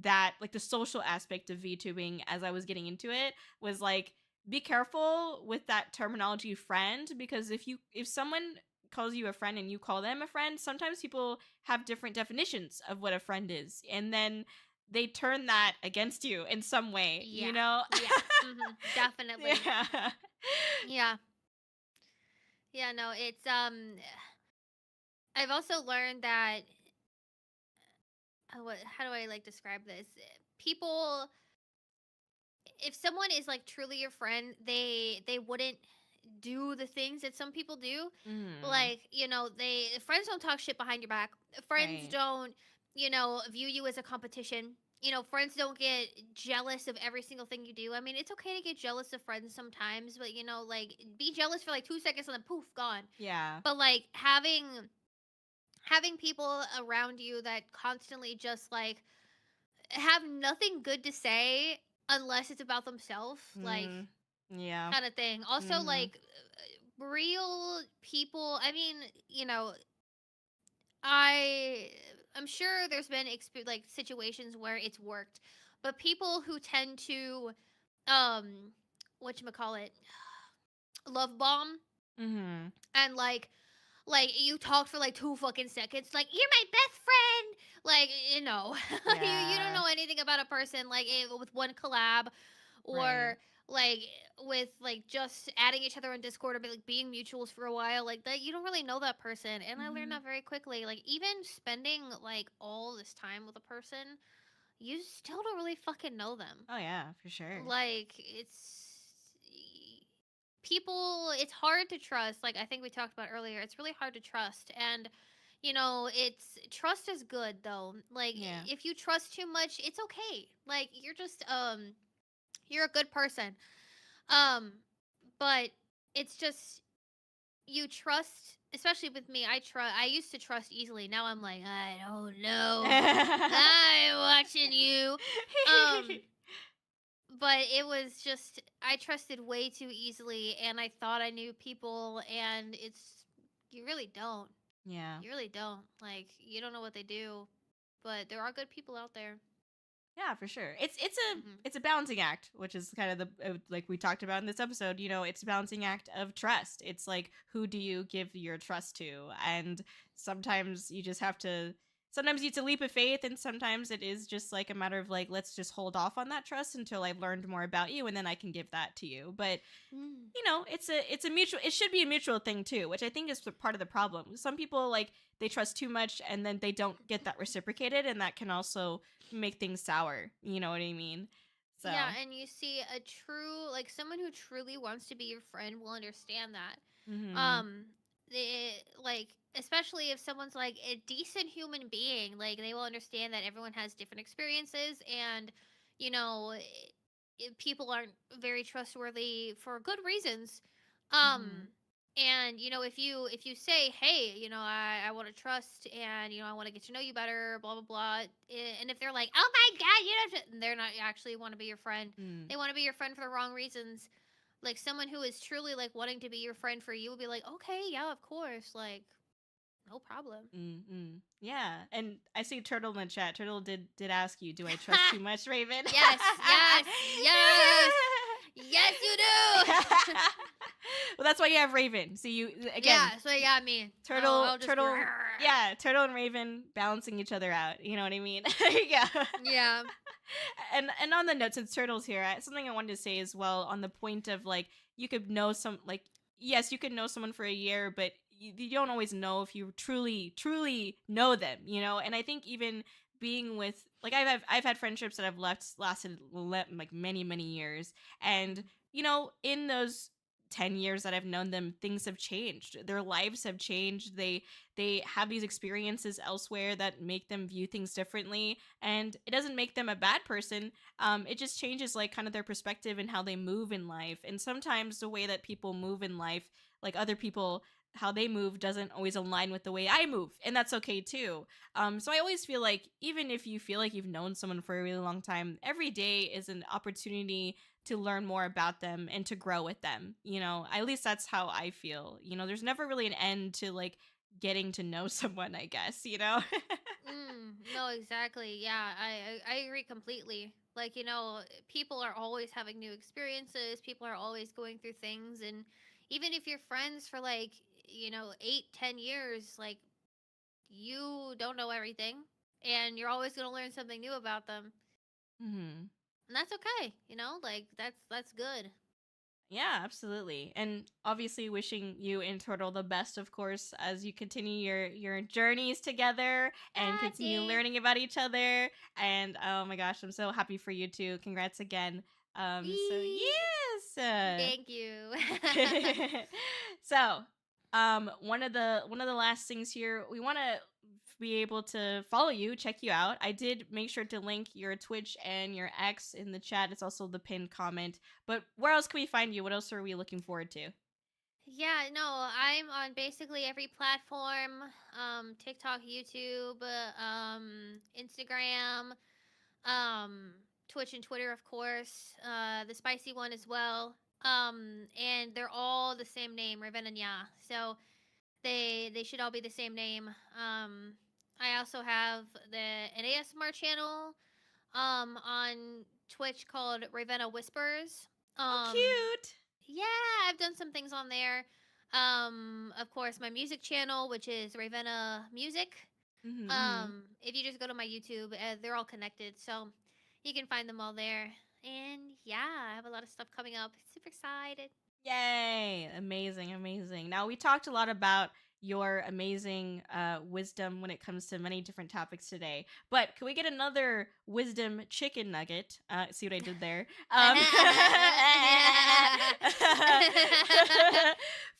that, like the social aspect of VTubing as I was getting into it was like, be careful with that terminology friend, because if someone calls you a friend and you call them a friend, sometimes people have different definitions of what a friend is, and then they turn that against you in some way. Yeah, definitely. Yeah. Yeah, no, it's I've also learned that how do I like describe this? People, if someone is like truly your friend, they wouldn't do the things that some people do. Like, they friends don't talk shit behind your back. Friends Right. don't, view you as a competition. Friends don't get jealous of every single thing you do. I mean, it's okay to get jealous of friends sometimes, but like, be jealous for like 2 seconds and then poof, gone. Yeah. But like having people around you that constantly just like have nothing good to say unless it's about themselves, like, Yeah. kind of thing. Also, like, real people. I mean, I'm sure there's been like situations where it's worked, but people who tend to whatchamacallit, love bomb, and like you talked for like 2 fucking seconds, like, you're my best friend, like, you don't know anything about a person, like, with one collab, or Right. like with like just adding each other on Discord, or like being mutuals for a while, like that, you don't really know that person. And I learned that very quickly. Like, even spending like all this time with a person, you still don't really fucking know them. Oh yeah, for sure. Like, it's hard to trust. Like, I think we talked about earlier, it's really hard to trust. And it's trust is good though. Like, if you trust too much, it's okay. Like, you're just you're a good person. But it's just, you trust, especially with me, I used to trust easily. Now I'm like, I don't know. I'm watching you. But it was just, I trusted way too easily, and I thought I knew people, and you really don't. Yeah. You really don't. Like, you don't know what they do, but there are good people out there. Yeah, for sure. It's a balancing act, which is kind of the like we talked about in this episode. It's a balancing act of trust. It's like, who do you give your trust to? And sometimes you just have to sometimes it's a leap of faith, and sometimes it is just like a matter of like, let's just hold off on that trust until I've learned more about you, and then I can give that to you. But Mm. it's a mutual, it should be a mutual thing too, which I think is part of the problem. Some people, like, they trust too much and then they don't get that reciprocated, and that can also make things sour, you know what I mean? So Yeah, and you see a true, like, someone who truly wants to be your friend will understand that. mhm. Um, like, especially if someone's like a decent human being, like, they will understand that everyone has different experiences, and, you know, people aren't very trustworthy for good reasons. Mhm. And if you say, hey, I want to trust, and I want to get to know you better, blah blah blah, and if they're like, oh my god, they're not actually want to be your friend. Mm. They want to be your friend for the wrong reasons. Like, someone who is truly like wanting to be your friend for you will be like, okay, yeah, of course, like, no problem. Mm-mm. Yeah, and I see Turtle in the chat. Turtle did ask you, do I trust too much, Raven? Yes, yes, yes, yes, you do. Well, that's why you have Raven. So you again, Yeah, so yeah, me. Turtle, I'll just Turtle, yeah, Turtle and Raven balancing each other out. You know what I mean? Yeah. Yeah. And on the note, since Turtle's here, something I wanted to say as well on the point of like, you could know some, like, yes, you could know someone for a year, but you don't always know if you truly know them, you know. And I think even being with, like, I've had friendships that I've lasted like many years, and in those 10 years that I've known them, things have changed. Their lives have changed. They have these experiences elsewhere that make them view things differently, and it doesn't make them a bad person. It just changes, like, kind of their perspective and how they move in life. And sometimes the way that people move in life, like other people, how they move doesn't always align with the way I move, and that's okay too. So I always feel like, even if you feel like you've known someone for a really long time, every day is an opportunity to learn more about them and to grow with them. At least that's how I feel. There's never really an end to, like, getting to know someone, I guess. No, exactly. Yeah, I agree completely. Like, people are always having new experiences. People are always going through things, and even if you're friends for like 8, 10 years, like, you don't know everything, and you're always gonna learn something new about them, Hmm. and that's okay. Like, that's good. Yeah, absolutely. And obviously wishing you and Turtle the best, of course, as you continue your journeys together and Ah, continue thanks. learning about each other. And oh my gosh, I'm so happy for you too. Congrats again. So Eee. yes. Thank you. So, one of the last things here, we want to be able to follow you, check you out. I did make sure to link your Twitch and your X in the chat. It's also the pinned comment. But where else can we find you? What else are we looking forward to? Yeah, no, I'm on basically every platform. TikTok, YouTube, Instagram, um, Twitch and Twitter, of course. The spicy one as well. And they're all the same name, Raven and Ya. So they should all be the same name. I also have the an ASMR channel on Twitch called Ravenna Whispers. Oh, Um, cute. yeah, I've done some things on there. Of course, my music channel, which is Ravenna Music. Mm-hmm. If you just go to my YouTube, they're all connected, so you can find them all there. And yeah, I have a lot of stuff coming up. Super excited. Yay! Amazing, amazing. Now, we talked a lot about your amazing wisdom when it comes to many different topics today, but can we get another wisdom chicken nugget? See what I did there?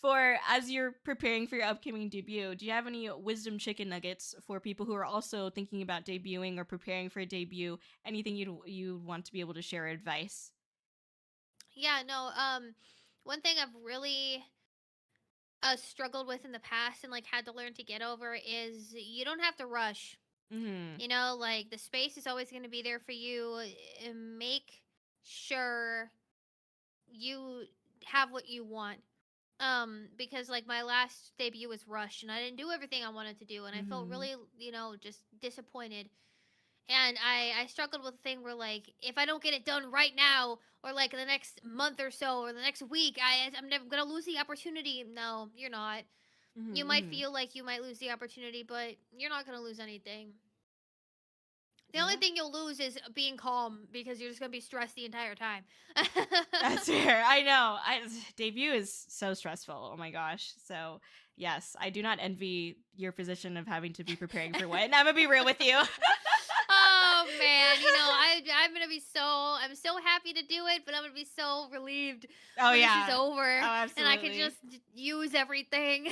For as you're preparing for your upcoming debut, do you have any wisdom chicken nuggets for people who are also thinking about debuting or preparing for a debut? Anything you'd want to be able to share advice? Yeah, no. One thing I've really struggled with in the past and like had to learn to get over is you don't have to rush. Mm-hmm. Like, the space is always going to be there for you. Make sure you have what you want. Because like my last debut was rushed and I didn't do everything I wanted to do, and I felt Mm-hmm. really, just disappointed. And I struggled with the thing where, like, if I don't get it done right now, or like the next month or so, or the next week, I'm never gonna lose the opportunity. No, you're not. You might Mm-hmm. feel like you might lose the opportunity, but you're not gonna lose anything. The only thing you'll lose is being calm because you're just gonna be stressed the entire time. That's fair. I know. Debut is so stressful. Oh my gosh. So yes, I do not envy your position of having to be preparing for what. And I'm gonna be real with you. Oh man, I'm so happy to do it, but I'm gonna be so relieved Oh when yeah. this is over Oh, and I can absolutely. just use everything.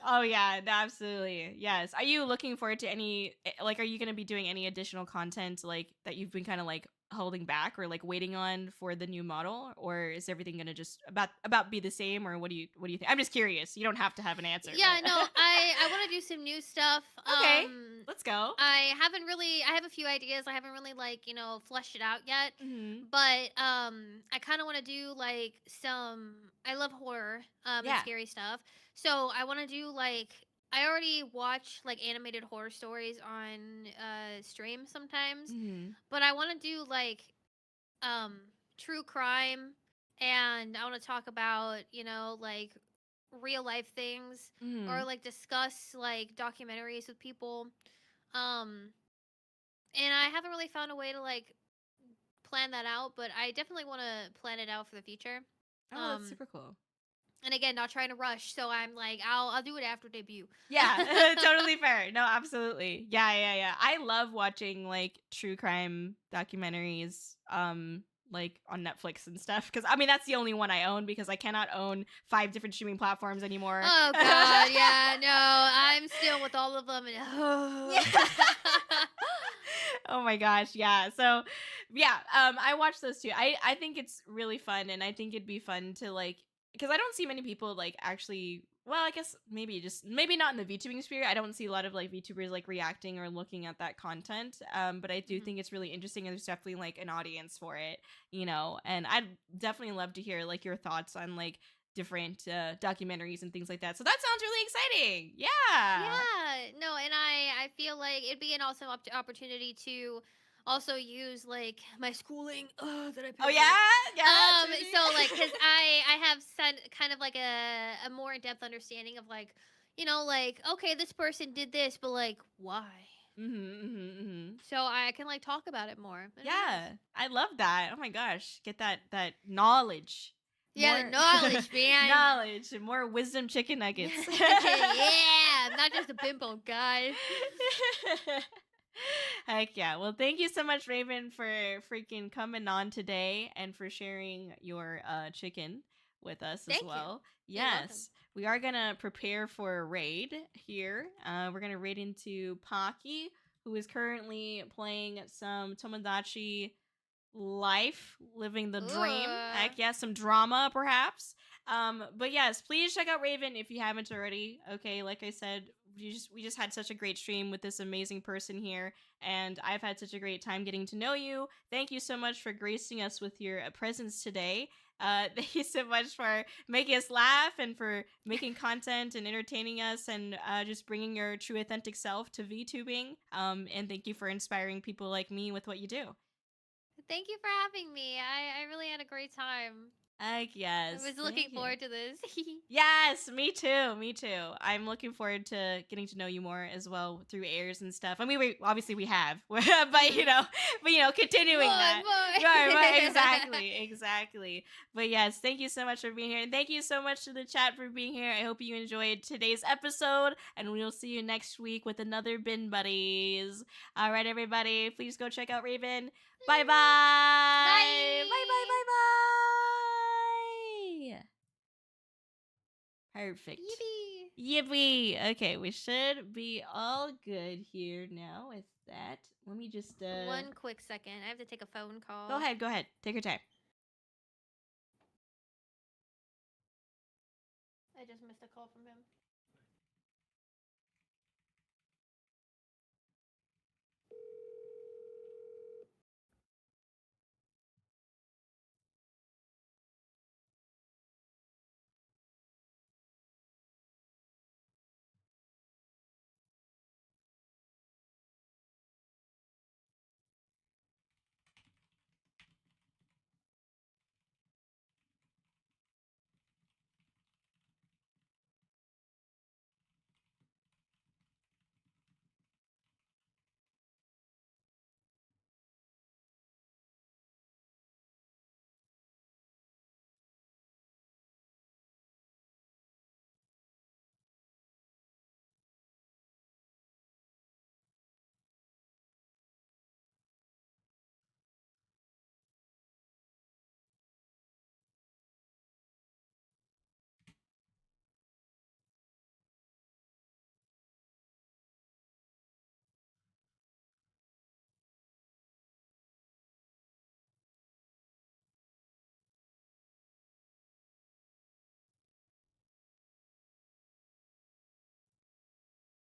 Oh yeah, no, absolutely. Yes. Are you looking forward to any like are you going to be doing any additional content like that you've been kind of like holding back or like waiting on for the new model, or is everything going to just about be the same, or what do you think? I'm just curious. You don't have to have an answer. Yeah, but- no, I want to do some new stuff. Okay. Let's go. I have a few ideas. I haven't really fleshed it out yet. Mhm. But I kind of want to do like some I love horror and Yeah. scary stuff. So I want to do like I already watch like animated horror stories on stream sometimes, Mhm. but I want to do like um true crime, and I want to talk about, like real life things, or Mhm. like discuss like documentaries with people. Um and I haven't really found a way to like plan that out, but I definitely want to plan it out for the future. Oh, that's super cool. And again, not trying to rush, so I'm like, I'll do it after debut. Yeah, totally fair. No, absolutely. Yeah. I love watching like true crime documentaries like on Netflix and stuff, cuz I mean that's the only one I own because I cannot own 5 different streaming platforms anymore. Oh god, yeah, no, I'm still with all of them, and Yeah. Oh my gosh, yeah. So, yeah, I watch those too. I think it's really fun, and I think it'd be fun to like because I don't see many people like actually. Well, I guess maybe not in the VTubing sphere. I don't see a lot of like VTubers like reacting or looking at that content. But I do Mhm. think it's really interesting, and there's definitely like an audience for it, you know. And I'd definitely love to hear like your thoughts on like different documentaries and things like that. So that sounds really exciting. Yeah. Yeah, no, and I feel like it'd be an awesome opportunity to also use like my schooling that I paid Oh for. yeah. Totally. So like, cause I have kind of like a more in depth understanding of like, like okay, this person did this, but like why? Mm-hmm. So I can like talk about it more. It'd be nice. Yeah, I love that. Oh my gosh, get that knowledge. Yeah, the knowledge, man. Knowledge and more wisdom chicken nuggets. Yeah, I'm not just a bimbo, guys. Heck yeah. Well, thank you so much, Raven, for freaking coming on today and for sharing your chicken with us Thank as you. well. You're welcome. Yes, we are gonna prepare for a raid here. We're gonna raid into Pocky, who is currently playing some Tomodachi life, living the dream. Heck Ooh. yeah, some drama perhaps. But yes, please check out Raven if you haven't already. Okay, like I said, we just had such a great stream with this amazing person here, and I've had such a great time getting to know you. Thank you so much for gracing us with your presence today. Thank you so much for making us laugh and for making content and entertaining us and just bringing your true authentic self to VTubing. And thank you for inspiring people like me with what you do. Thank you for having me. I really had a great time. Yes. I was looking thank you. forward to this. Yes, me too. Me too. I'm looking forward to getting to know you more as well through airs and stuff. I mean, we obviously we have, but continuing that. More. Right, exactly. But yes, thank you so much for being here, and thank you so much to the chat for being here. I hope you enjoyed today's episode, and we'll see you next week with another Bin Buddies. All right, everybody, please go check out Raven. Bye bye. Bye. Bye. Perfect. Yippee. Okay, we should be all good here now with that. Let me just One quick second. I have to take a phone call. Go ahead. Take your time. I just missed a call from him.